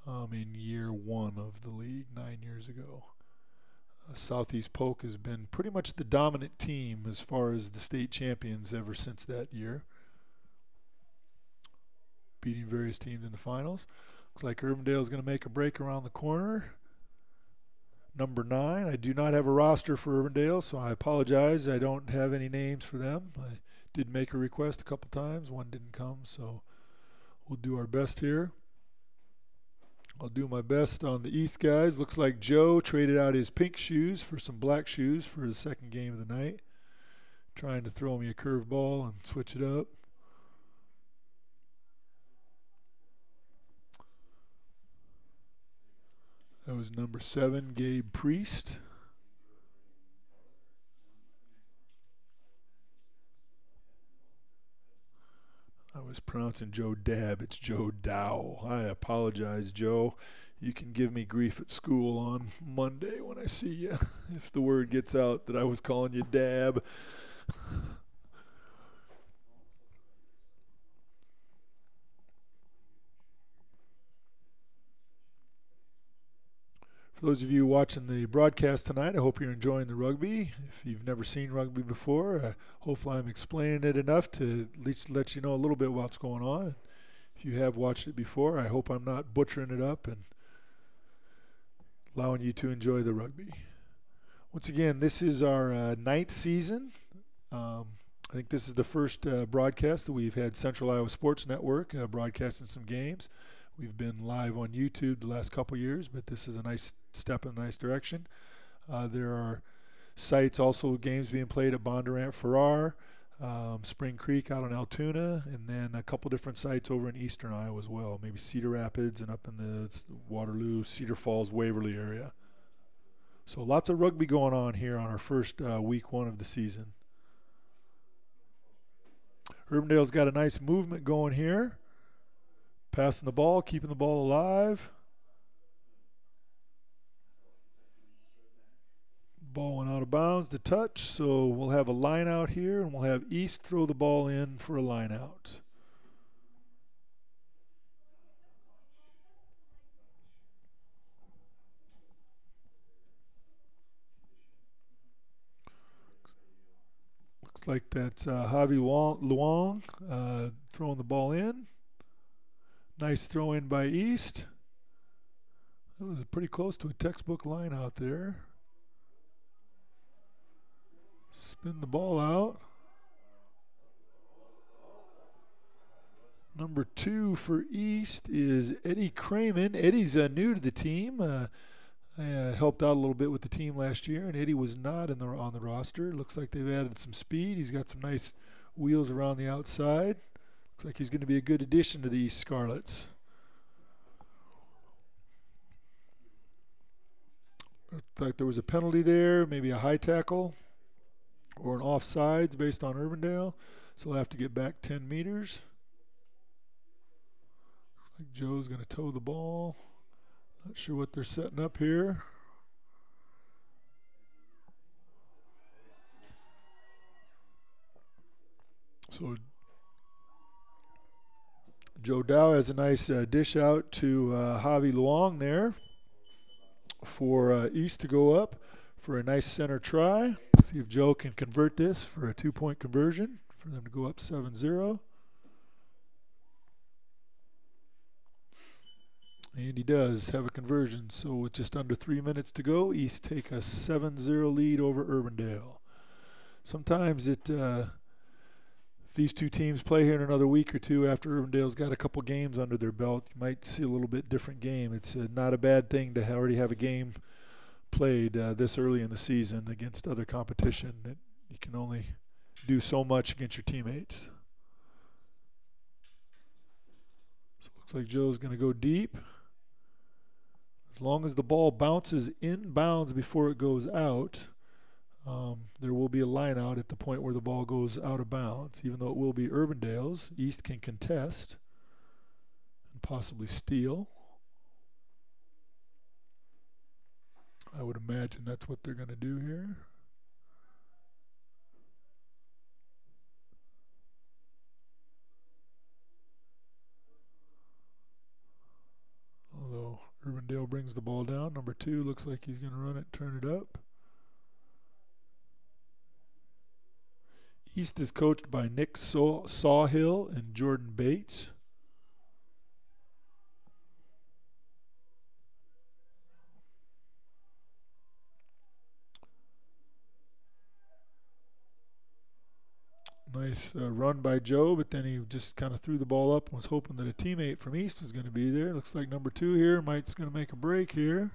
in year 1 of the league 9 years ago. Southeast Polk has been pretty much the dominant team as far as the state champions ever since that year, beating various teams in the finals. Looks like Urbandale is going to make a break around the corner. Number 9, I do not have a roster for Urbandale, so I apologize. I don't have any names for them. I did make a request a couple times. One didn't come, so we'll do our best here. I'll do my best on the East guys. Looks like Joe traded out his pink shoes for some black shoes for the second game of the night. Trying to throw me a curveball and switch it up. That was number 7, Gabe Priest. I was pronouncing Joe Dab. It's Joe Dow. I apologize, Joe. You can give me grief at school on Monday when I see you, if the word gets out that I was calling you Dab. For those of you watching the broadcast tonight, I hope you're enjoying the rugby. If you've never seen rugby before, hopefully I'm explaining it enough to at least let you know a little bit what's going on. If you have watched it before, I hope I'm not butchering it up and allowing you to enjoy the rugby. Once again, this is our 9th season. I think this is the first broadcast that we've had Central Iowa Sports Network broadcasting some games. We've been live on YouTube the last couple years, but this is a nice step in a nice direction. There are sites, also games being played at Bondurant Farrar, Spring Creek out in Altoona, and then a couple different sites over in eastern Iowa as well, maybe Cedar Rapids and up in the Waterloo, Cedar Falls, Waverly area. So lots of rugby going on here on our first week 1 of the season. Urbandale's got a nice movement going here. Passing the ball, keeping the ball alive. Ball went out of bounds to touch, so we'll have a line out here, and we'll have East throw the ball in for a line out. Looks like that's Javi Luong throwing the ball in. Nice throw in by East. That was pretty close to a textbook line out there. Spin the ball out. Number 2 for East is Eddie Cramen. Eddie's new to the team. I helped out a little bit with the team last year, and Eddie was not on the roster. Looks like they've added some speed. He's got some nice wheels around the outside. Looks like he's going to be a good addition to the East Scarlets. Looks like there was a penalty there, maybe a high tackle or an offsides based on Urbandale. So we'll have to get back 10 meters. Looks like Joe's going to toe the ball. Not sure what they're setting up here. So Joe Dow has a nice dish out to Javi Luong there for East to go up for a nice center try. See if Joe can convert this for a 2-point conversion for them to go up 7-0. And he does have a conversion. So with just under 3 minutes to go, East take a 7-0 lead over Urbandale. Sometimes if these two teams play here in another week or two after Urbandale's got a couple games under their belt, you might see a little bit different game. It's not a bad thing to already have a game played this early in the season against other competition. You can only do so much against your teammates. So it looks like Joe's going to go deep. As long as the ball bounces inbounds before it goes out, there will be a line out at the point where the ball goes out of bounds. Even though it will be Urbandale's, East can contest and possibly steal. I would imagine that's what they're going to do here. Although Urbandale brings the ball down. Number 2 looks like he's going to run it, turn it up. East is coached by Nick Sawhill and Jordan Bates. Nice run by Joe, but then he just kind of threw the ball up and was hoping that a teammate from East was going to be there. Looks like number 2 here might's going to make a break here.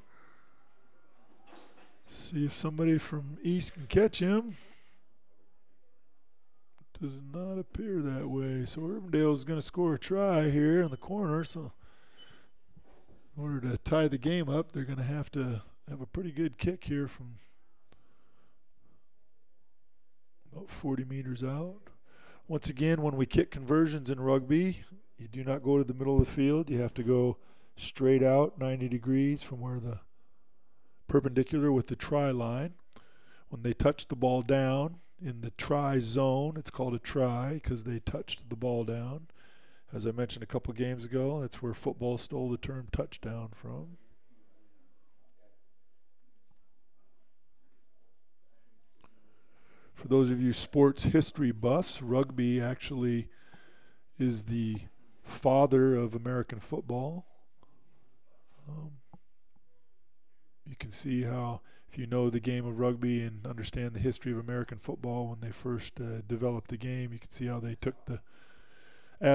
See if somebody from East can catch him. Does not appear that way. So Urbandale's going to score a try here in the corner. So in order to tie the game up, they're going to have a pretty good kick here from about 40 meters out. Once again, when we kick conversions in rugby, you do not go to the middle of the field. You have to go straight out 90 degrees from where the perpendicular with the try line. When they touch the ball down in the try zone, it's called a try because they touched the ball down. As I mentioned a couple games ago, that's where football stole the term touchdown from. For those of you sports history buffs, rugby actually is the father of American football. You can see how, if you know the game of rugby and understand the history of American football, when they first developed the game, you can see how they took the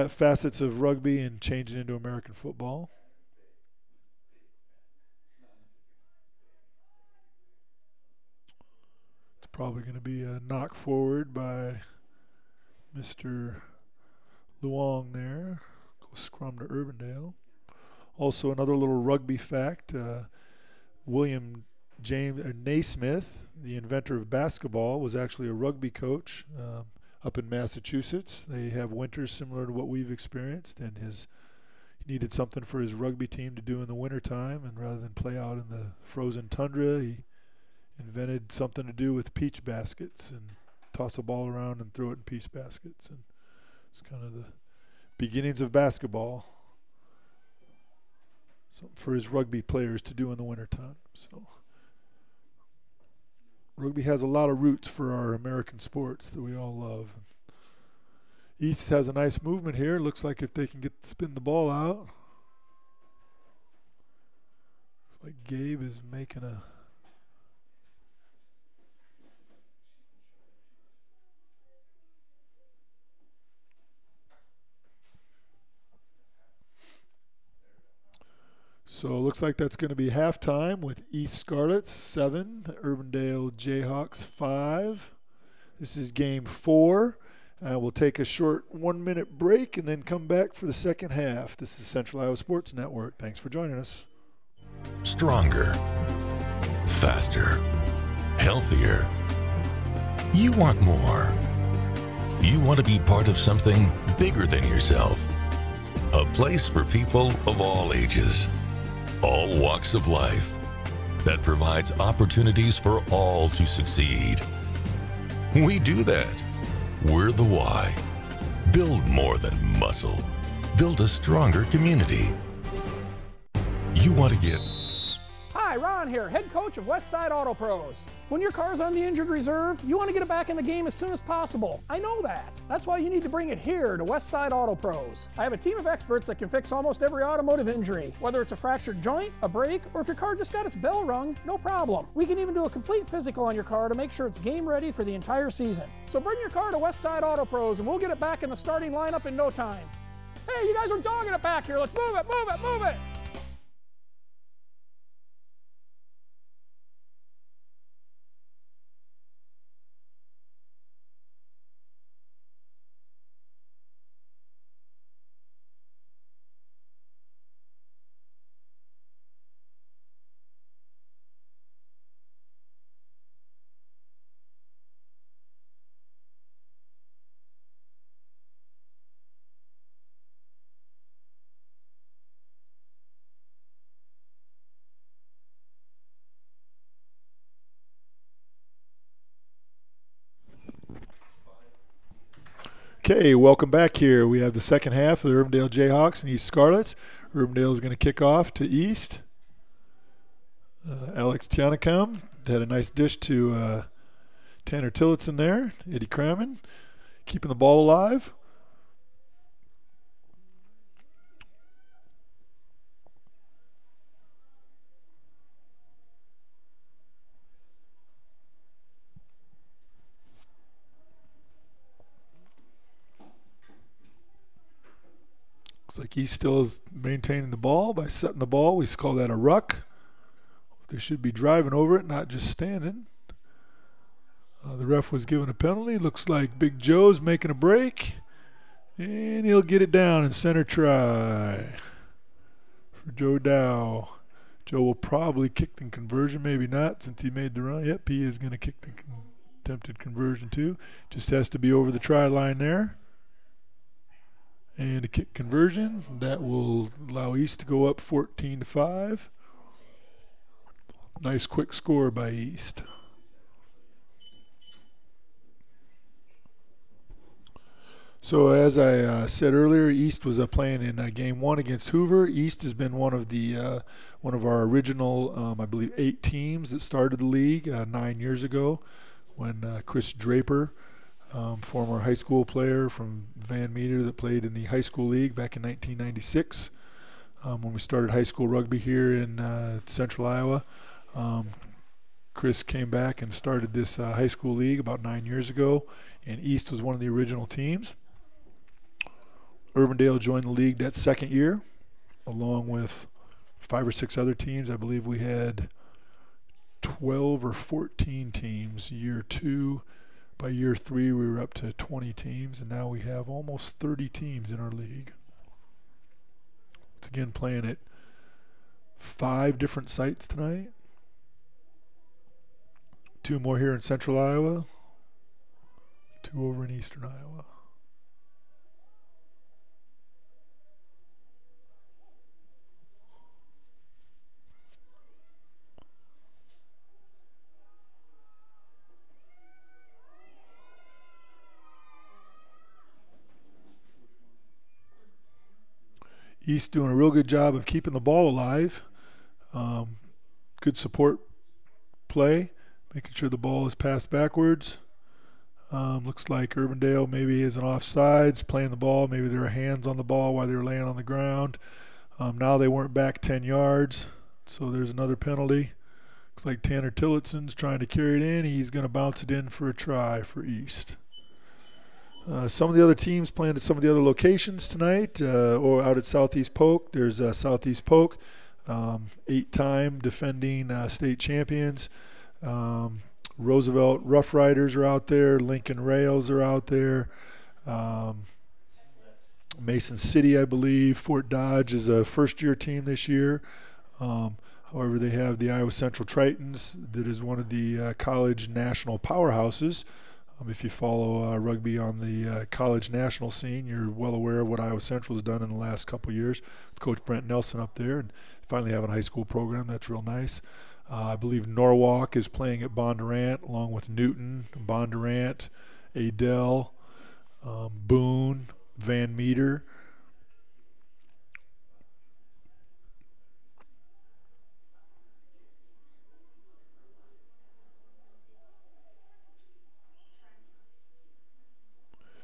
facets of rugby and changed it into American football. It's probably going to be a knock forward by Mr. Luong there. Go scrum to Urbandale. Also, another little rugby fact, William James Naismith, the inventor of basketball, was actually a rugby coach up in Massachusetts. They have winters similar to what we've experienced, and he needed something for his rugby team to do in the wintertime, and rather than play out in the frozen tundra, he invented something to do with peach baskets and toss a ball around and throw it in peach baskets. And it's kind of the beginnings of basketball. Something for his rugby players to do in the wintertime. So rugby has a lot of roots for our American sports that we all love. East has a nice movement here. Looks like if they can spin the ball out. Looks like Gabe is making a So it looks like that's going to be halftime with East Scarlets 7, Urbandale Jayhawks 5. This is game 4. We'll take a short 1-minute break and then come back for the second half. This is Central Iowa Sports Network. Thanks for joining us. Stronger, faster, healthier. You want more. You want to be part of something bigger than yourself. A place for people of all ages, all walks of life, that provides opportunities for all to succeed. We do that. We're the why. Build more than muscle. Build a stronger community. You want to get... Hi, Ron here, head coach of Westside Auto Pros. When your car's on the injured reserve, you want to get it back in the game as soon as possible. I know that. That's why you need to bring it here to Westside Auto Pros. I have a team of experts that can fix almost every automotive injury. Whether it's a fractured joint, a brake, or if your car just got its bell rung, no problem. We can even do a complete physical on your car to make sure it's game ready for the entire season. So bring your car to Westside Auto Pros and we'll get it back in the starting lineup in no time. Hey, you guys are dogging it back here. Let's move it, move it, move it. Okay, welcome back here. We have the second half of the Urbandale Jayhawks and East Scarlets. Urbandale is going to kick off to East. Alex Tianacum had a nice dish to Tanner Tillotson there. Eddie Crammon keeping the ball alive. Looks like East still is maintaining the ball by setting the ball. We call that a ruck. They should be driving over it, not just standing. The ref was given a penalty. Looks like Big Joe's making a break. And he'll get it down in center try for Joe Dow. Joe will probably kick the conversion, maybe not, since he made the run. Yep, he is going to kick the attempted conversion too. Just has to be over the try line there. And a kick conversion. That will allow East to go up 14-5. Nice quick score by East. So as I said earlier, East was playing in game 1 against Hoover. East has been one of our original, I believe, 8 teams that started the league 9 years ago, when Chris Draper, former high school player from Van Meter that played in the high school league back in 1996, when we started high school rugby here in central Iowa. Chris came back and started this high school league about 9 years ago, and East was one of the original teams. Urbandale joined the league that second year, along with 5 or 6 other teams. I believe we had 12 or 14 teams. Year 2, by year 3 we were up to 20 teams, and now we have almost 30 teams in our league. It's again playing at 5 different sites tonight. 2 more here in central Iowa, 2 over in eastern Iowa. East doing a real good job of keeping the ball alive. Good support play, making sure the ball is passed backwards. Looks like Urbandale maybe is an offsides, playing the ball. Maybe there are hands on the ball while they were laying on the ground. Now they weren't back 10 yards, so there's another penalty. Looks like Tanner Tillotsson's trying to carry it in. He's going to bounce it in for a try for East. Some of the other teams playing at some of the other locations tonight, or out at Southeast Polk. There's Southeast Polk, 8-time defending state champions. Roosevelt Rough Riders are out there. Lincoln Rails are out there. Mason City, I believe. Fort Dodge is a first-year team this year. However, they have the Iowa Central Tritons that is one of the college national powerhouses. If you follow rugby on the college national scene, you're well aware of what Iowa Central has done in the last couple of years. Coach Brent Nelson up there, and finally having a high school program. That's real nice. I believe Norwalk is playing at Bondurant, along with Newton, Bondurant, Adel, Boone, Van Meter.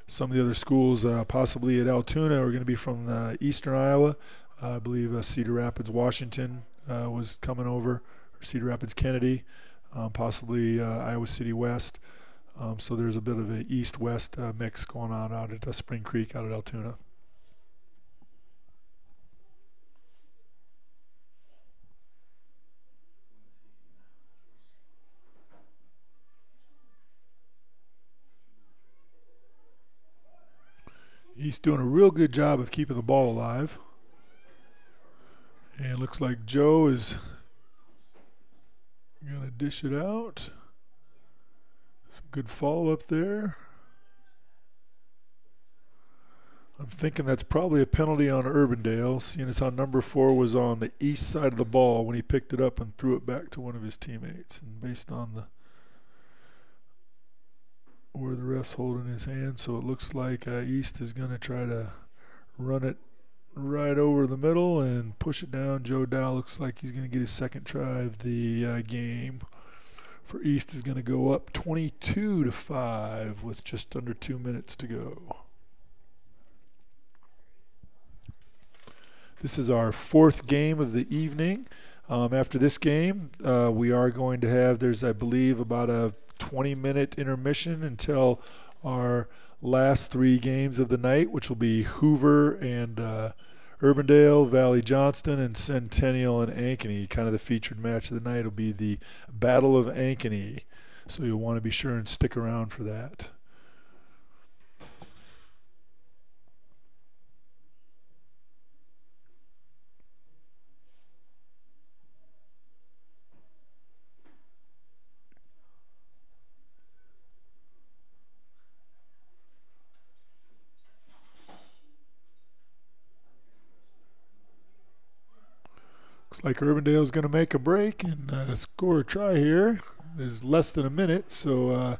Some of the other schools possibly at Altoona are going to be from eastern Iowa. I believe Cedar Rapids, Washington was coming over, or Cedar Rapids, Kennedy, possibly Iowa City West. So there's a bit of an east-west mix going on out at Spring Creek, out at Altoona. He's doing a real good job of keeping the ball alive. And it looks like Joe is going to dish it out. Some good follow-up there. I'm thinking that's probably a penalty on Urbandale, seeing as how number 4 was on the east side of the ball when he picked it up and threw it back to one of his teammates. And based on where the ref's holding his hand, so it looks like East is going to try to run it right over the middle and push it down. Joe Dow looks like he's going to get his second try of the game. For East is going to go up 22-5 with just under 2 minutes to go. This is our 4th game of the evening. After this game, we are going to have, there's I believe about a 20-minute intermission until our last 3 games of the night, which will be Hoover and Urbandale, Valley Johnston, and Centennial and Ankeny. Kind of the featured match of the night will be the Battle of Ankeny. So you'll want to be sure and stick around for that. Looks like Urbandale is going to make a break and score a try here. There's less than a minute, so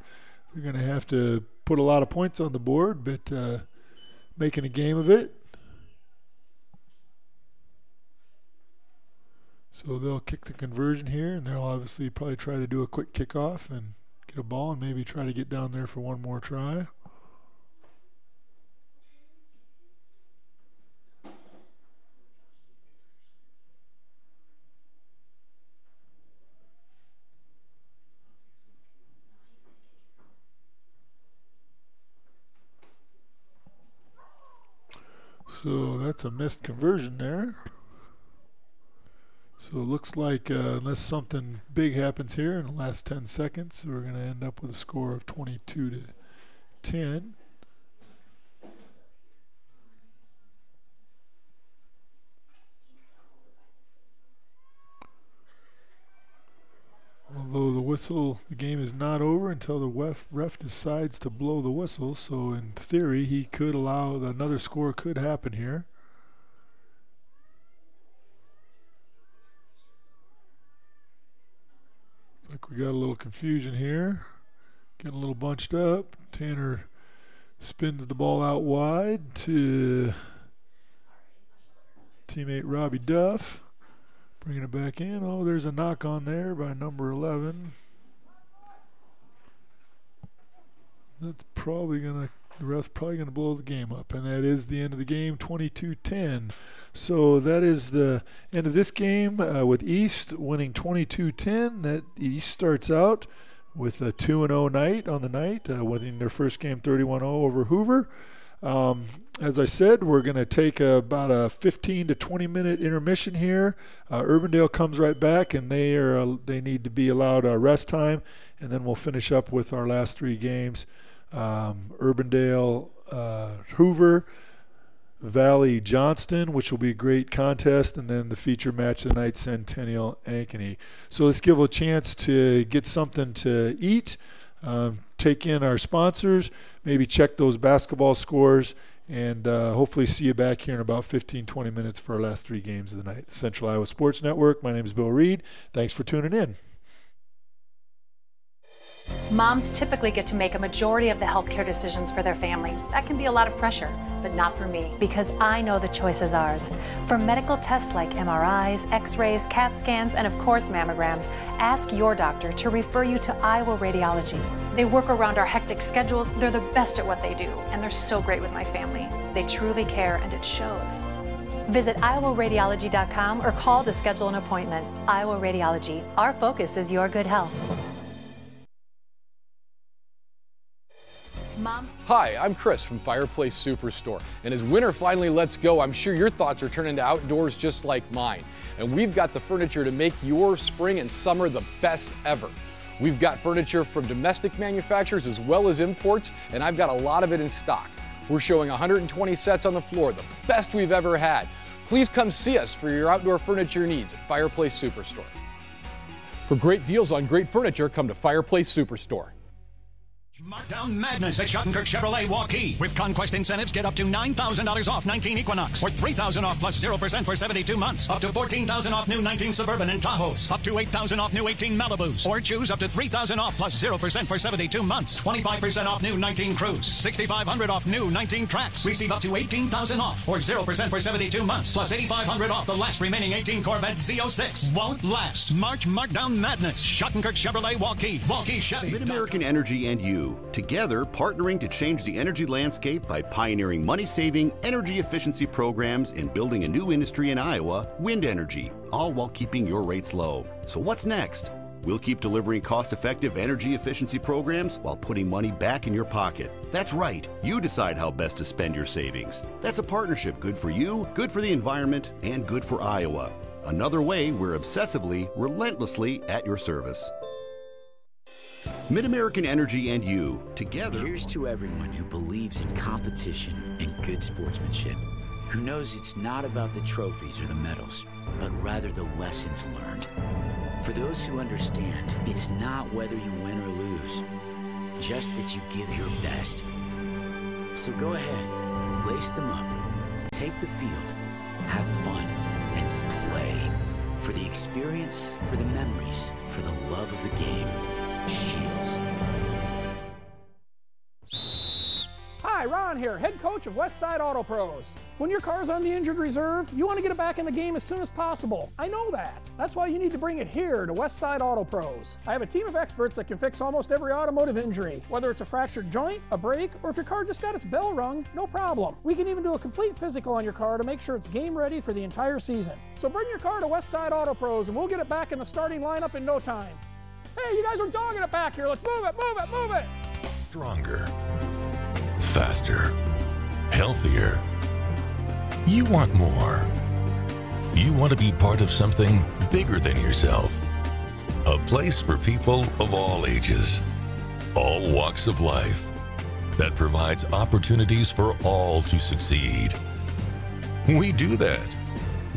they're going to have to put a lot of points on the board, but making a game of it. So they'll kick the conversion here, and they'll obviously probably try to do a quick kickoff and get get a ball and maybe try to get down there for one more try. So that's a missed conversion there. So it looks like unless something big happens here in the last 10 seconds, we're going to end up with a score of 22-10. Although the game is not over until the ref decides to blow the whistle. So in theory, he could allow another score could happen here. Looks like we got a little confusion here. Getting a little bunched up. Tanner spins the ball out wide to teammate Robbie Duff. Bringing it back in. Oh, there's a knock on there by number 11. That's probably the ref's probably gonna blow the game up, and that is the end of the game, 22-10. So that is the end of this game with East winning 22-10. That East starts out with a 2-0 night on the night, winning their first game 31-0 over Hoover. As I said, we're going to take about a 15 to 20 minute intermission here. Urbandale comes right back, and they need to be allowed rest time, and then we'll finish up with our last three games. Urbandale, Hoover, Valley, Johnston, which will be a great contest, and then the feature match of the night, Centennial, Ankeny. So let's give a chance to get something to eat, take in our sponsors, maybe check those basketball scores, and hopefully see you back here in about 15-20 minutes for our last three games of the night. Central Iowa Sports Network. My name is Bill Reed. Thanks for tuning in. Moms typically get to make a majority of the healthcare decisions for their family. That can be a lot of pressure, but not for me, because I know the choice is ours. For medical tests like MRIs, X-rays, CAT scans, and of course mammograms, ask your doctor to refer you to Iowa Radiology. They work around our hectic schedules. They're the best at what they do, and they're so great with my family. They truly care, and it shows. Visit iowaradiology.com or call to schedule an appointment. Iowa Radiology. Our focus is your good health. Moms. Hi, I'm Chris from Fireplace Superstore, and as winter finally lets go, I'm sure your thoughts are turning to outdoors just like mine. And we've got the furniture to make your spring and summer the best ever. We've got furniture from domestic manufacturers as well as imports, and I've got a lot of it in stock. We're showing 120 sets on the floor, the best we've ever had. Please come see us for your outdoor furniture needs at Fireplace Superstore. For great deals on great furniture, come to Fireplace Superstore. Markdown madness at Schottenkirk Chevrolet Waukee. With Conquest incentives, get up to $9,000 off 19 Equinox, or $3,000 off plus 0% for 72 months. Up to $14,000 off new 19 Suburban and Tahoes. Up to $8,000 off new 18 Malibus. Or choose up to $3,000 off plus 0% for 72 months. 25% off new 19 Cruise. $6,500 off new 19 Trax. Receive up to $18,000 off, or 0% for 72 months. Plus $8,500 off the last remaining 18 Corvette Z06. Won't last. March Markdown madness. Schottenkirk Chevrolet Waukee. Waukee Chevy. Mid-American Energy and you, together partnering to change the energy landscape by pioneering money-saving, energy efficiency programs and building a new industry in Iowa, wind energy, all while keeping your rates low. So what's next? We'll keep delivering cost-effective energy efficiency programs while putting money back in your pocket. That's right. You decide how best to spend your savings. That's a partnership good for you, good for the environment, and good for Iowa. Another way we're obsessively, relentlessly at your service. Mid-American Energy and you, together. Here's to everyone who believes in competition and good sportsmanship, who knows it's not about the trophies or the medals, but rather the lessons learned. For those who understand, it's not whether you win or lose, just that you give your best. So go ahead, lace them up, take the field, have fun, and play. For the experience, for the memories, for the love of the game. Shields. Hi, Ron John here, head coach of Westside Auto Pros. When your car's on the injured reserve, you want to get it back in the game as soon as possible. I know that. That's why you need to bring it here to Westside Auto Pros. I have a team of experts that can fix almost every automotive injury. Whether it's a fractured joint, a brake, or if your car just got its bell rung, no problem. We can even do a complete physical on your car to make sure it's game ready for the entire season. So bring your car to Westside Auto Pros and we'll get it back in the starting lineup in no time. Hey, you guys are dogging it back here. Let's move it, move it, move it. Stronger, faster, healthier. You want more. You want to be part of something bigger than yourself. A place for people of all ages, all walks of life, that provides opportunities for all to succeed. We do that.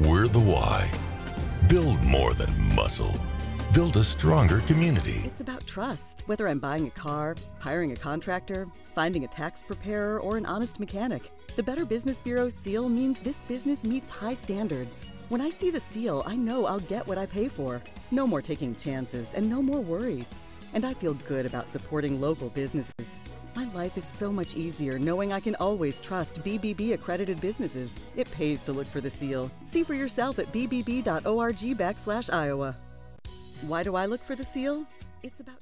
We're the why. Build more than muscle. Build a stronger community. It's about trust. Whether I'm buying a car, hiring a contractor, finding a tax preparer, or an honest mechanic, the Better Business Bureau seal means this business meets high standards. When I see the seal, I know I'll get what I pay for. No more taking chances and no more worries. And I feel good about supporting local businesses. My life is so much easier knowing I can always trust BBB accredited businesses. It pays to look for the seal. See for yourself at bbb.org/Iowa. Why do I look for the seal? It's about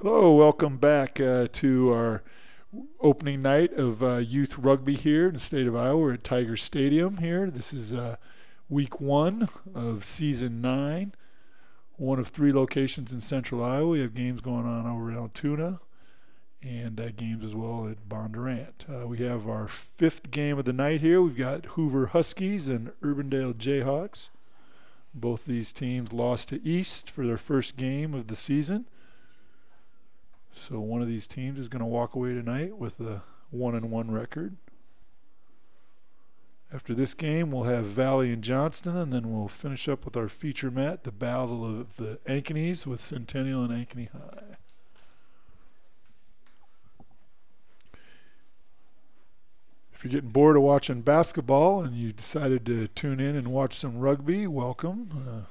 Hello, welcome back to our opening night of youth rugby here in the state of Iowa. We're at Tiger Stadium here. This is week 1 of season 9. One of 3 locations in central Iowa. We have games going on over at Altoona and games as well at Bondurant. We have our 5th game of the night here. We've got Hoover Huskies and Urbandale Jayhawks. Both these teams lost to East for their first game of the season. So one of these teams is going to walk away tonight with a 1-1 record. After this game, we'll have Valley and Johnston, and then we'll finish up with our feature mat, the Battle of the Ankenys with Centennial and Ankeny High. If you're getting bored of watching basketball and you decided to tune in and watch some rugby, welcome.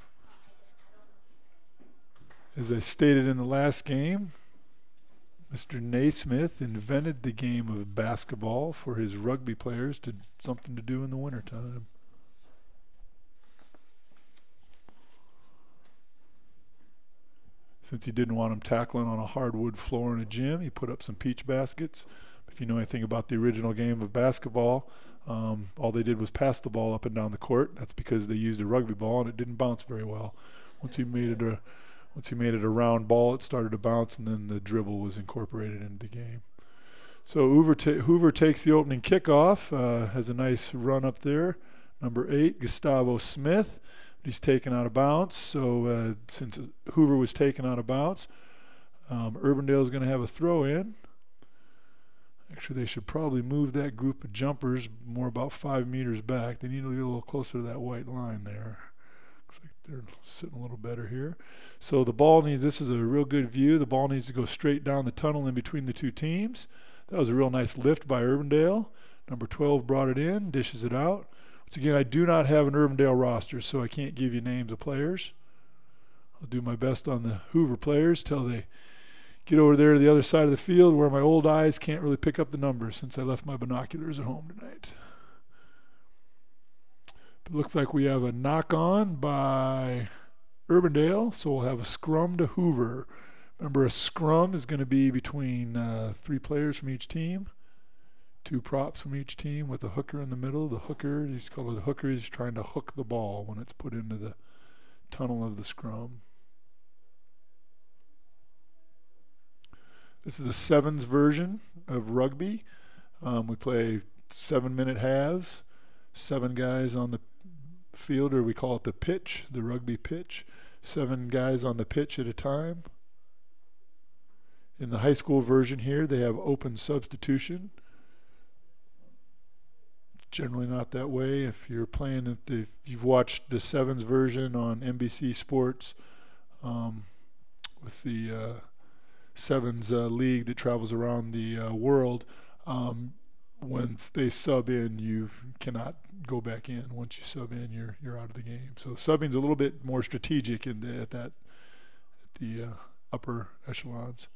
As I stated in the last game, Mr. Naismith invented the game of basketball for his rugby players to something to do in the wintertime. Since he didn't want them tackling on a hardwood floor in a gym, he put up some peach baskets. If you know anything about the original game of basketball, all they did was pass the ball up and down the court. That's because they used a rugby ball and it didn't bounce very well. Once he made it a round ball, it started to bounce, and then the dribble was incorporated into the game. So Hoover takes the opening kickoff, has a nice run up there. Number 8, Gustavo Smith. He's taken out of bounds. So since Hoover was taken out of bounds, Urbandale is going to have a throw in. Actually, they should probably move that group of jumpers more about 5 meters back. They need to get a little closer to that white line there. Looks like they're sitting a little better here. So the ball needs, this is a real good view. The ball needs to go straight down the tunnel in between the 2 teams. That was a real nice lift by Urbandale. Number 12 brought it in, dishes it out. Once again, I do not have an Urbandale roster, so I can't give you names of players. I'll do my best on the Hoover players till they get over there to the other side of the field where my old eyes can't really pick up the numbers since I left my binoculars at home tonight. It looks like we have a knock-on by Urbandale, so we'll have a scrum to Hoover. Remember, a scrum is going to be between 3 players from each team, 2 props from each team with a hooker in the middle. The hooker, he's called a hooker, he's trying to hook the ball when it's put into the tunnel of the scrum. This is a 7s version of rugby. We play 7-minute halves, 7 guys on the field, or we call it the pitch, the rugby pitch. 7 guys on the pitch at a time. In the high school version here, they have open substitution. Generally not that way. If you're playing if you've watched the 7s version on NBC Sports with the 7s league that travels around the world, once they sub in, you cannot go back in. Once you sub in, you're out of the game. So subbing's a little bit more strategic at the upper echelons.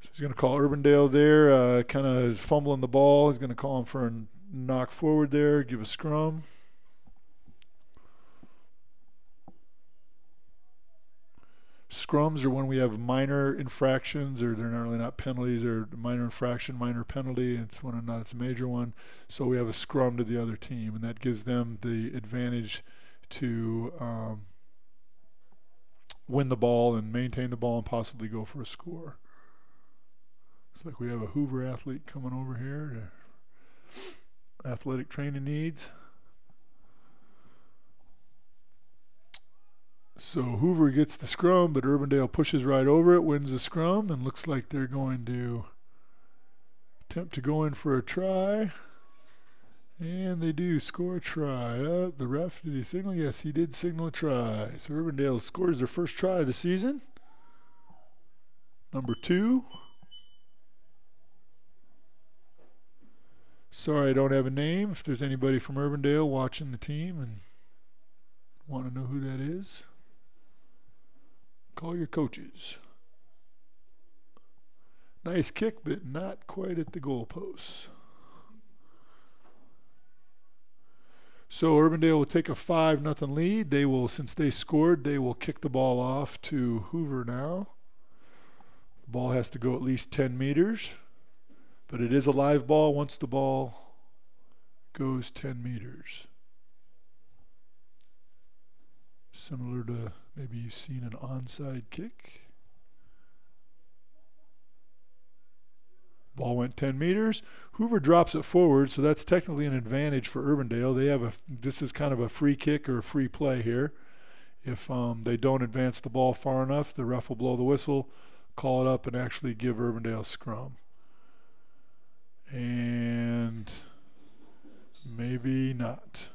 So he's going to call Urbandale there, kind of fumbling the ball. He's going to call him for a knock forward there, give a scrum. Scrums are when we have minor infractions, or they're not really not penalties, or minor infraction, minor penalty. It's when not it's a major one. So we have a scrum to the other team, and that gives them the advantage to win the ball and maintain the ball and possibly go for a score. Looks like we have a Hoover athlete coming over here to athletic training needs. So Hoover gets the scrum, but Urbandale pushes right over it, wins the scrum, and looks like they're going to attempt to go in for a try. And they do score a try. The ref, did he signal? Yes, he did signal a try. So Urbandale scores their first try of the season. Number 2. Sorry, I don't have a name. If there's anybody from Urbandale watching the team and want to know who that is, call your coaches. Nice kick, but not quite at the goalposts. So Urbandale will take a 5-0 lead. They will, since they scored, they will kick the ball off to Hoover now. ball has to go at least 10 meters, but it is a live ball once the ball goes 10 meters. Similar to maybe you've seen an onside kick. Ball went 10 meters. Hoover drops it forward, so that's technically an advantage for Urbandale. They have this is kind of a free kick or a free play here. If they don't advance the ball far enough, the ref will blow the whistle, call it up, and actually give Urbandale a scrum. And maybe not.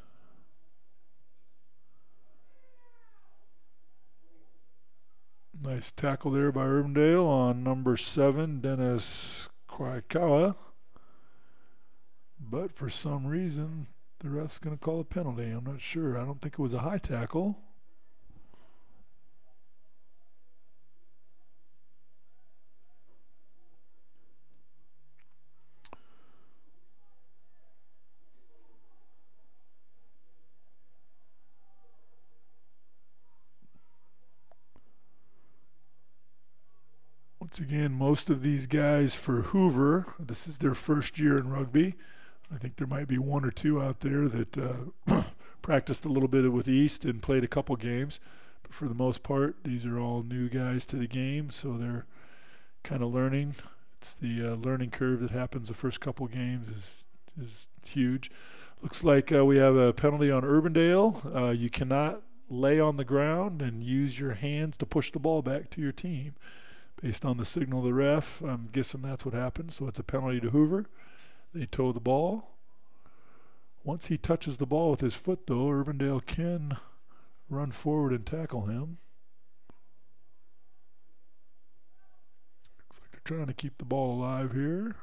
Nice tackle there by Urbandale on number 7, Dennis Kwaikawa. But for some reason, the ref's going to call a penalty. I'm not sure. I don't think it was a high tackle. Once again, most of these guys for Hoover, this is their first year in rugby. I think there might be one or two out there that practiced a little bit with East and played a couple games. But for the most part, these are all new guys to the game, so they're kind of learning. It's the learning curve that happens the first couple games is huge. Looks like we have a penalty on Urbandale. You cannot lay on the ground and use your hands to push the ball back to your team. Based on the signal of the ref, I'm guessing that's what happened. So it's a penalty to Hoover. They toe the ball. Once he touches the ball with his foot, though, Urbandale can run forward and tackle him. Looks like they're trying to keep the ball alive here.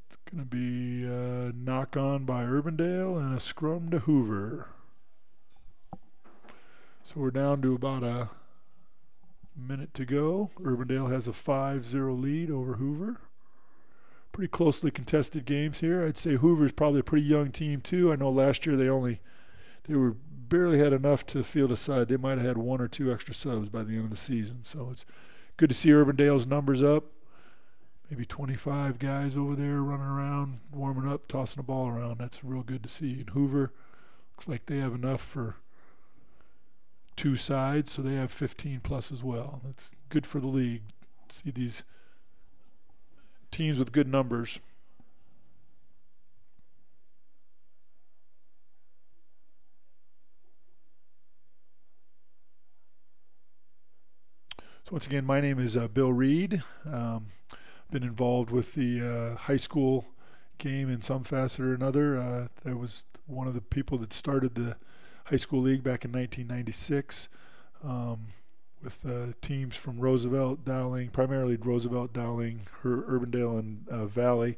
It's going to be a knock on by Urbandale and a scrum to Hoover. So we're down to about a minute to go. Urbandale has a 5-0 lead over Hoover. Pretty closely contested games here. I'd say Hoover's probably a pretty young team too. I know last year they were barely had enough to field a side. They might have had 1 or 2 extra subs by the end of the season. So it's good to see Urbandale's numbers up. Maybe 25 guys over there running around, warming up, tossing the ball around. That's real good to see. And Hoover looks like they have enough for 2 sides, so they have 15 plus as well. That's good for the league. See these teams with good numbers. So once again, my name is Bill Reed. Been involved with the high school game in some facet or another. I was one of the people that started the high school league back in 1996 with teams from Roosevelt, Dowling, primarily Roosevelt, Dowling, Urbandale, and Valley.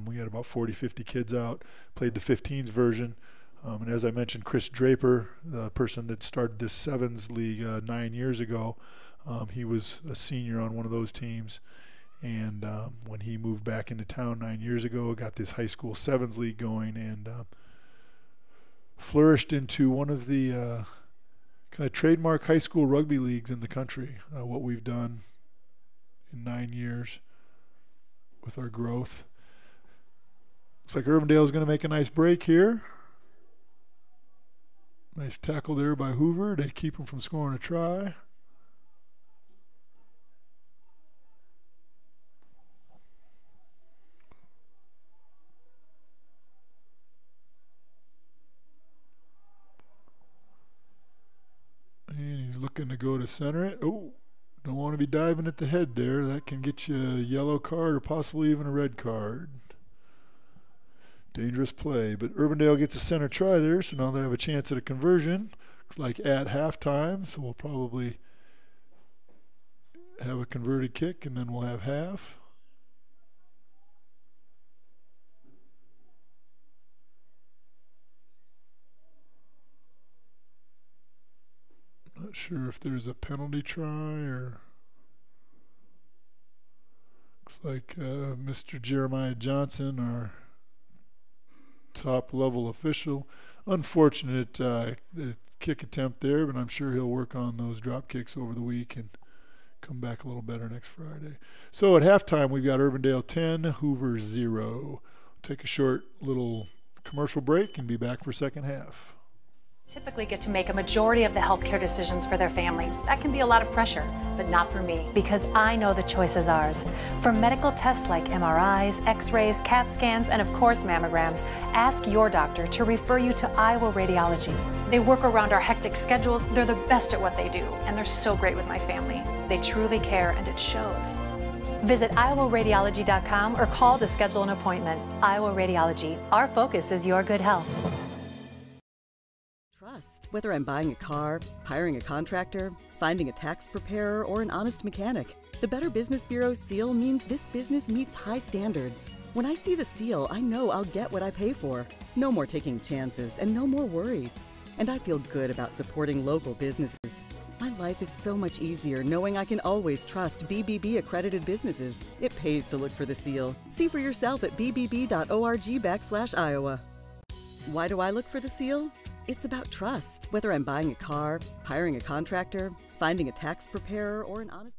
We had about 40, 50 kids out, played the 15s version. And as I mentioned, Chris Draper, the person that started this Sevens league 9 years ago, he was a senior on one of those teams. And when he moved back into town 9 years ago, got this high school Sevens league going and flourished into one of the kind of trademark high school rugby leagues in the country. What we've done in 9 years with our growth. Looks like Urbandale is going to make a nice break here. Nice tackle there by Hoover to keep him from scoring a try. Looking to go to center it. Oh, don't want to be diving at the head there. That can get you a yellow card or possibly even a red card. Dangerous play, but Urbandale gets a center try there, so now they have a chance at a conversion. Looks like at halftime, so we'll probably have a converted kick and then we'll have half. Not sure if there's a penalty try or looks like Mr. Jeremiah Johnson, our top level official. Unfortunate kick attempt there, but I'm sure he'll work on those drop kicks over the week and come back a little better next Friday. So at halftime, we've got Urbandale 10, Hoover 0. Take a short little commercial break and be back for second half. Typically get to make a majority of the healthcare decisions for their family. That can be a lot of pressure, but not for me, because I know the choice is ours. For medical tests like MRIs, X-rays, CAT scans, and of course mammograms, ask your doctor to refer you to Iowa Radiology. They work around our hectic schedules, they're the best at what they do, and they're so great with my family. They truly care, and it shows. Visit iowaradiology.com or call to schedule an appointment. Iowa Radiology, our focus is your good health. Whether I'm buying a car, hiring a contractor, finding a tax preparer, or an honest mechanic, the Better Business Bureau seal means this business meets high standards. When I see the seal, I know I'll get what I pay for. No more taking chances and no more worries. And I feel good about supporting local businesses. My life is so much easier knowing I can always trust BBB accredited businesses. It pays to look for the seal. See for yourself at bbb.org/Iowa. Why do I look for the seal? It's about trust. Whether I'm buying a car, hiring a contractor, finding a tax preparer, or an honest...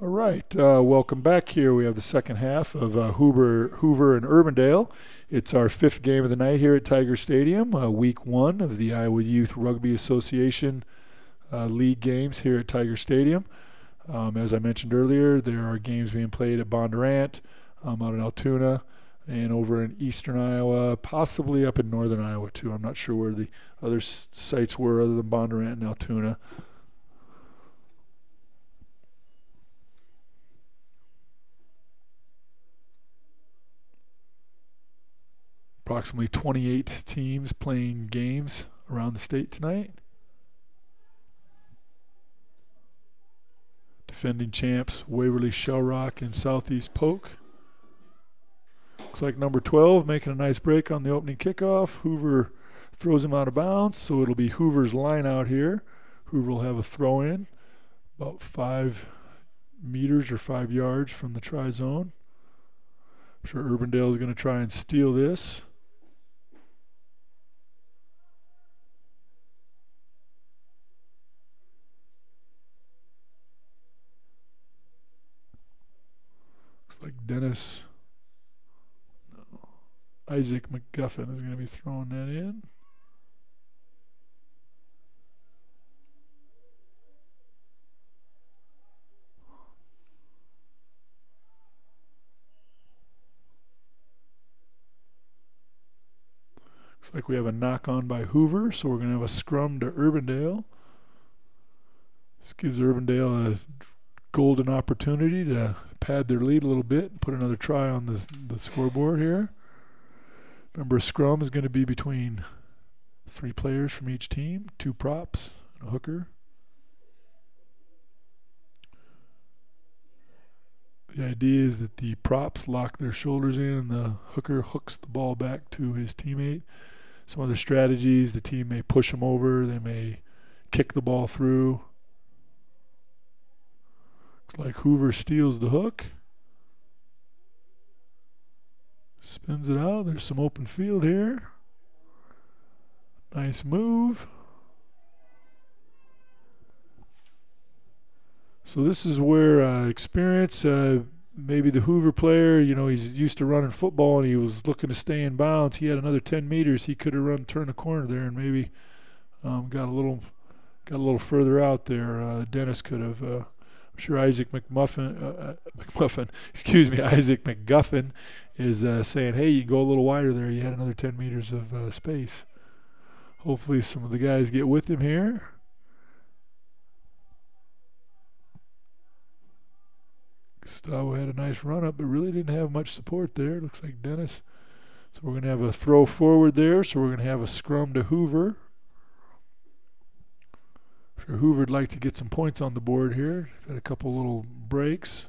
All right, welcome back here. We have the second half of Hoover and Urbandale. It's our fifth game of the night here at Tiger Stadium, week one of the Iowa Youth Rugby Association league games here at Tiger Stadium. As I mentioned earlier, there are games being played at Bondurant, out in Altoona, and over in eastern Iowa, possibly up in northern Iowa too. I'm not sure where the other sites were other than Bondurant and Altoona. Approximately 28 teams playing games around the state tonight. Defending champs Waverly Shell Rock and Southeast Polk. Looks like number 12 making a nice break on the opening kickoff. Hoover throws him out of bounds, so it'll be Hoover's line out here. Hoover will have a throw in about 5 meters or 5 yards from the try zone. I'm sure Urbandale is going to try and steal this. Like Isaac McGuffin is going to be throwing that in. Looks like we have a knock on by Hoover, so we're going to have a scrum to Urbandale. This gives Urbandale a golden opportunity to pad their lead a little bit and put another try on the scoreboard here. Remember, a scrum is going to be between 3 players from each team, 2 props, and a hooker. The idea is that the props lock their shoulders in and the hooker hooks the ball back to his teammate. Some other strategies, the team may push them over, they may kick the ball through. Looks like Hoover steals the hook. Spins it out. There's some open field here. Nice move. So this is where experience, maybe the Hoover player, you know, he's used to running football and he was looking to stay in bounds. He had another 10 meters. He could have turned the corner there and maybe got a little further out there. Dennis could have. I'm sure Isaac McGuffin is saying, hey, you go a little wider there. You had another 10 meters of space. Hopefully some of the guys get with him here. Gustavo had a nice run up, but really didn't have much support there. Looks like Dennis. So we're going to have a throw forward there. So we're going to have a scrum to Hoover. I'm sure Hoover'd like to get some points on the board here. Had a couple little breaks.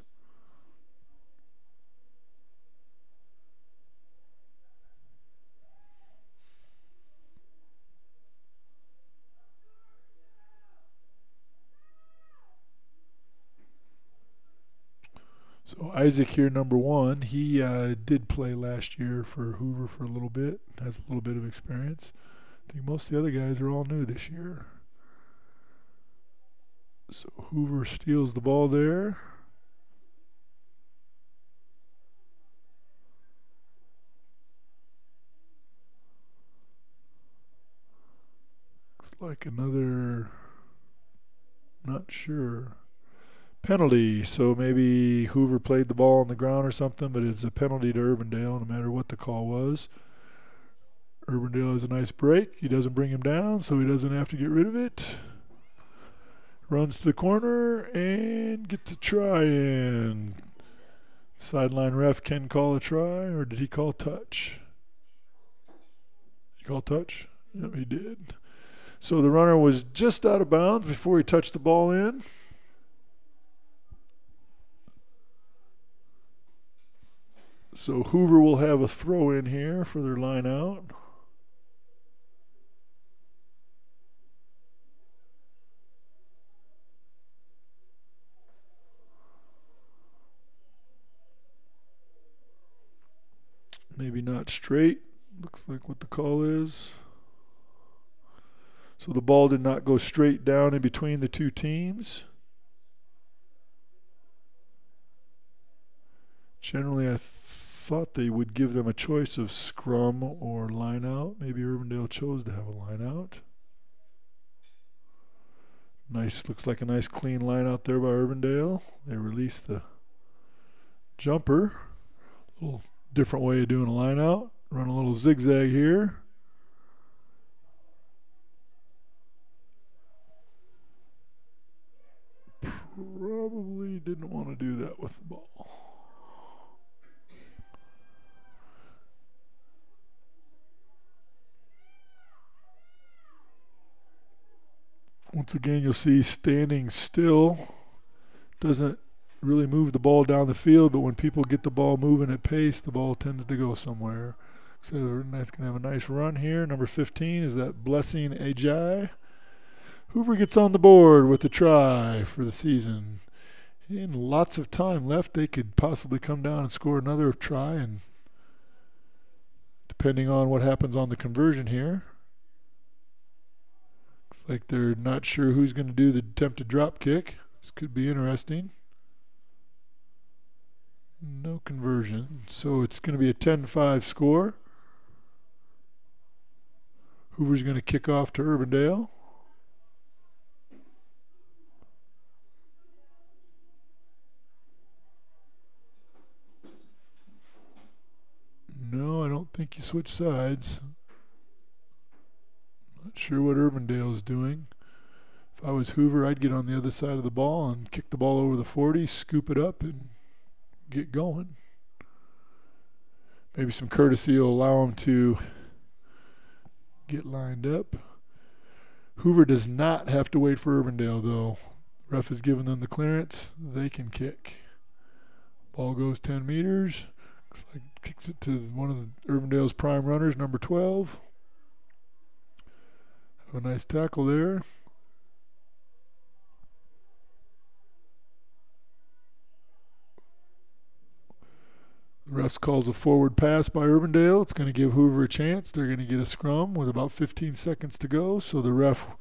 So Isaac here, number 1, he did play last year for Hoover for a little bit, has a little bit of experience. I think most of the other guys are all new this year. So Hoover steals the ball there. Looks like another, not sure. Penalty, so maybe Hoover played the ball on the ground or something, but it's a penalty to Urbandale no matter what the call was. Urbandale has a nice break. He doesn't bring him down, so he doesn't have to get rid of it. Runs to the corner and gets a try in. Sideline ref can call a try, or did he call touch? He called touch? Yep, he did. So the runner was just out of bounds before he touched the ball in. So Hoover will have a throw in here for their line out. Maybe not straight. Looks like what the call is. So the ball did not go straight down in between the two teams. Generally, I thought they would give them a choice of scrum or line out. Maybe Urbandale chose to have a line out. Nice, looks like a nice clean line out there by Urbandale. They released the jumper. A little different way of doing a line out. Run a little zigzag here. Probably didn't want to do that with the ball. Once again, you'll see standing still doesn't really move the ball down the field, but when people get the ball moving at pace, the ball tends to go somewhere. So that's going to have a nice run here. Number 15 is that Blessing Ajay. Hoover gets on the board with the try for the season. And lots of time left. They could possibly come down and score another try, and depending on what happens on the conversion here. Looks like they're not sure who's going to do the attempted drop kick. This could be interesting. No conversion. So it's going to be a 10-5 score. Hoover's going to kick off to Urbandale. No, I don't think you switch sides. Not sure what Urbandale is doing. If I was Hoover, I'd get on the other side of the ball and kick the ball over the 40, scoop it up, and get going. Maybe some courtesy will allow him to get lined up. Hoover does not have to wait for Urbandale, though. Ref has given them the clearance. They can kick. Ball goes 10 meters. Looks like kicks it to one of the Urbandale's prime runners, number 12. Have a nice tackle there. The ref calls a forward pass by Urbandale. It's going to give Hoover a chance. They're going to get a scrum with about 15 seconds to go. So the ref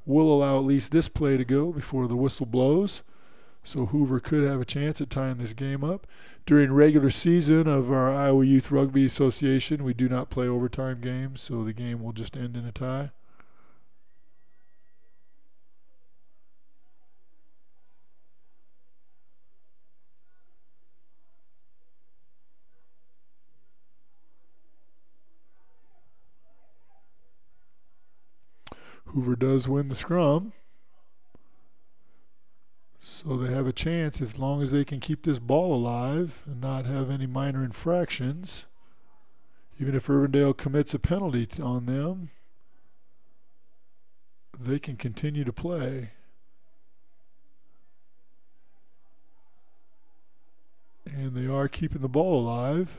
will allow at least this play to go before the whistle blows. So Hoover could have a chance at tying this game up. During regular season of our Iowa Youth Rugby Association, we do not play overtime games, so the game will just end in a tie. Hoover does win the scrum. So they have a chance as long as they can keep this ball alive and not have any minor infractions. Even if Urbandale commits a penalty on them, they can continue to play. And they are keeping the ball alive.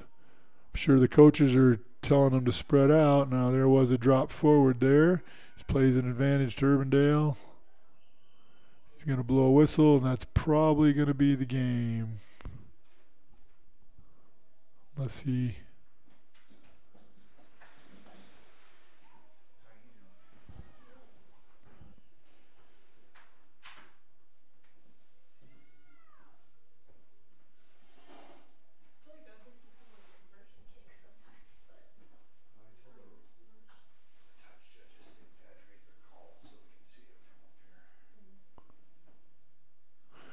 I'm sure the coaches are telling them to spread out. Now there was a drop forward there. This plays an advantage to Urbandale. He's going to blow a whistle, and that's probably going to be the game. Unless he...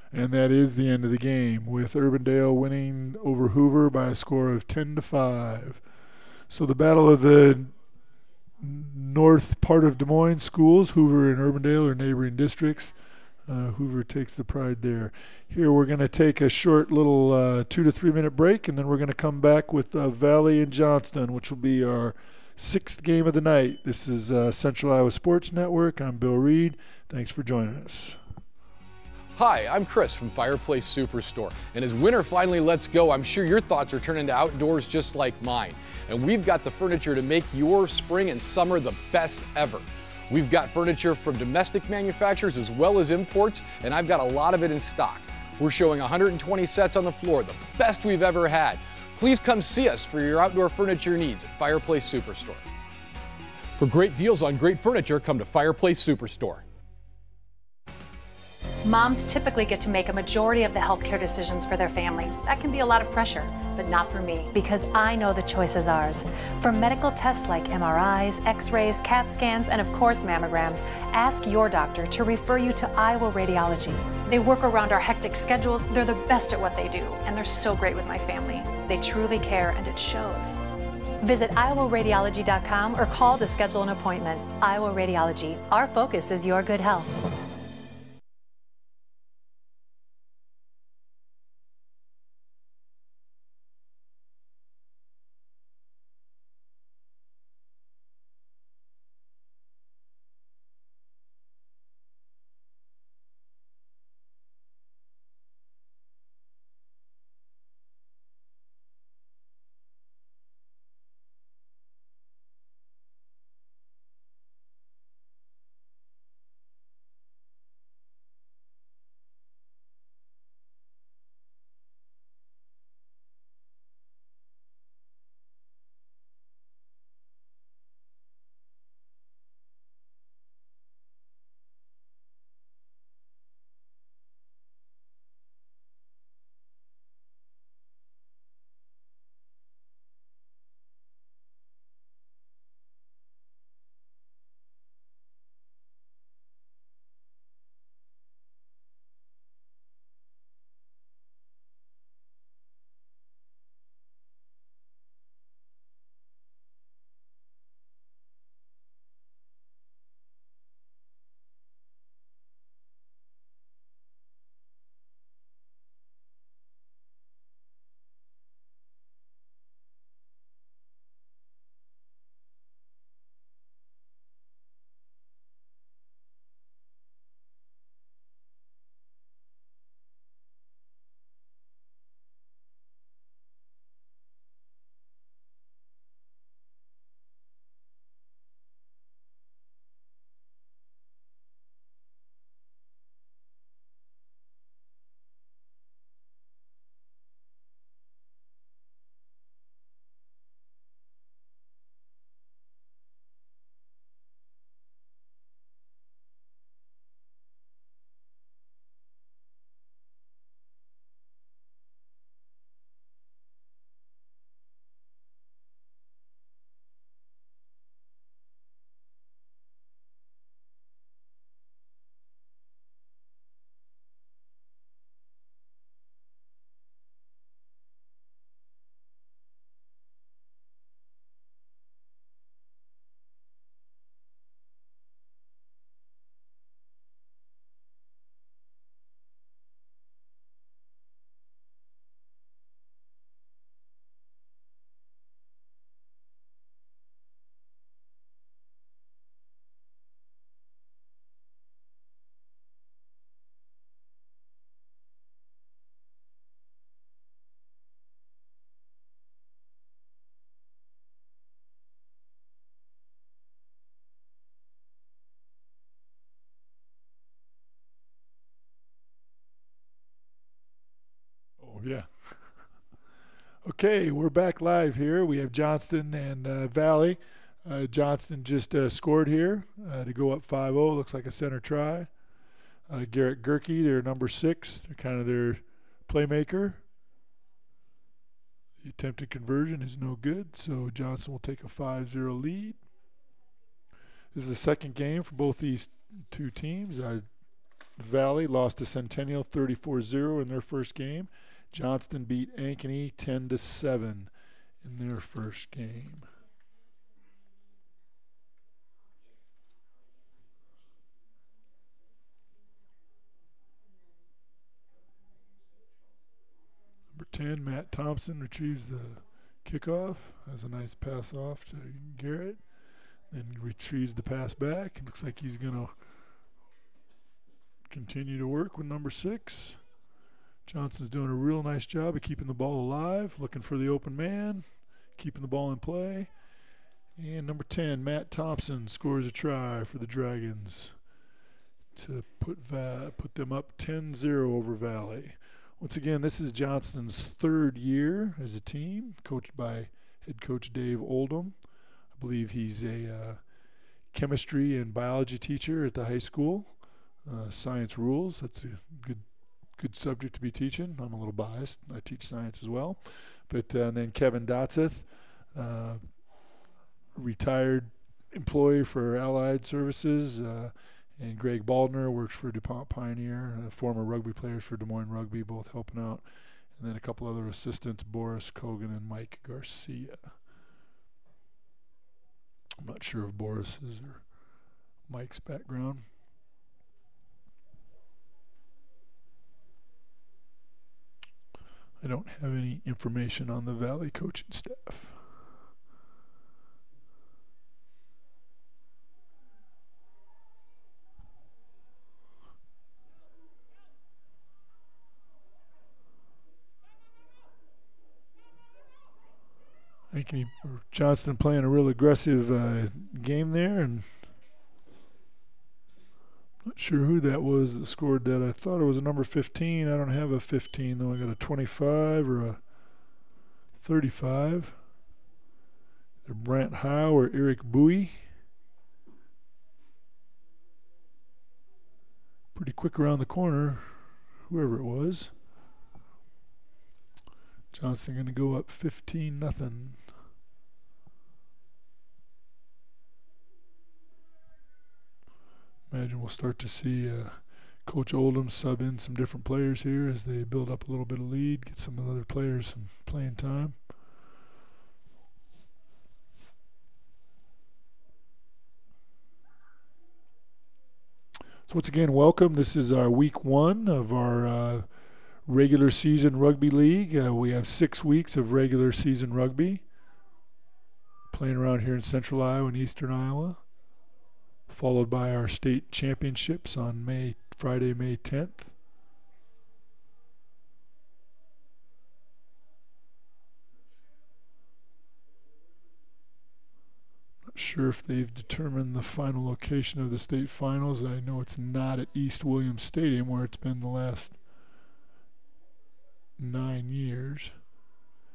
And that is the end of the game, with Urbandale winning over Hoover by a score of 10-5. So the battle of the north part of Des Moines schools, Hoover and Urbandale, are neighboring districts. Hoover takes the pride there. Here we're going to take a short little 2 to 3 minute break, and then we're going to come back with Valley and Johnston, which will be our 6th game of the night. This is Central Iowa Sports Network. I'm Bill Reed. Thanks for joining us. Hi, I'm Chris from Fireplace Superstore, and as winter finally lets go, I'm sure your thoughts are turning to outdoors just like mine. And we've got the furniture to make your spring and summer the best ever. We've got furniture from domestic manufacturers as well as imports, and I've got a lot of it in stock. We're showing 120 sets on the floor, the best we've ever had. Please come see us for your outdoor furniture needs at Fireplace Superstore. For great deals on great furniture, come to Fireplace Superstore. Moms typically get to make a majority of the healthcare decisions for their family. That can be a lot of pressure, but not for me, because I know the choice is ours. For medical tests like MRIs, X-rays, CAT scans, and of course mammograms, ask your doctor to refer you to Iowa Radiology. They work around our hectic schedules, they're the best at what they do, and they're so great with my family. They truly care, and it shows. Visit iowaradiology.com or call to schedule an appointment. Iowa Radiology, our focus is your good health. Okay, we're back live here. We have Johnston and Valley. Johnston just scored here to go up 5-0. Looks like a center try. Garrett Gerke, their number 6, kind of their playmaker. The attempted conversion is no good, so Johnston will take a 5-0 lead. This is the second game for both these two teams. Valley lost to Centennial 34-0 in their first game. Johnston beat Ankeny 10-7 in their first game. Number 10, Matt Thompson retrieves the kickoff. Has a nice pass off to Garrett. Then retrieves the pass back. Looks like he's going to continue to work with number 6. Johnson's doing a real nice job of keeping the ball alive, looking for the open man, keeping the ball in play. And number 10, Matt Thompson, scores a try for the Dragons to put them up 10-0 over Valley. Once again, this is Johnston's 3rd year as a team, coached by head coach Dave Oldham. I believe he's a chemistry and biology teacher at the high school. Science rules, that's a good subject to be teaching. I'm a little biased. I teach science as well. But then Kevin Dotseth, retired employee for Allied Services, and Greg Baldner works for DuPont Pioneer, former rugby players for Des Moines Rugby, both helping out. And then a couple other assistants, Boris Kogan and Mike Garcia. I'm not sure of Boris's or Mike's background. I don't have any information on the Valley coaching staff. Johnston playing a real aggressive game there, and not sure who that was that scored that. I thought it was a number 15. I don't have a 15, though. I got a 25 or a 35. Either Brant Howe or Eric Bowie. Pretty quick around the corner, whoever it was. Johnston going to go up 15-0. Imagine we'll start to see Coach Oldham sub in some different players here as they build up a little bit of lead, get some of the other players some playing time. So once again, welcome. This is our week 1 of our regular season rugby league. We have 6 weeks of regular season rugby playing around here in central Iowa and eastern Iowa, followed by our state championships on Friday, May 10th. Not sure if they've determined the final location of the state finals. I know it's not at East Williams Stadium where it's been the last 9 years.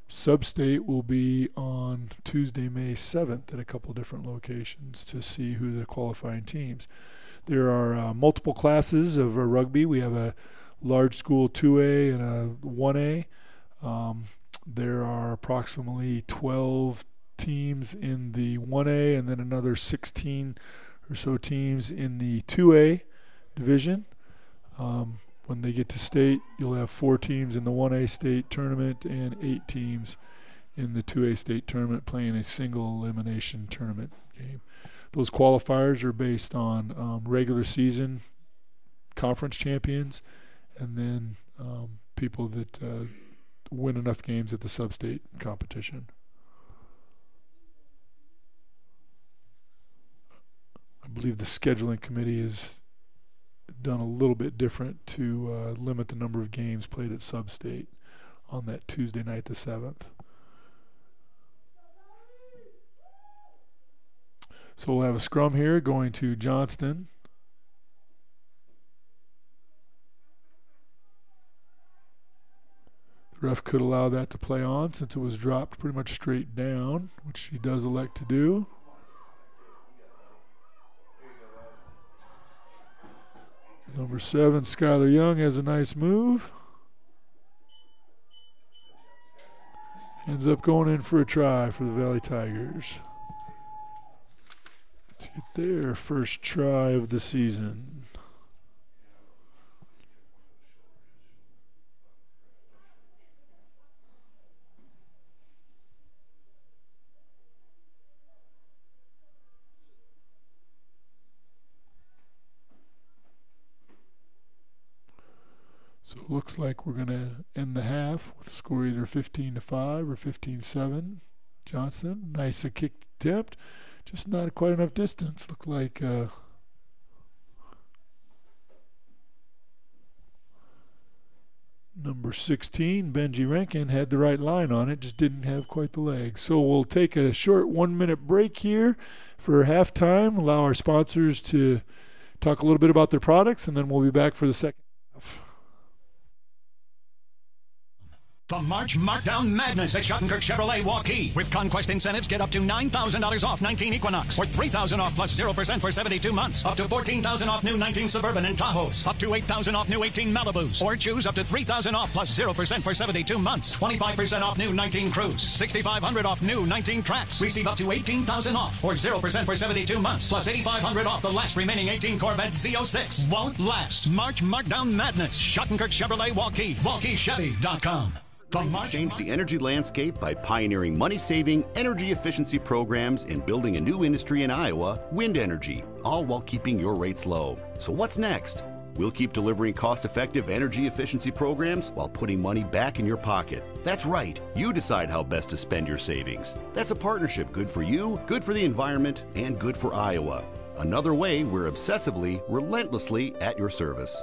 Sub-state will be on Tuesday, May 7th at a couple different locations to see who the qualifying teams. There are multiple classes of rugby. We have a large school 2A and a 1A. There are approximately 12 teams in the 1A and then another 16 or so teams in the 2A division. When they get to state, you'll have 4 teams in the 1A state tournament and 8 teams in the 2A state tournament playing a single elimination tournament game. Those qualifiers are based on regular season conference champions and then people that win enough games at the sub-state competition. I believe the scheduling committee is done a little bit different to limit the number of games played at sub-state on that Tuesday night, the 7th. So we'll have a scrum here going to Johnston. The The ref could allow that to play on since it was dropped pretty much straight down, which he does elect to do. Number 7, Skylar Young, has a nice move. Ends up going in for a try for the Valley Tigers. Let's get their first try of the season. So it looks like we're going to end the half with a score either 15-5 or 15-7. Johnston, nice kick attempt, just not quite enough distance. Looked like number 16, Benji Rankin, had the right line on it, just didn't have quite the legs. So we'll take a short 1-minute break here for halftime, allow our sponsors to talk a little bit about their products, and then we'll be back for the second half. The March Markdown Madness at Schottenkirk Chevrolet Waukee. With Conquest incentives, get up to $9,000 off 19 Equinox, or $3,000 off plus 0% for 72 months. Up to $14,000 off new 19 Suburban and Tahoes. Up to $8,000 off new 18 Malibus. Or choose up to $3,000 off plus 0% for 72 months. 25% off new 19 Cruise. $6,500 off new 19 Tracks. Receive up to $18,000 off, or 0% for 72 months. Plus $8,500 off the last remaining 18 Corvette Z06. Won't last. March Markdown Madness. Schottenkirk Chevrolet Waukee. WaukeeChevy.com. Change the energy landscape by pioneering money-saving, energy efficiency programs and building a new industry in Iowa, wind energy, all while keeping your rates low. So what's next? We'll keep delivering cost-effective energy efficiency programs while putting money back in your pocket. That's right. You decide how best to spend your savings. That's a partnership good for you, good for the environment, and good for Iowa. Another way we're obsessively, relentlessly at your service.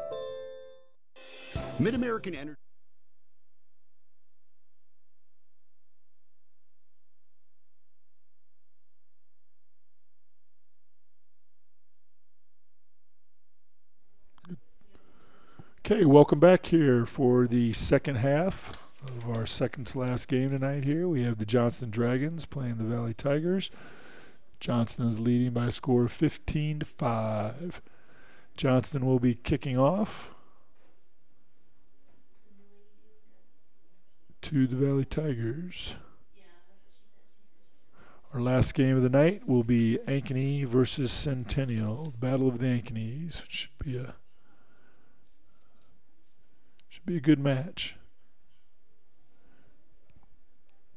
Mid-American Energy. Okay, welcome back here for the second half of our second to last game tonight here. We have the Johnston Dragons playing the Valley Tigers. Johnston is leading by a score of 15-5. Johnston will be kicking off to the Valley Tigers. Our last game of the night will be Ankeny versus Centennial, Battle of the Ankenys. Should be a good match.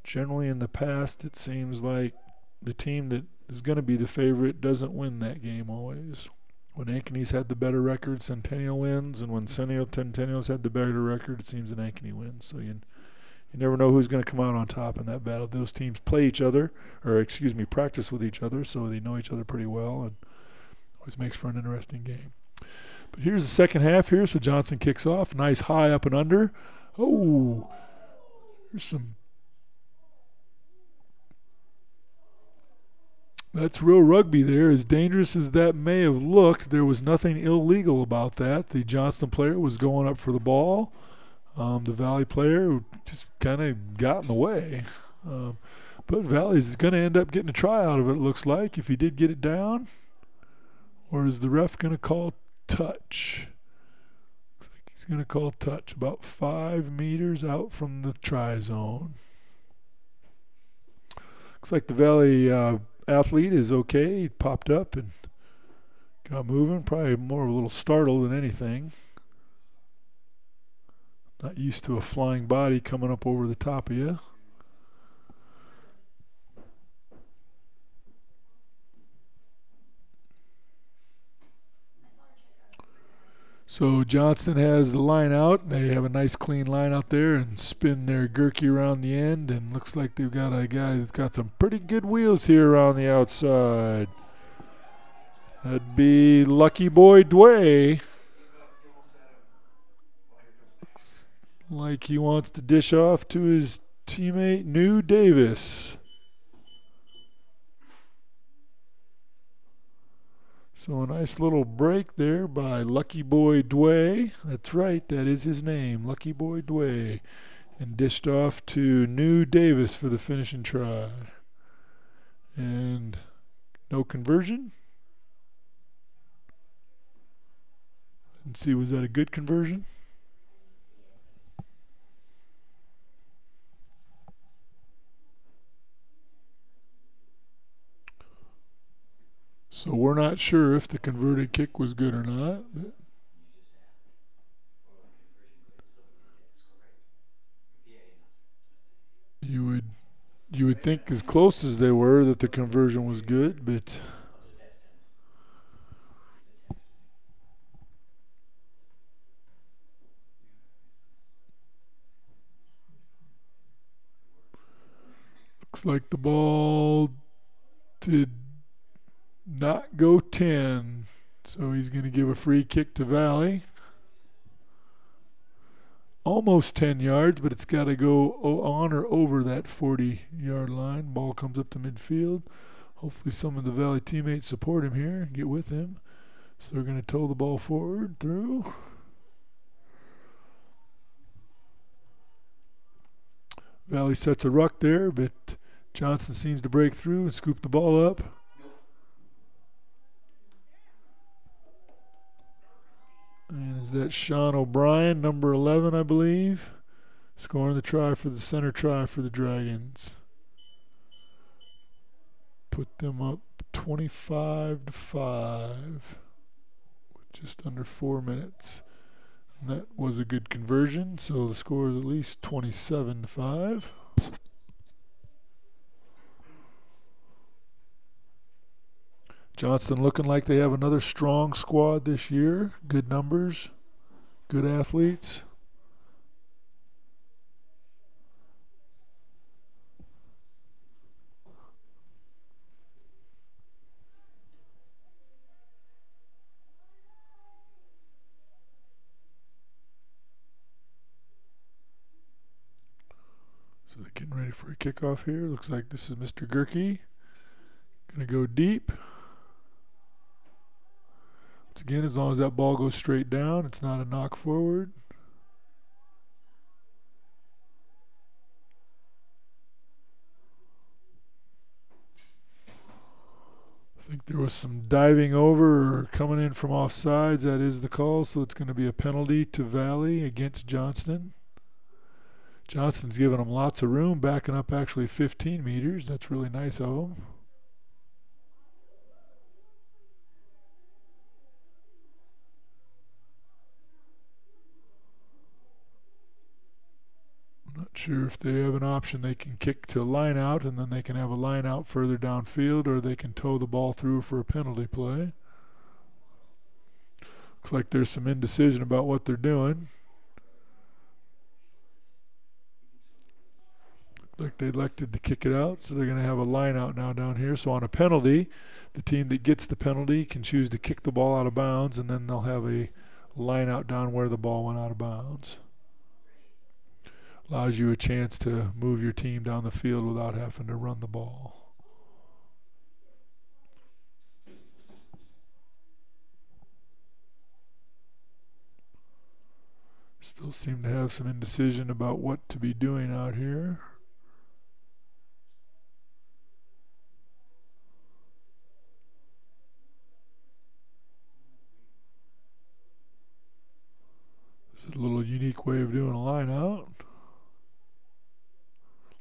Generally in the past, it seems like the team that is going to be the favorite doesn't win that game always. When Ankeny's had the better record, Centennial wins, and when Centennial's had the better record, it seems that Ankeny wins. So you never know who's going to come out on top in that battle. Those teams play each other, practice with each other, so they know each other pretty well, and always makes for an interesting game. But here's the second half here, so Johnston kicks off. Nice high up and under. Oh, there's some. That's real rugby there. As dangerous as that may have looked, there was nothing illegal about that. The Johnston player was going up for the ball. The Valley player just kind of got in the way. But Valley's going to end up getting a try out of it, looks like, if he did get it down. Or is the ref going to call touch? Looks like he's going to call touch about 5 meters out from the try zone. Looks like the Valley athlete is okay. He popped up and got moving. Probably more of a little startled than anything. Not used to a flying body coming up over the top of you. So Johnston has the line out. They have a nice clean line out there and spin their gurkey around the end, and looks like they've got a guy that's got some pretty good wheels here around the outside. That'd be Lucky Boy Dway. Looks like he wants to dish off to his teammate New Davis. So a nice little break there by Lucky Boy Dway. That's right, that is his name, Lucky Boy Dway. and dished off to New Davis for the finishing try. And no conversion. Let's see, was that a good conversion? So we're not sure if the converted kick was good or not. But you would think, as close as they were, that the conversion was good, but looks like the ball did not go 10, so he's going to give a free kick to Valley. Almost 10 yards, but it's got to go on or over that 40-yard line. Ball comes up to midfield. Hopefully some of the Valley teammates support him here and get with him. So they're going to tow the ball forward through. Valley sets a ruck there, but Johnston seems to break through and scoop the ball up. And is that Sean O'Brien, number 11, I believe, scoring the try for the center try for the Dragons. Put them up 25-5 with just under 4 minutes. And that was a good conversion, so the score is at least 27-5. Johnston looking like they have another strong squad this year. Good numbers, good athletes. So they're getting ready for a kickoff here. Looks like this is Mr. Gerke. Gonna go deep. Once again, as long as that ball goes straight down, it's not a knock forward. I think there was some diving over or coming in from offsides. That is the call, so it's going to be a penalty to Valley against Johnston. Johnston's giving them lots of room, backing up actually 15 meters. That's really nice of them. Not sure if they have an option. They can kick to line out, and then they can have a line out further downfield, or they can tow the ball through for a penalty play. Looks like there's some indecision about what they're doing. Looks like they elected to kick it out, so they're going to have a line out now down here. So on a penalty, the team that gets the penalty can choose to kick the ball out of bounds, and then they'll have a line out down where the ball went out of bounds. Allows you a chance to move your team down the field without having to run the ball. Still seem to have some indecision about what to be doing out here. This is a little unique way of doing a line out.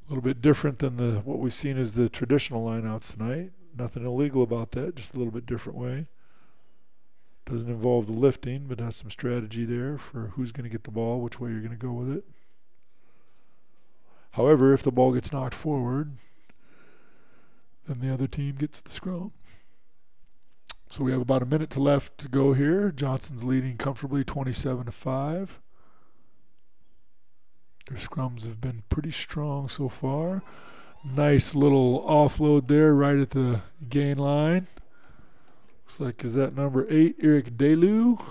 A little bit different than what we've seen as the traditional lineouts tonight. Nothing illegal about that, just a little bit different way. Doesn't involve the lifting, but has some strategy there for who's going to get the ball, which way you're going to go with it. However, if the ball gets knocked forward, then the other team gets the scrum. So we have about a minute left to go here. Johnston's leading comfortably 27-5. Their scrums have been pretty strong so far. Nice little offload there right at the gain line. Looks like, is that number 8, Eric Delu?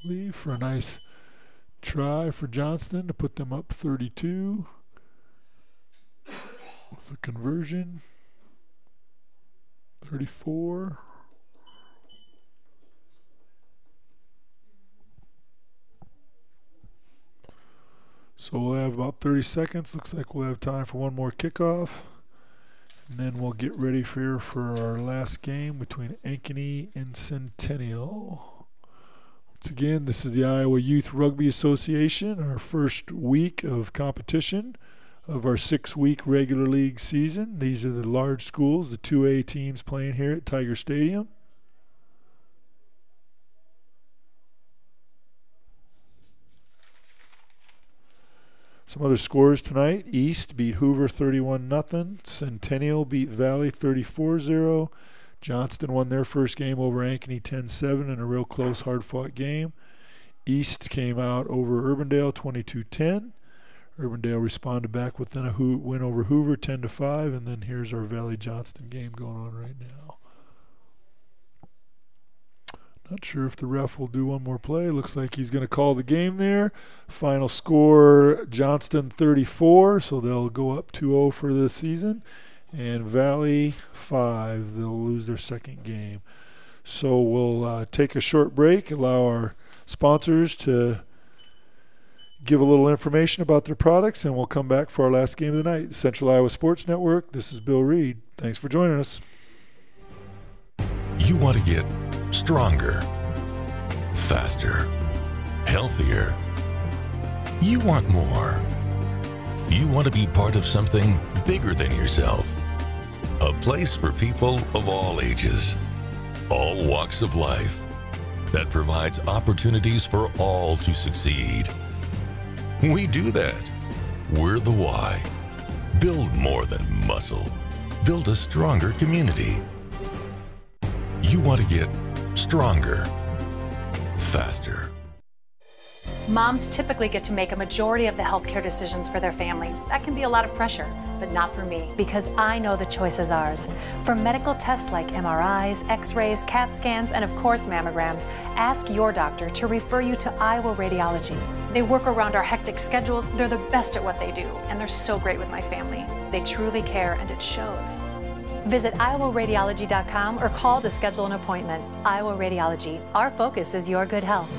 Leave for a nice try for Johnston to put them up 32 with a conversion. 34. So we'll have about 30 seconds. Looks like we'll have time for one more kickoff. And then we'll get ready for our last game between Ankeny and Centennial. Once again, this is the Iowa Youth Rugby Association, our first week of competition of our 6-week regular league season. These are the large schools, the 2A teams playing here at Tiger Stadium. Some other scores tonight. East beat Hoover 31-0. Centennial beat Valley 34-0. Johnston won their first game over Ankeny 10-7 in a real close, hard-fought game. East came out over Urbandale 22-10. Urbandale responded back with a win over Hoover 10-5, and then here's our Valley-Johnston game going on right now. Not sure if the ref will do one more play. Looks like he's going to call the game there. Final score, Johnston 34, so they'll go up 2-0 for the season. And Valley 5, they'll lose their second game. So we'll take a short break, allow our sponsors to give a little information about their products, and we'll come back for our last game of the night. Central Iowa Sports Network, this is Bill Reed. Thanks for joining us. You want to get stronger, faster, healthier. You want more. You want to be part of something bigger than yourself. A place for people of all ages, all walks of life, that provides opportunities for all to succeed. We do that. We're the why. Build more than muscle. Build a stronger community. You want to get stronger, faster. Moms typically get to make a majority of the healthcare decisions for their family. That can be a lot of pressure, but not for me, because I know the choice is ours. For medical tests like MRIs, X-rays, CAT scans, and of course mammograms, ask your doctor to refer you to Iowa Radiology. They work around our hectic schedules, they're the best at what they do, and they're so great with my family. They truly care, and it shows. Visit iowaradiology.com or call to schedule an appointment. Iowa Radiology. Our focus is your good health.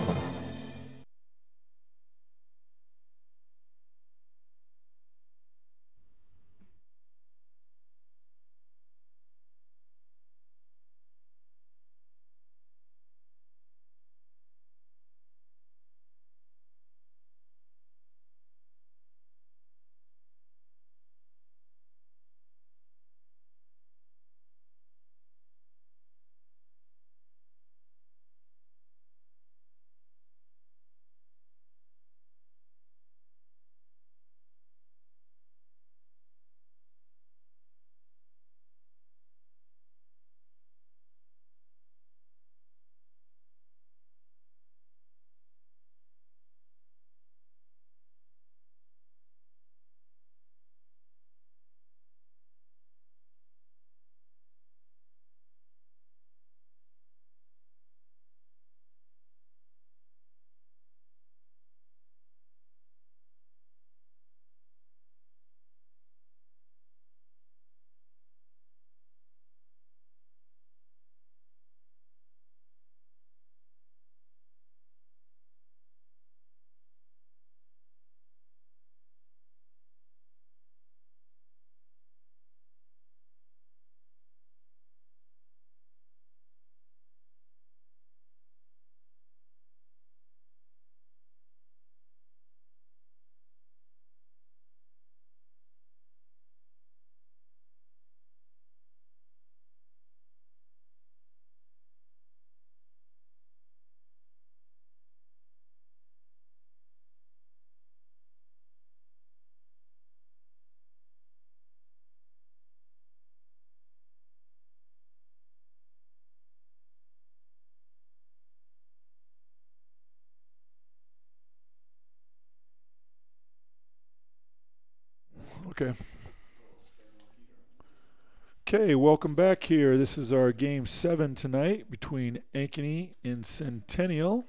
Okay, welcome back here. This is our Game 7 tonight between Ankeny and Centennial.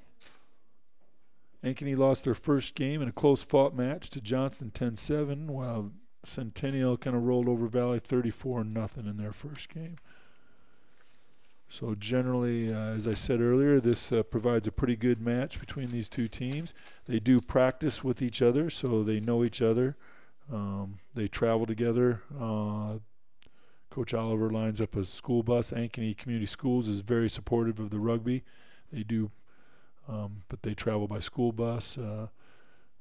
Ankeny lost their first game in a close-fought match to Johnston 10-7, while Centennial kind of rolled over Valley 34-0 in their first game. So generally, as I said earlier, this provides a pretty good match between these two teams. They do practice with each other, so they know each other. They travel together. Coach Oliver lines up a school bus. Ankeny Community Schools is very supportive of the rugby. They do, but they travel by school bus.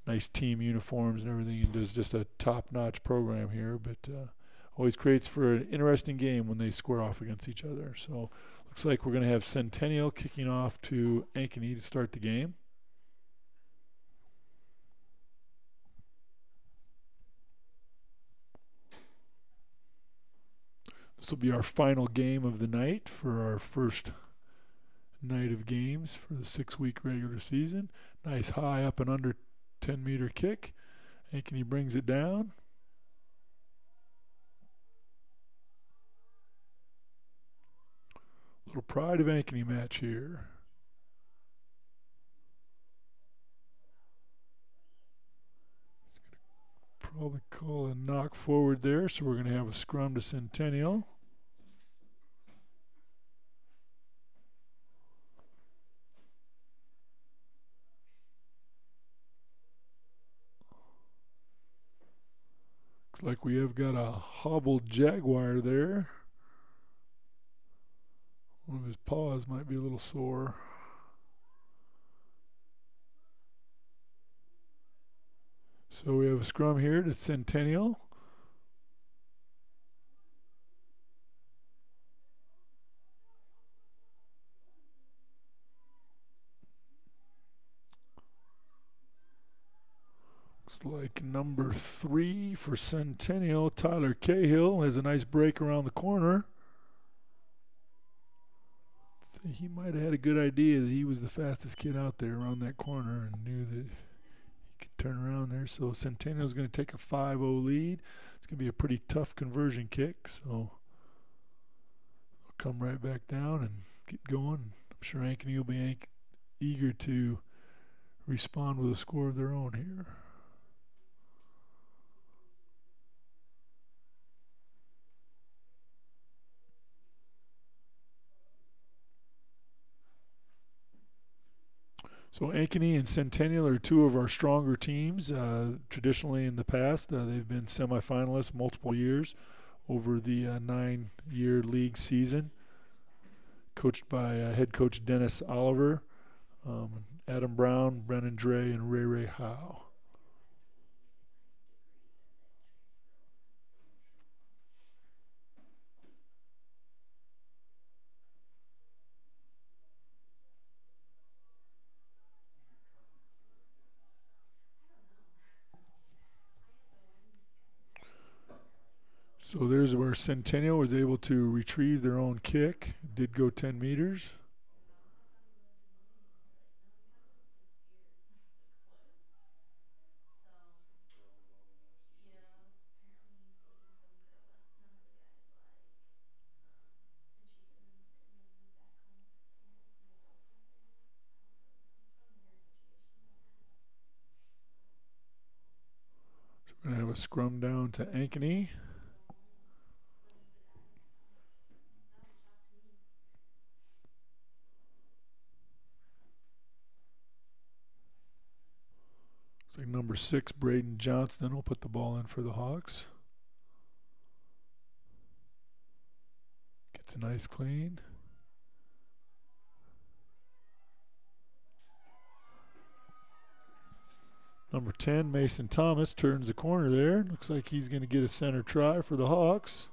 Nice team uniforms and everything, and does just a top-notch program here. But always creates for an interesting game when they square off against each other. So looks like we're going to have Centennial kicking off to Ankeny to start the game. This will be our final game of the night for our first night of games for the 6-week regular season. Nice high up and under 10-meter kick. Ankeny brings it down. Little pride of Ankeny match here. He's going to probably call a knock forward there, so we're going to have a scrum to Centennial. Looks like we have got a hobbled Jaguar there. One of his paws might be a little sore. So we have a scrum here to Centennial. Looks like number 3 for Centennial, Tyler Cahill, has a nice break around the corner. He might have had a good idea that he was the fastest kid out there around that corner and knew that he could turn around there. So Centennial's going to take a 5-0 lead. It's going to be a pretty tough conversion kick, so they'll come right back down and get going. I'm sure Ankeny will be eager to respond with a score of their own here. So Ankeny and Centennial are two of our stronger teams. Traditionally in the past, they've been semifinalists multiple years over the 9-year league season. Coached by head coach Dennis Oliver, Adam Brown, Brennan Dre, and Ray Howe. So there's where Centennial was able to retrieve their own kick. It did go 10 meters. So we're going to have a scrum down to Ankeny. Like number 6, Braden Johnston, will put the ball in for the Hawks. Gets a nice clean. Number 10, Mason Thomas, turns the corner there. Looks like he's going to get a center try for the Hawks.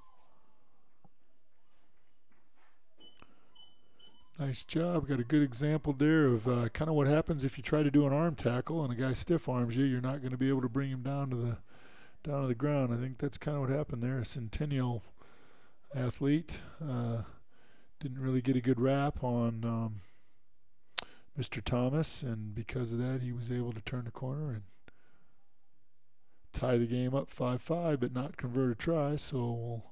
Nice job. Got a good example there of kind of what happens if you try to do an arm tackle and a guy stiff arms you. You're not going to be able to bring him down to the ground. I think that's kind of what happened there. A Centennial athlete didn't really get a good rap on Mr. Thomas, and because of that, he was able to turn the corner and tie the game up 5-5, but not convert a try. So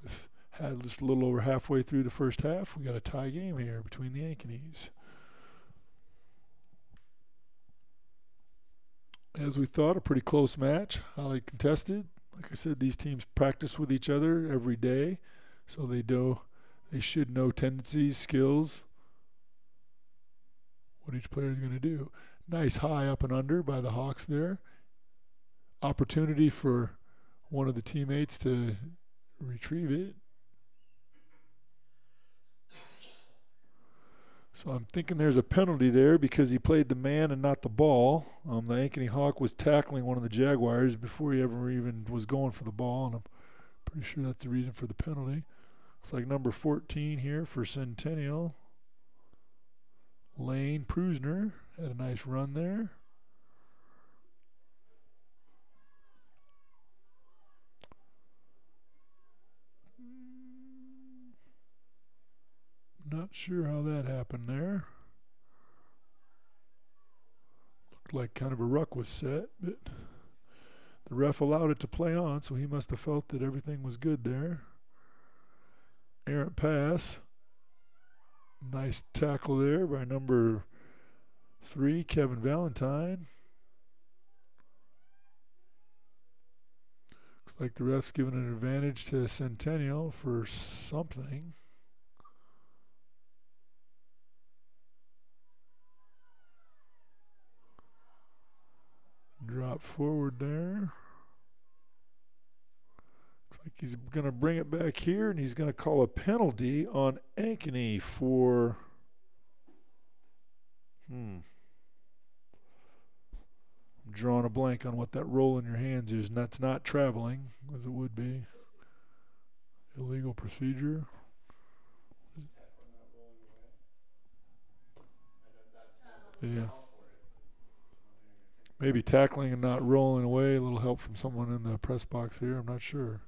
with had just a little over halfway through the first half, we got a tie game here between the Ankenys. As we thought, a pretty close match, highly contested. Like I said, these teams practice with each other every day, so they They should know tendencies, skills, what each player is going to do. Nice high up and under by the Hawks there. Opportunity for one of the teammates to retrieve it. So I'm thinking there's a penalty there because he played the man and not the ball. The Ankeny Hawk was tackling one of the Jaguars before he ever even was going for the ball, and I'm pretty sure that's the reason for the penalty. Looks like number 14 here for Centennial. Lane Prusner had a nice run there. Not sure how that happened there. Looked like kind of a ruck was set, but the ref allowed it to play on, so he must have felt that everything was good there. Errant pass. Nice tackle there by number 3, Kevin Valentine. Looks like the ref's giving an advantage to Centennial for something. Drop forward there. Looks like he's going to bring it back here, and he's going to call a penalty on Ankeny for I'm drawing a blank on what that roll in your hands is, and that's not traveling, as it would be. Illegal procedure. Yeah. Maybe tackling and not rolling away. A little help from someone in the press box here. I'm not sure.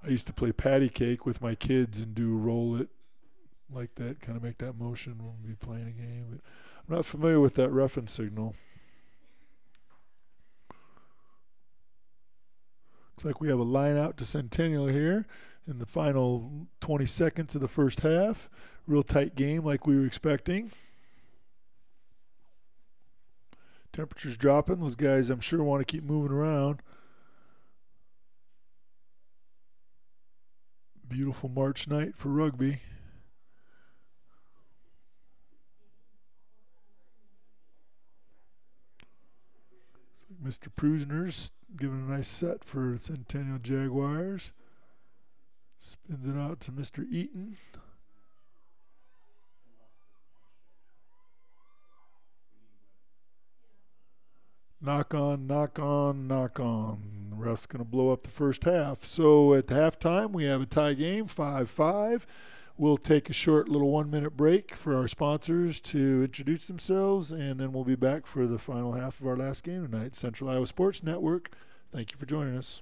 I used to play patty cake with my kids and do roll it like that, kind of make that motion when we be playing a game. But I'm not familiar with that reference signal. Looks like we have a line out to Centennial here in the final 20 seconds of the first half. Real tight game like we were expecting. Temperatures dropping. Those guys, I'm sure, want to keep moving around. Beautiful March night for rugby. Mr. Prusner's giving a nice set for Centennial Jaguars. Spins it out to Mr. Eaton. Knock on, knock on, knock on. The ref's going to blow up the first half. So at halftime, we have a tie game, 5-5. We'll take a short little 1-minute break for our sponsors to introduce themselves, and then we'll be back for the final half of our last game tonight. Central Iowa Sports Network, thank you for joining us.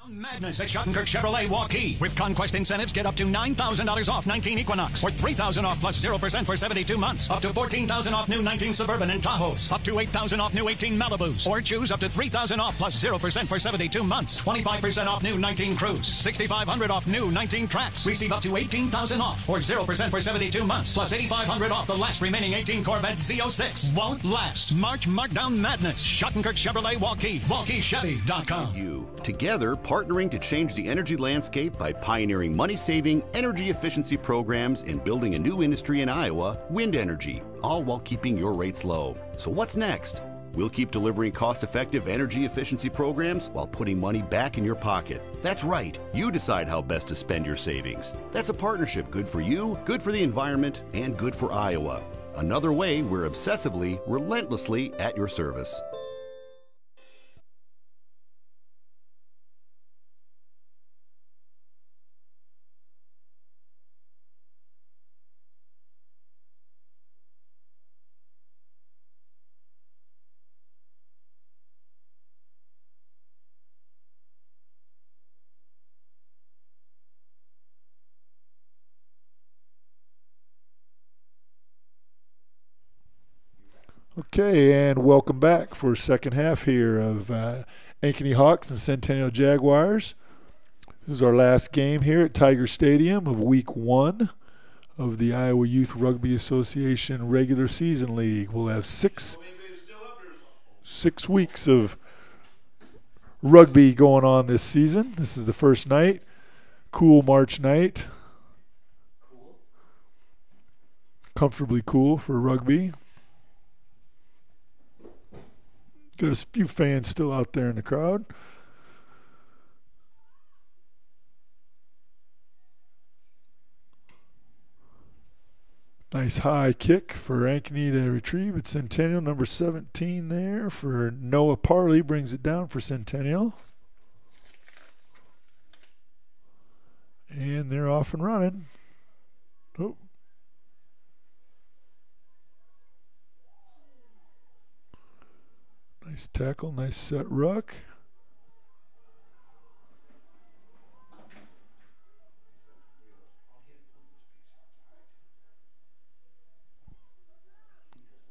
Madness at Schottenkirk Chevrolet Waukee. With Conquest incentives, get up to $9,000 off 19 Equinox, or $3,000 off plus 0% for 72 months. Up to $14,000 off new 19 Suburban and Tahoes. Up to $8,000 off new 18 Malibus. Or choose up to $3,000 off plus 0% for 72 months. 25% off new 19 Cruise. $6,500 off new 19 Trax. Receive up to $18,000 off, or 0% for 72 months. Plus $8,500 off the last remaining 18 Corvette Z06. Won't last. March Markdown Madness. Schottenkirk Chevrolet Waukee. WaukeeChevy.com. Together, partnering to change the energy landscape by pioneering money-saving, energy efficiency programs and building a new industry in Iowa, wind energy, all while keeping your rates low. So what's next? We'll keep delivering cost-effective energy efficiency programs while putting money back in your pocket. That's right. You decide how best to spend your savings. That's a partnership good for you, good for the environment, and good for Iowa. Another way we're obsessively, relentlessly at your service. Okay, and welcome back for second half here of Ankeny Hawks and Centennial Jaguars. This is our last game here at Tiger Stadium of Week 1 of the Iowa Youth Rugby Association regular season league. We'll have six weeks of rugby going on this season. This is the first night. Cool March night. Comfortably cool for rugby. Got a few fans still out there in the crowd. Nice high kick for Ankeny to retrieve at Centennial. Number 17 there for Noah Parley brings it down for Centennial. And they're off and running. Oh. Nice tackle, nice set ruck.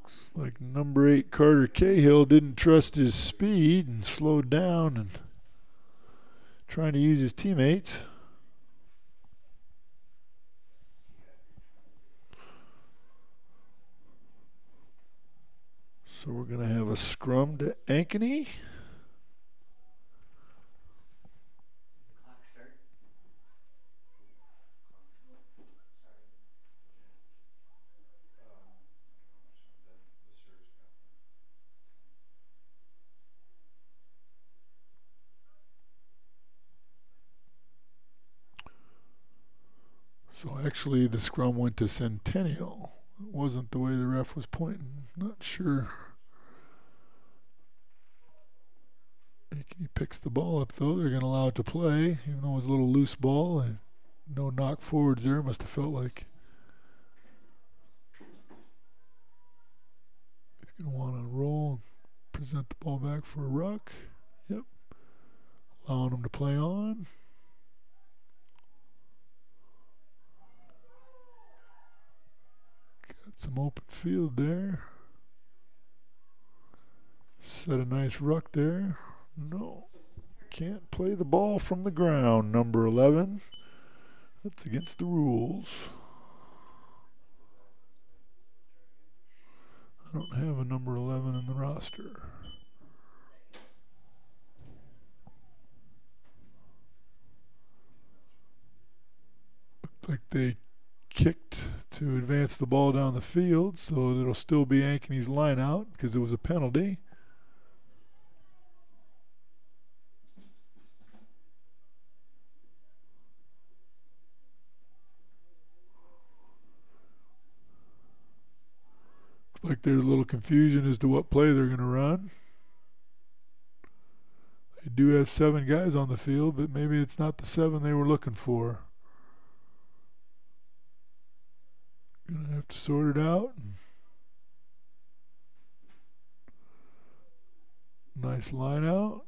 Looks like number 8 Carter Cahill didn't trust his speed and slowed down and trying to use his teammates. So we're going to have a scrum to Ankeny. So actually the scrum went to Centennial. It wasn't the way the ref was pointing. Not sure. He picks the ball up though. They're going to allow it to play, even though it was a little loose ball and no knock forwards there. Must have felt like he's going to want to roll, present the ball back for a ruck. Yep, allowing him to play on. Got some open field there. Set a nice ruck there. No, can't play the ball from the ground, number 11. That's against the rules. I don't have a number 11 in the roster. Looked like they kicked to advance the ball down the field, so it'll still be Ankeny's line out because it was a penalty. Like there's a little confusion as to what play they're going to run. They do have 7 guys on the field, but maybe it's not the 7 they were looking for. Going to have to sort it out. Nice line out.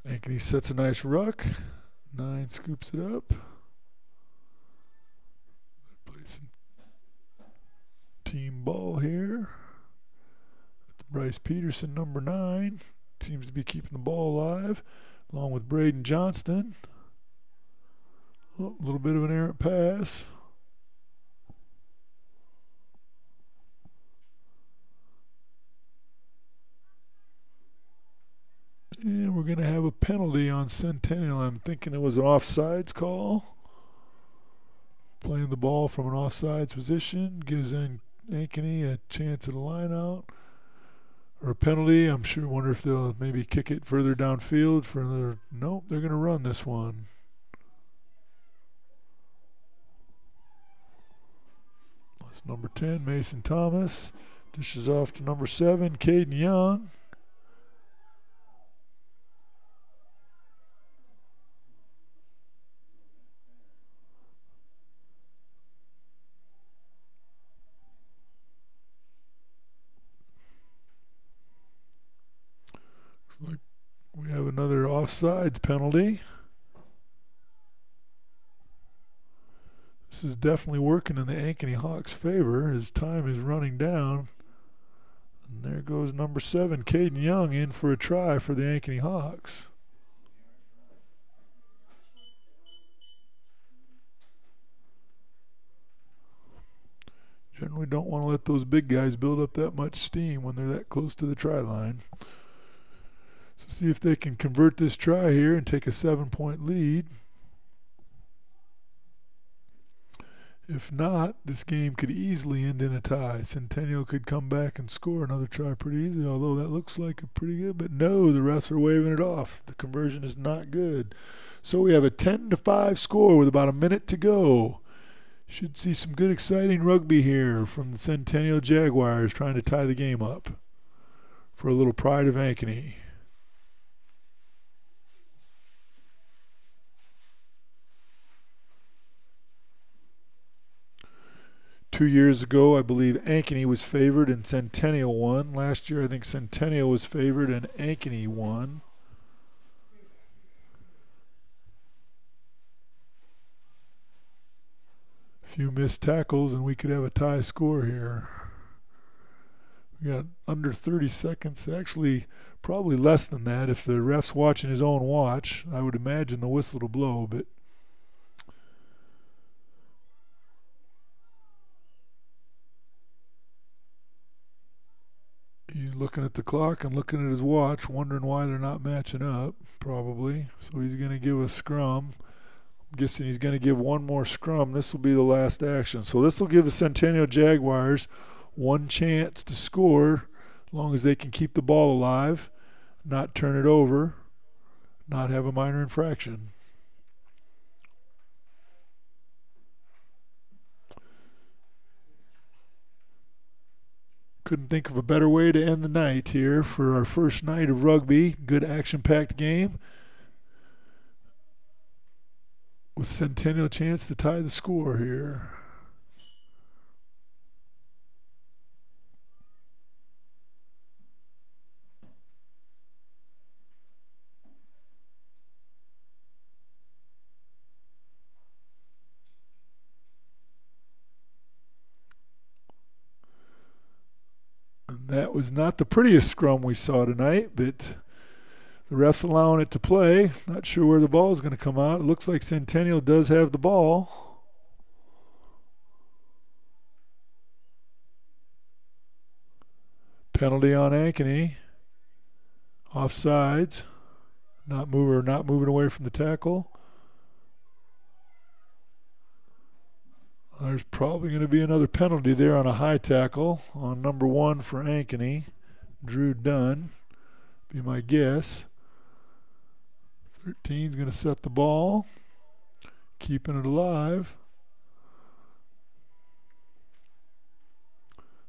Ankeny sets a nice ruck. 9 scoops it up. Play some team ball here. That's Bryce Peterson, number 9. Seems to be keeping the ball alive, along with Braden Johnston. Oh, a little bit of an errant pass. And we're going to have a penalty on Centennial. I'm thinking it was an offsides call. Playing the ball from an offsides position gives Ankeny a chance at a line out. Or a penalty. I'm sure, wonder if they'll maybe kick it further downfield for another. Nope, they're going to run this one. That's number 10, Mason Thomas. Dishes off to number 7, Caden Young. Looks like we have another offsides penalty. This is definitely working in the Ankeny Hawks' favor. His time is running down. And there goes number 7, Caden Young, in for a try for the Ankeny Hawks. Generally don't want to let those big guys build up that much steam when they're that close to the try line. So see if they can convert this try here and take a 7-point lead. If not, this game could easily end in a tie. Centennial could come back and score another try pretty easily, although that looks like a pretty good. But no, the refs are waving it off. The conversion is not good. So we have a 10-5 score with about a minute to go. Should see some good, exciting rugby here from the Centennial Jaguars trying to tie the game up for a little pride of Ankeny. Two years ago, I believe Ankeny was favored and Centennial won. Last year, I think Centennial was favored and Ankeny won. Few missed tackles and we could have a tie score here. We got under 30 seconds, actually probably less than that if the ref's watching his own watch. I would imagine the whistle will blow, but he's looking at the clock and looking at his watch, wondering why they're not matching up, probably. So he's going to give a scrum. I'm guessing he's going to give one more scrum. This will be the last action. So this will give the Centennial Jaguars one chance to score as long as they can keep the ball alive, not turn it over, not have a minor infraction. Couldn't think of a better way to end the night here for our first night of rugby. Good action-packed game with Centennial chance to tie the score here. And that was not the prettiest scrum we saw tonight, but the ref's allowing it to play. Not sure where the ball is going to come out. It looks like Centennial does have the ball. Penalty on Ankeny. Offsides. Not moving away from the tackle. There's probably going to be another penalty there on a high tackle on number 1 for Ankeny. Drew Dunn, be my guess. 13's going to set the ball, keeping it alive.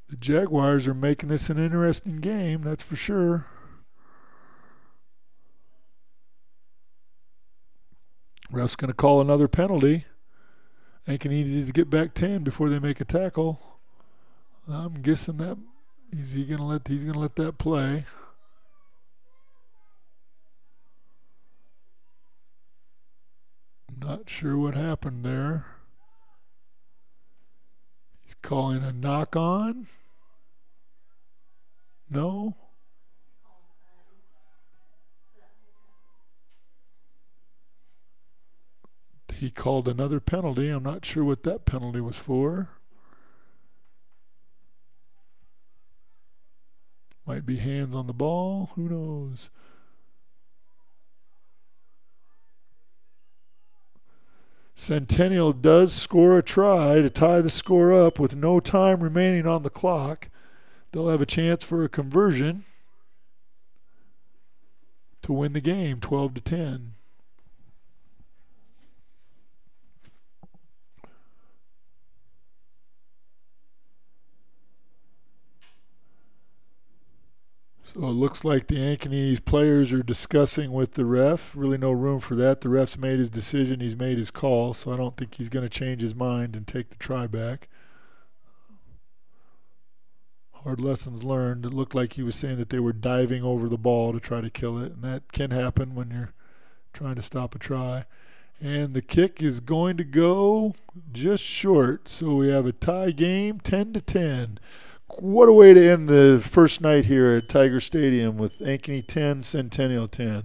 The Jaguars are making this an interesting game, that's for sure. Ref's going to call another penalty. Ankeny needs to get back 10 before they make a tackle. I'm guessing that he's going to let that play. Not sure what happened there. He's calling a knock on. No. He called another penalty. I'm not sure what that penalty was for. Might be hands on the ball. Who knows? Centennial does score a try to tie the score up with no time remaining on the clock. They'll have a chance for a conversion to win the game 12-10. So it looks like the Ankeny players are discussing with the ref. Really no room for that. The ref's made his decision. He's made his call, so I don't think he's going to change his mind and take the try back. Hard lessons learned. It looked like he was saying that they were diving over the ball to try to kill it, and that can happen when you're trying to stop a try. And the kick is going to go just short, so we have a tie game, 10-10. what a way to end the first night here at Tiger Stadium with Ankeny 10, Centennial 10.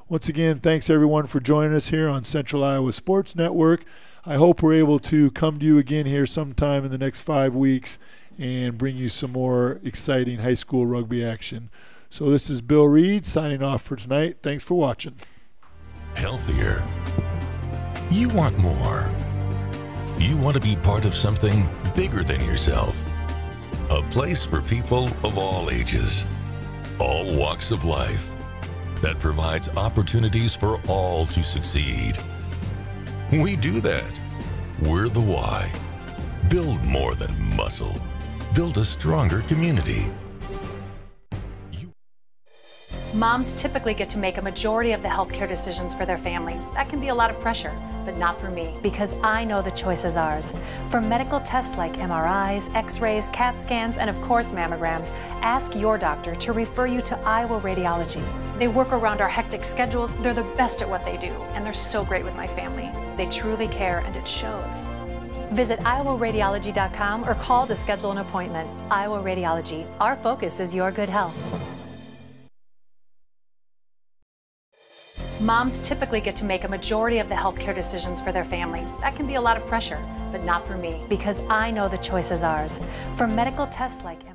Once again, thanks everyone for joining us here on Central Iowa Sports Network. I hope we're able to come to you again here sometime in the next 5 weeks and bring you some more exciting high school rugby action. So this is Bill Reed signing off for tonight. Thanks for watching. Healthier. You want more. You want to be part of something bigger than yourself. A place for people of all ages, all walks of life, that provides opportunities for all to succeed. We do that. We're the why. Build more than muscle. Build a stronger community. Moms typically get to make a majority of the healthcare decisions for their family. That can be a lot of pressure, but not for me, because I know the choice is ours. For medical tests like MRIs, X-rays, CAT scans, and of course mammograms, ask your doctor to refer you to Iowa Radiology. They work around our hectic schedules, they're the best at what they do, and they're so great with my family. They truly care, and it shows. Visit iowaradiology.com or call to schedule an appointment. Iowa Radiology, our focus is your good health. Moms typically get to make a majority of the healthcare decisions for their family. That can be a lot of pressure, but not for me, because I know the choice is ours. For medical tests like